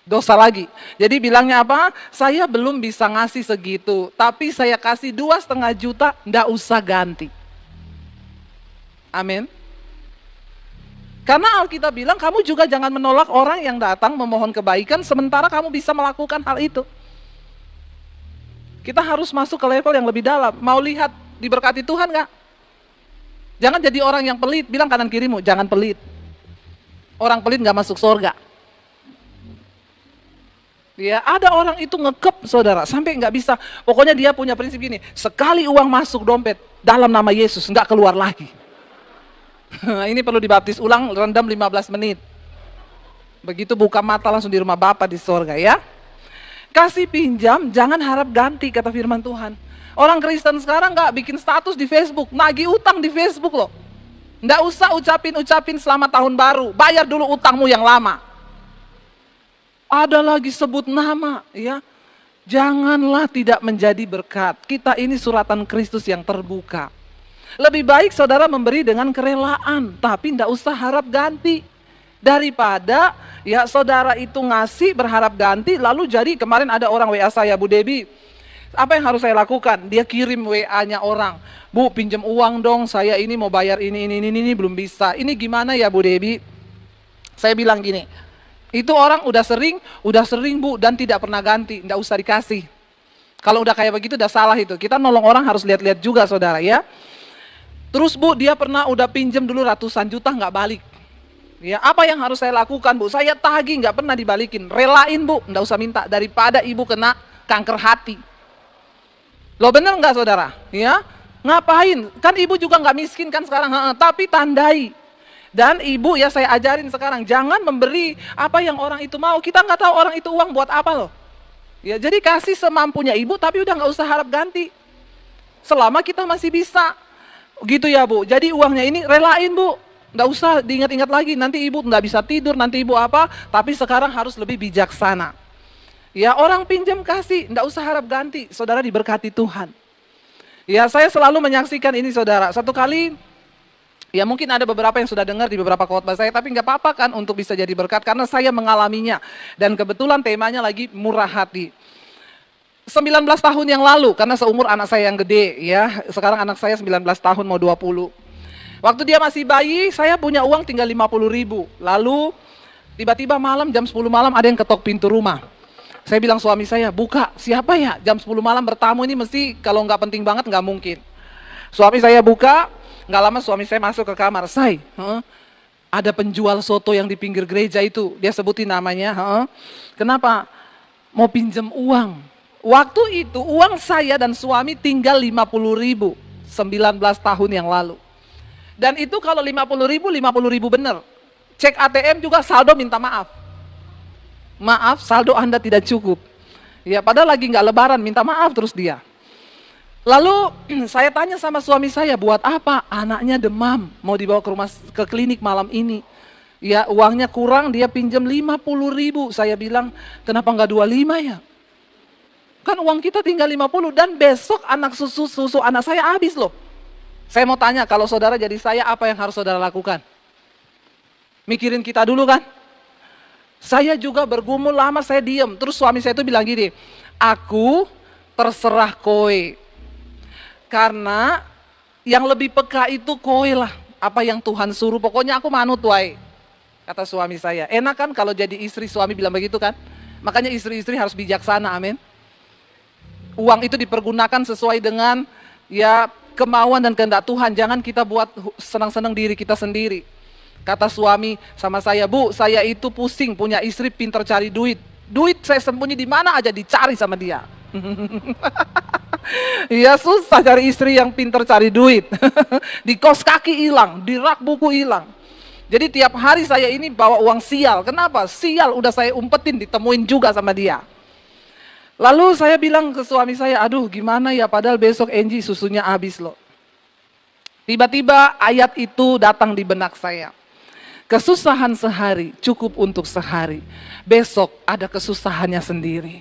dosa lagi. Jadi bilangnya apa? Saya belum bisa ngasih segitu, tapi saya kasih 2,5 juta, nggak usah ganti. Amin. Karena Alkitab bilang kamu juga jangan menolak orang yang datang memohon kebaikan sementara kamu bisa melakukan hal itu. Kita harus masuk ke level yang lebih dalam. Mau lihat diberkati Tuhan gak? Jangan jadi orang yang pelit. Bilang kanan kirimu, jangan pelit. Orang pelit gak masuk surga. Ya, ada orang itu ngekep saudara, sampai nggak bisa. Pokoknya dia punya prinsip gini, sekali uang masuk dompet, dalam nama Yesus, nggak keluar lagi. Ini perlu dibaptis ulang, rendam 15 menit. Begitu buka mata langsung di rumah Bapa di sorga ya. Kasih pinjam, jangan harap ganti, kata firman Tuhan. Orang Kristen sekarang nggak bikin status di Facebook, nagih utang di Facebook loh. Nggak usah ucapin selamat tahun baru, bayar dulu utangmu yang lama. Ada lagi sebut nama ya. Janganlah tidak menjadi berkat. Kita ini suratan Kristus yang terbuka. Lebih baik saudara memberi dengan kerelaan, tapi tidak usah harap ganti. Daripada ya saudara itu ngasih berharap ganti, lalu jadi kemarin ada orang WA saya, Bu Debi, apa yang harus saya lakukan? Dia kirim WA-nya orang, Bu pinjam uang dong, saya ini mau bayar ini belum bisa. Ini gimana ya Bu Debi? Saya bilang gini, itu orang udah sering Bu dan tidak pernah ganti, tidak usah dikasih. Kalau udah kayak begitu udah salah itu. Kita nolong orang harus lihat-lihat juga saudara ya. Terus Bu, dia pernah udah pinjam dulu ratusan juta nggak balik. Ya, apa yang harus saya lakukan Bu? Saya tagih nggak pernah dibalikin. Relain Bu, nggak usah minta daripada ibu kena kanker hati. Loh bener nggak saudara? Ya, ngapain? Kan ibu juga nggak miskin kan sekarang, tapi tandai. Dan ibu ya saya ajarin sekarang, jangan memberi apa yang orang itu mau. Kita nggak tahu orang itu uang buat apa loh. Ya, jadi kasih semampunya ibu, tapi udah nggak usah harap ganti. Selama kita masih bisa. Gitu ya Bu, jadi uangnya ini relain Bu, nggak usah diingat-ingat lagi, nanti ibu nggak bisa tidur, nanti ibu apa, tapi sekarang harus lebih bijaksana. Ya orang pinjam kasih, nggak usah harap ganti, saudara diberkati Tuhan. Ya saya selalu menyaksikan ini saudara, satu kali, ya mungkin ada beberapa yang sudah dengar di beberapa khotbah saya, tapi nggak apa-apa kan untuk bisa jadi berkat, karena saya mengalaminya, dan kebetulan temanya lagi murah hati. 19 tahun yang lalu, karena seumur anak saya yang gede ya, sekarang anak saya 19 tahun mau 20. Waktu dia masih bayi, saya punya uang tinggal 50.000. Lalu Tiba-tiba malam jam 10 malam ada yang ketok pintu rumah. Saya bilang suami saya, buka, siapa ya? Jam 10 malam bertamu ini mesti kalau nggak penting banget nggak mungkin. Suami saya buka, nggak lama suami saya masuk ke kamar. Ada penjual soto yang di pinggir gereja itu, dia sebutin namanya. Kenapa? Mau pinjam uang. Waktu itu uang saya dan suami tinggal 50.000, 19 tahun yang lalu. Dan itu kalau 50.000 bener. Cek ATM juga saldo minta maaf. Maaf, saldo Anda tidak cukup. Ya, padahal lagi nggak lebaran, minta maaf terus dia. Lalu saya tanya sama suami saya, buat apa? Anaknya demam, mau dibawa ke klinik malam ini. Ya, uangnya kurang, dia pinjam 50.000. Saya bilang, kenapa nggak 25 ya? Kan uang kita tinggal 50 dan besok anak susu anak saya habis loh. Saya mau tanya, kalau saudara jadi saya, apa yang harus saudara lakukan? Mikirin kita dulu kan? Saya juga bergumul lama, saya diem. Terus suami saya itu bilang gini, aku terserah kowe. Karena yang lebih peka itu kowe lah. Apa yang Tuhan suruh, pokoknya aku manut wae. Kata suami saya. Enak kan kalau jadi istri, suami bilang begitu kan? Makanya istri-istri harus bijaksana, amin. Uang itu dipergunakan sesuai dengan ya kemauan dan kehendak Tuhan. Jangan kita buat senang-senang diri kita sendiri. Kata suami sama saya, Bu, saya itu pusing punya istri pintar cari duit. Duit saya sembunyi di mana aja dicari sama dia. Iya, susah cari istri yang pintar cari duit. Di kos kaki hilang, di rak buku hilang. Jadi tiap hari saya ini bawa uang sial. Kenapa? Sial udah saya umpetin, ditemuin juga sama dia. Lalu saya bilang ke suami saya, aduh gimana ya, padahal besok Angie susunya habis loh. Tiba-tiba ayat itu datang di benak saya. Kesusahan sehari cukup untuk sehari. Besok ada kesusahannya sendiri.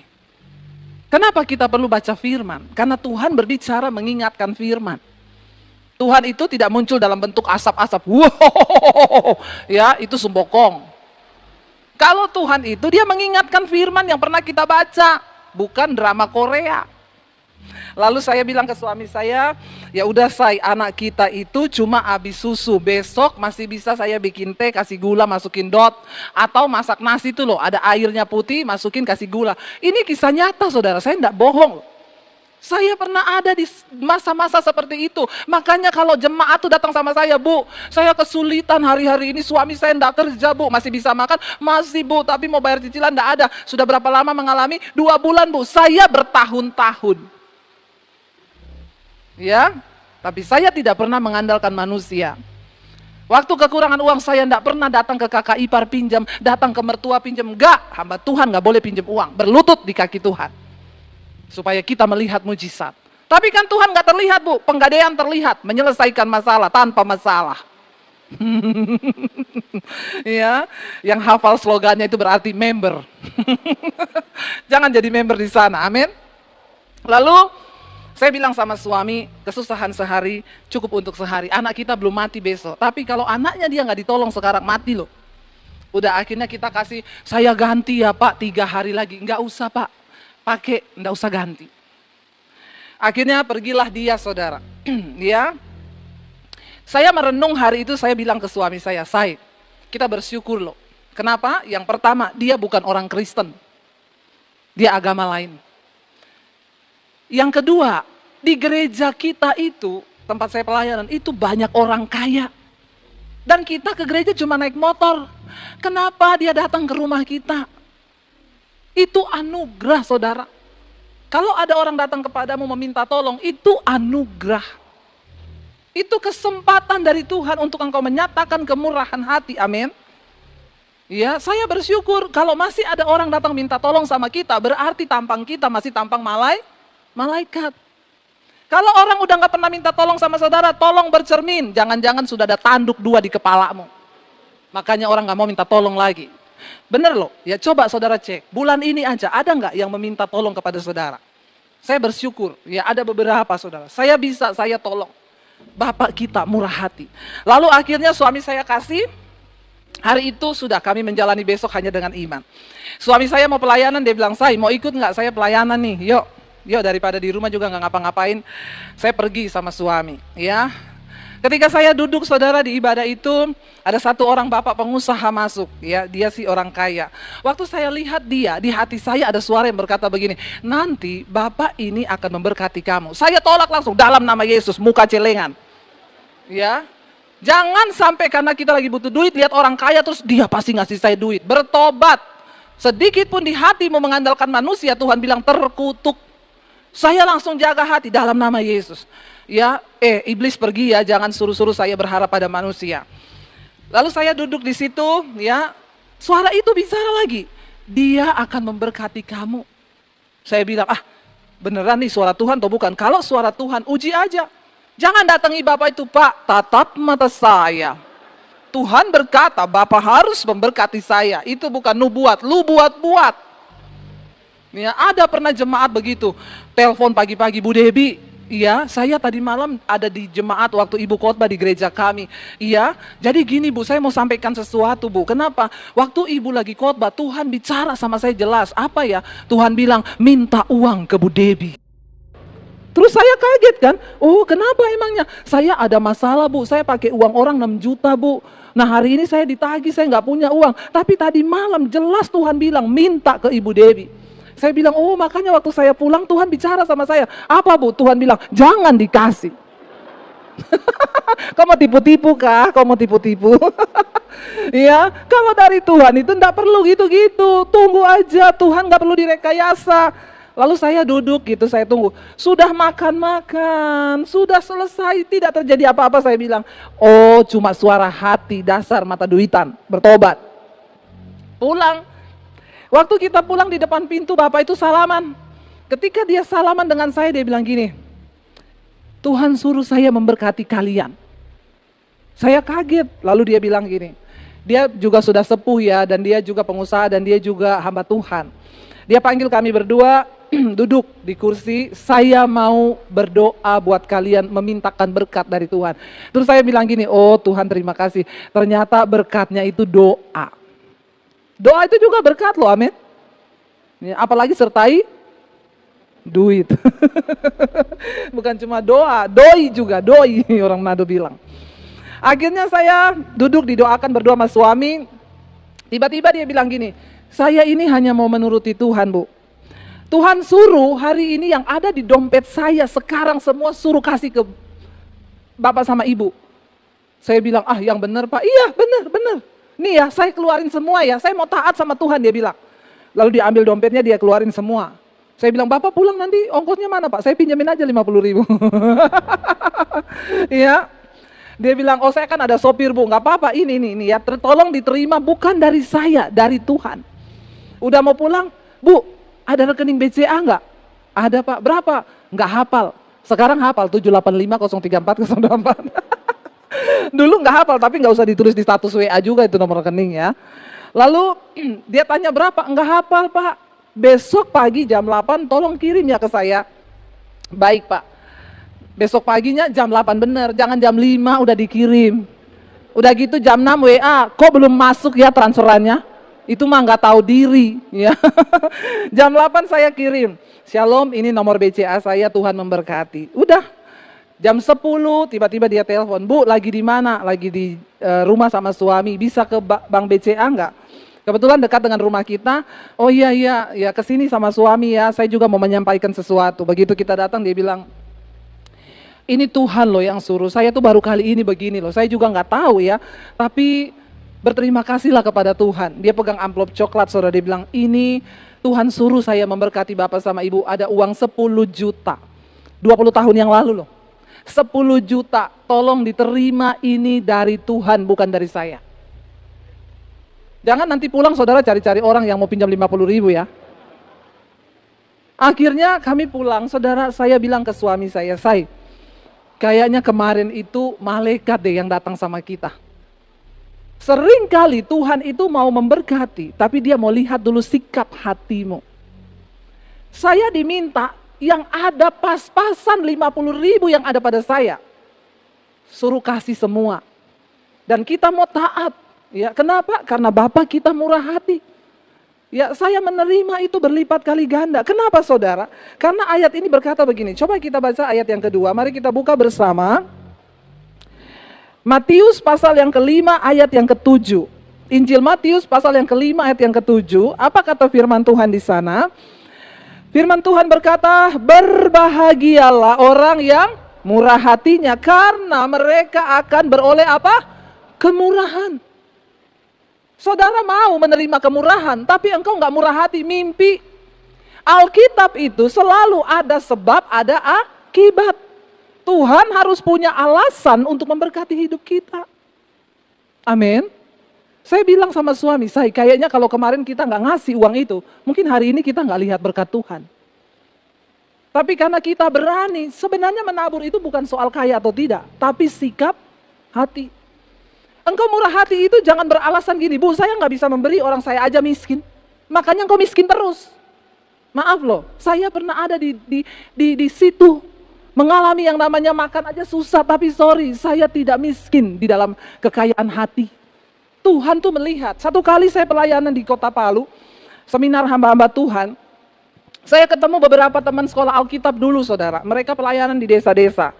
Kenapa kita perlu baca firman? Karena Tuhan berbicara mengingatkan firman. Tuhan itu tidak muncul dalam bentuk asap-asap. Wow, ya itu sumbokong. Kalau Tuhan itu dia mengingatkan firman yang pernah kita baca, bukan drama Korea. Lalu saya bilang ke suami saya, ya udah say, anak kita itu cuma habis susu, besok masih bisa saya bikin teh, kasih gula, masukin dot, atau masak nasi itu loh, ada airnya putih, masukin kasih gula. Ini kisah nyata saudara, saya enggak bohong. Saya pernah ada di masa-masa seperti itu. Makanya kalau jemaat tuh datang sama saya, Bu, saya kesulitan hari-hari ini, suami saya enggak kerja, Bu, masih bisa makan? Masih, Bu, tapi mau bayar cicilan enggak ada. Sudah berapa lama mengalami? 2 bulan, Bu, saya bertahun-tahun. Ya, tapi saya tidak pernah mengandalkan manusia. Waktu kekurangan uang saya tidak pernah datang ke kakak ipar pinjam, datang ke mertua pinjam. Enggak, hamba Tuhan enggak boleh pinjam uang, berlutut di kaki Tuhan. Supaya kita melihat mujizat. Tapi kan Tuhan enggak terlihat, Bu, penggadaian terlihat, menyelesaikan masalah tanpa masalah. Ya, yang hafal slogannya itu berarti member. Jangan jadi member di sana, amin. Lalu saya bilang sama suami, kesusahan sehari cukup untuk sehari. Anak kita belum mati besok. Tapi kalau anaknya dia nggak ditolong sekarang, mati loh. Udah akhirnya kita kasih, saya ganti ya Pak 3 hari lagi. Nggak usah Pak, pakai, nggak usah ganti. Akhirnya pergilah dia saudara. Ya, saya merenung hari itu, saya bilang ke suami saya, kita bersyukur loh. Kenapa? Yang pertama, dia bukan orang Kristen. Dia agama lain. Yang kedua, di gereja kita itu, tempat saya pelayanan, itu banyak orang kaya. Dan kita ke gereja cuma naik motor. Kenapa dia datang ke rumah kita? Itu anugerah saudara. Kalau ada orang datang kepadamu meminta tolong, itu anugerah. Itu kesempatan dari Tuhan untuk engkau menyatakan kemurahan hati, amin. Ya, saya bersyukur kalau masih ada orang datang minta tolong sama kita, berarti tampang kita masih tampang malaikat. Kalau orang udah gak pernah minta tolong sama saudara, tolong bercermin. Jangan-jangan sudah ada tanduk 2 di kepalamu. Makanya orang gak mau minta tolong lagi. Bener loh, ya coba saudara cek. Bulan ini aja ada gak yang meminta tolong kepada saudara? Saya bersyukur, ya ada beberapa saudara. Saya tolong. Bapak kita murah hati. Lalu akhirnya suami saya kasih. Hari itu sudah kami menjalani besok hanya dengan iman. Suami saya mau pelayanan, dia bilang, mau ikut gak? Saya pelayanan nih, yuk daripada di rumah juga nggak ngapa-ngapain, saya pergi sama suami. Ya, Ketika saya duduk saudara di ibadah itu, ada satu orang bapak pengusaha masuk, ya, dia sih orang kaya. Waktu saya lihat dia, di hati saya ada suara yang berkata begini, nanti bapak ini akan memberkati kamu. Saya tolak langsung dalam nama Yesus, muka celengan. Ya, jangan sampai karena kita lagi butuh duit, lihat orang kaya terus dia pasti ngasih saya duit. Bertobat, sedikit pun di hati mau mengandalkan manusia, Tuhan bilang terkutuk. Saya langsung jaga hati dalam nama Yesus. Ya, iblis pergi ya, jangan suruh-suruh saya berharap pada manusia. Lalu saya duduk di situ, ya, suara itu bicara lagi. Dia akan memberkati kamu. Saya bilang, beneran nih suara Tuhan atau bukan? Kalau suara Tuhan, uji aja. Jangan datangi Bapak itu, Pak, tatap mata saya. Tuhan berkata, Bapak harus memberkati saya. Itu bukan nubuat, lu buat-buat. Ya, ada pernah jemaat begitu, telepon pagi-pagi, Bu Debi, iya, saya tadi malam ada di jemaat waktu ibu khotbah di gereja kami. Iya, jadi gini Bu, saya mau sampaikan sesuatu Bu. Kenapa? Waktu ibu lagi khotbah, Tuhan bicara sama saya jelas. Apa ya? Tuhan bilang, minta uang ke Bu Debi. Terus saya kaget kan, oh kenapa emangnya? Saya ada masalah Bu, saya pakai uang orang 6 juta Bu. Nah hari ini saya ditagih, saya nggak punya uang. Tapi tadi malam jelas Tuhan bilang, minta ke Ibu Debi. Saya bilang, oh makanya waktu saya pulang Tuhan bicara sama saya. Apa Bu? Tuhan bilang, jangan dikasih. Kau mau tipu-tipu kah? Kau mau tipu-tipu? Ya, kalau dari Tuhan itu enggak perlu gitu-gitu. Tunggu aja, Tuhan enggak perlu direkayasa. Lalu saya duduk gitu, saya tunggu. Sudah makan-makan, sudah selesai, tidak terjadi apa-apa. Saya bilang, oh cuma suara hati, dasar mata duitan, bertobat. Pulang. Waktu kita pulang di depan pintu, Bapak itu salaman. Ketika dia salaman dengan saya, dia bilang gini, Tuhan suruh saya memberkati kalian. Saya kaget, lalu dia bilang gini, dia juga sudah sepuh ya, dan dia juga pengusaha, dan dia juga hamba Tuhan. Dia panggil kami berdua, duduk di kursi, saya mau berdoa buat kalian, memintakan berkat dari Tuhan. Terus saya bilang gini, oh Tuhan terima kasih, ternyata berkatnya itu doa. Doa itu juga berkat loh, amin. Apalagi sertai duit. Bukan cuma doa, doi juga, doi orang Manado bilang. Akhirnya saya duduk didoakan berdua sama suami. Tiba-tiba dia bilang gini, saya ini hanya mau menuruti Tuhan Bu. Tuhan suruh hari ini yang ada di dompet saya sekarang semua suruh kasih ke Bapak sama Ibu. Saya bilang, yang benar Pak, iya benar. Nih ya, saya keluarin semua ya, saya mau taat sama Tuhan, dia bilang. Lalu dia ambil dompetnya, dia keluarin semua. Saya bilang, Bapak pulang nanti ongkosnya mana Pak? Saya pinjamin aja 50.000. Ya, dia bilang, oh saya kan ada sopir Bu, nggak apa-apa, ini ya, tolong diterima, bukan dari saya, dari Tuhan. Udah mau pulang, Bu, ada rekening BCA nggak? Ada Pak, berapa? Nggak hafal, sekarang hafal, 785 034 024. Dulu nggak hafal, tapi nggak usah ditulis di status WA juga itu nomor rekening ya. Lalu dia tanya berapa? Nggak hafal Pak. Besok pagi jam 8 tolong kirim ya ke saya. Baik Pak. Besok paginya jam 8 bener, jangan jam 5 udah dikirim. Udah gitu jam 6 WA, kok belum masuk ya transferannya? Itu mah nggak tahu diri ya. Jam 8 saya kirim. Shalom, ini nomor BCA saya, Tuhan memberkati. Udah. Jam 10 tiba-tiba dia telepon, Bu lagi di mana? Lagi di rumah sama suami, bisa ke bank BCA enggak? Kebetulan dekat dengan rumah kita. Oh iya kesini sama suami ya, saya juga mau menyampaikan sesuatu. Begitu kita datang dia bilang, ini Tuhan loh yang suruh, saya tuh baru kali ini begini loh, saya juga nggak tahu ya, tapi berterima kasihlah kepada Tuhan. Dia pegang amplop coklat, saudara, dia bilang, ini Tuhan suruh saya memberkati Bapak sama Ibu, ada uang 10 juta, 20 tahun yang lalu loh. 10 juta, tolong diterima, ini dari Tuhan bukan dari saya. Jangan nanti pulang saudara cari-cari orang yang mau pinjam 50.000 ya. Akhirnya kami pulang, saudara, saya bilang ke suami saya, kayaknya kemarin itu malaikat deh yang datang sama kita. Seringkali Tuhan itu mau memberkati, tapi dia mau lihat dulu sikap hatimu. Saya diminta yang ada pas-pasan 50.000 yang ada pada saya. Suruh kasih semua. Dan kita mau taat. Ya, kenapa? Karena Bapak kita murah hati. Ya, saya menerima itu berlipat kali ganda. Kenapa saudara? Karena ayat ini berkata begini. Coba kita baca ayat yang kedua. Mari kita buka bersama. Matius pasal yang kelima ayat yang ketujuh. Injil Matius pasal yang kelima ayat yang ketujuh. Apa kata firman Tuhan di sana? Firman Tuhan berkata, berbahagialah orang yang murah hatinya, karena mereka akan beroleh apa? Kemurahan. Saudara mau menerima kemurahan, tapi engkau nggak murah hati, mimpi. Alkitab itu selalu ada sebab, ada akibat. Tuhan harus punya alasan untuk memberkati hidup kita. Amin. Saya bilang sama suami saya, kayaknya kalau kemarin kita nggak ngasih uang itu, mungkin hari ini kita nggak lihat berkat Tuhan. Tapi karena kita berani, sebenarnya menabur itu bukan soal kaya atau tidak, tapi sikap hati. Engkau murah hati itu jangan beralasan gini, Bu, saya nggak bisa memberi, orang saya aja miskin. Makanya engkau miskin terus. Maaf loh, saya pernah ada di situ, mengalami yang namanya makan aja susah, tapi sorry, saya tidak miskin di dalam kekayaan hati. Tuhan tuh melihat. Satu kali saya pelayanan di Kota Palu, seminar hamba-hamba Tuhan, saya ketemu beberapa teman sekolah Alkitab dulu, saudara. Mereka pelayanan di desa-desa.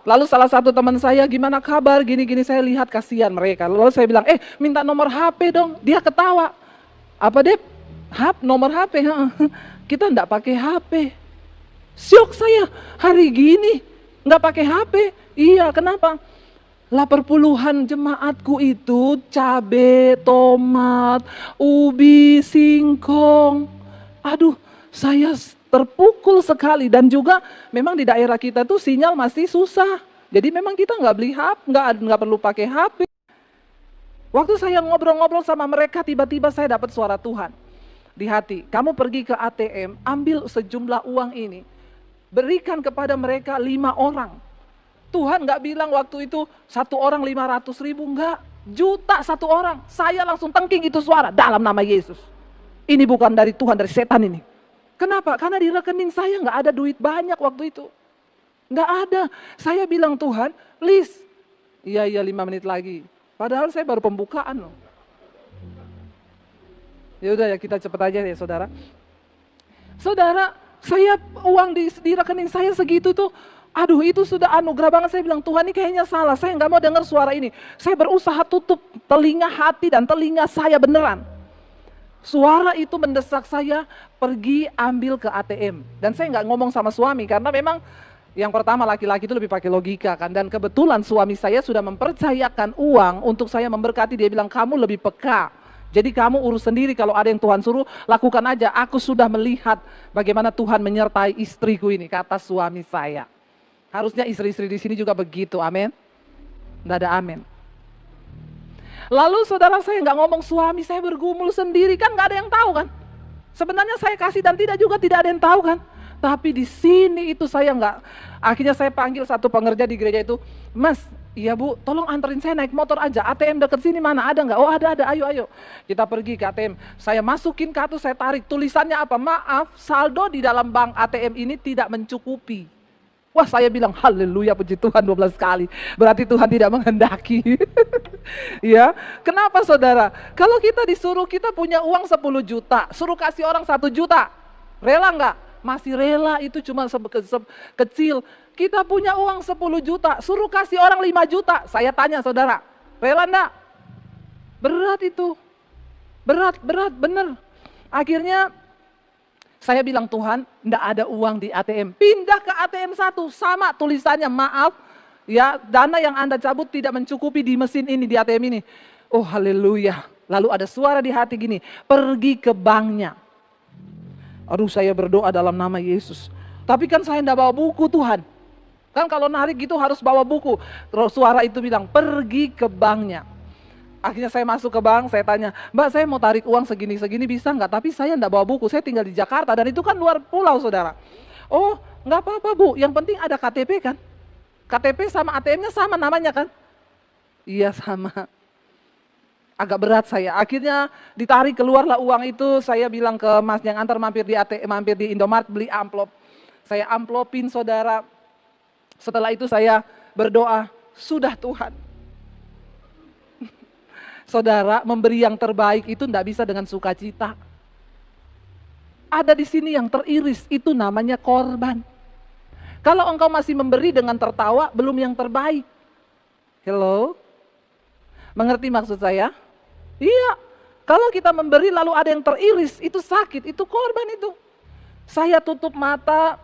Lalu salah satu teman saya, gimana kabar, gini-gini, saya lihat kasihan mereka. Lalu saya bilang, minta nomor HP dong. Dia ketawa. Apa Dep? Nomor HP? Kita enggak pakai HP. Syok saya, hari gini nggak pakai HP. Iya, kenapa? 80-an jemaatku itu cabe, tomat, ubi, singkong. Aduh, saya terpukul sekali. Dan juga memang di daerah kita tuh sinyal masih susah. Jadi memang kita nggak beli HP, nggak perlu pakai HP. Waktu saya ngobrol-ngobrol sama mereka, tiba-tiba saya dapat suara Tuhan di hati. Kamu pergi ke ATM, ambil sejumlah uang ini, berikan kepada mereka 5 orang. Tuhan nggak bilang waktu itu 1 orang 500.000, enggak, juta 1 orang. Saya langsung tengking itu suara, dalam nama Yesus. Ini bukan dari Tuhan, dari setan ini. Kenapa? Karena di rekening saya nggak ada duit banyak waktu itu. Nggak ada. Saya bilang, Tuhan, please. Iya 5 menit lagi. Padahal saya baru pembukaan loh. Ya udah ya, kita cepet aja ya saudara. Saudara, saya uang di rekening saya segitu tuh, aduh itu sudah anugerah banget. Saya bilang, Tuhan ini kayaknya salah, saya nggak mau dengar suara ini. Saya berusaha tutup telinga hati dan telinga saya beneran. Suara itu mendesak saya pergi ambil ke ATM. Dan saya nggak ngomong sama suami karena memang yang pertama laki-laki itu lebih pakai logika kan. Dan kebetulan suami saya sudah mempercayakan uang untuk saya memberkati. Dia bilang, kamu lebih peka. Jadi kamu urus sendiri, kalau ada yang Tuhan suruh, lakukan aja. Aku sudah melihat bagaimana Tuhan menyertai istriku ini, kata suami saya. Harusnya istri-istri di sini juga begitu, amin. Nggak ada amin. Lalu saudara, saya nggak ngomong suami, saya bergumul sendiri, kan nggak ada yang tahu kan. Sebenarnya saya kasih dan tidak ada yang tahu kan. Tapi di sini itu saya nggak. Akhirnya saya panggil satu pengerja di gereja itu, Mas, iya Bu, tolong anterin saya naik motor aja. ATM deket sini mana, ada nggak? Oh ada, ayo. Kita pergi ke ATM. Saya masukin kartu, saya tarik. Tulisannya apa? Maaf, saldo di dalam bank ATM ini tidak mencukupi. Wah, saya bilang haleluya, puji Tuhan 12 kali. Berarti Tuhan tidak menghendaki. Ya, kenapa saudara? Kalau kita disuruh, kita punya uang 10 juta, suruh kasih orang 1 juta. Rela nggak? Masih rela, itu cuma kecil. Kita punya uang 10 juta, suruh kasih orang 5 juta. Saya tanya saudara, rela enggak? Berat itu. Berat, bener. Akhirnya saya bilang, Tuhan, enggak ada uang di ATM. Pindah ke ATM 1, sama tulisannya, maaf, ya dana yang Anda cabut tidak mencukupi di mesin ini, di ATM ini. Oh haleluya. Lalu ada suara di hati gini, pergi ke banknya. Aduh, saya berdoa dalam nama Yesus. Tapi kan saya enggak bawa buku Tuhan. Kan kalau narik gitu harus bawa buku. Terus suara itu bilang, pergi ke banknya. Akhirnya saya masuk ke bank, saya tanya, Mbak, saya mau tarik uang segini bisa nggak? Tapi saya enggak bawa buku, saya tinggal di Jakarta dan itu kan luar pulau saudara. Oh, nggak apa-apa Bu, yang penting ada KTP kan? KTP sama ATM-nya sama namanya kan? Iya sama. Agak berat saya. Akhirnya ditarik, keluarlah uang itu. Saya bilang ke Mas yang antar mampir di ATM, mampir di Indomaret, beli amplop. Saya amplopin saudara. Setelah itu saya berdoa, sudah Tuhan. Saudara, memberi yang terbaik itu tidak bisa dengan sukacita. Ada di sini yang teriris, itu namanya korban. Kalau engkau masih memberi dengan tertawa, belum yang terbaik. Hello? Mengerti maksud saya? Iya. Kalau kita memberi lalu ada yang teriris, itu sakit, itu korban itu. Saya tutup mata,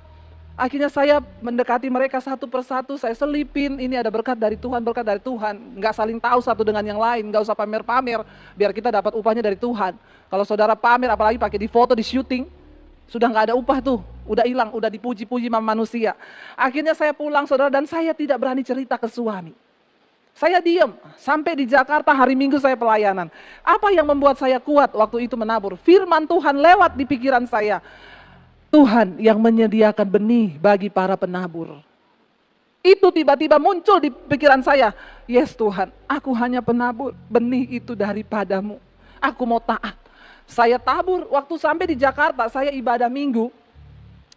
akhirnya saya mendekati mereka satu persatu, saya selipin, ini ada berkat dari Tuhan, berkat dari Tuhan. Nggak saling tahu satu dengan yang lain, nggak usah pamer-pamer, biar kita dapat upahnya dari Tuhan. Kalau saudara pamer, apalagi pakai di foto, di syuting, sudah nggak ada upah tuh, udah hilang, udah dipuji-puji sama manusia. Akhirnya saya pulang saudara, dan saya tidak berani cerita ke suami. Saya diam, sampai di Jakarta hari Minggu saya pelayanan. Apa yang membuat saya kuat waktu itu menabur? Firman Tuhan lewat di pikiran saya. Tuhan yang menyediakan benih bagi para penabur. Itu tiba-tiba muncul di pikiran saya. Yes Tuhan, aku hanya penabur, benih itu daripadamu. Aku mau taat. Saya tabur, waktu sampai di Jakarta, saya ibadah minggu.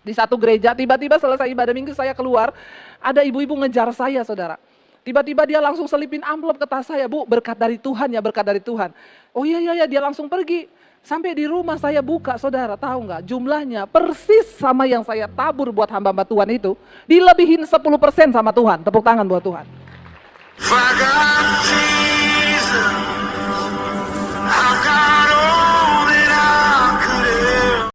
Di satu gereja, tiba-tiba selesai ibadah minggu saya keluar, ada ibu-ibu ngejar saya saudara. Tiba-tiba dia langsung selipin amplop ke tas saya, Bu, berkat dari Tuhan ya, berkat dari Tuhan. Oh iya, dia langsung pergi. Sampai di rumah saya buka, saudara, tahu nggak? Jumlahnya persis sama yang saya tabur buat hamba-hamba Tuhan itu, dilebihin 10% sama Tuhan. Tepuk tangan buat Tuhan.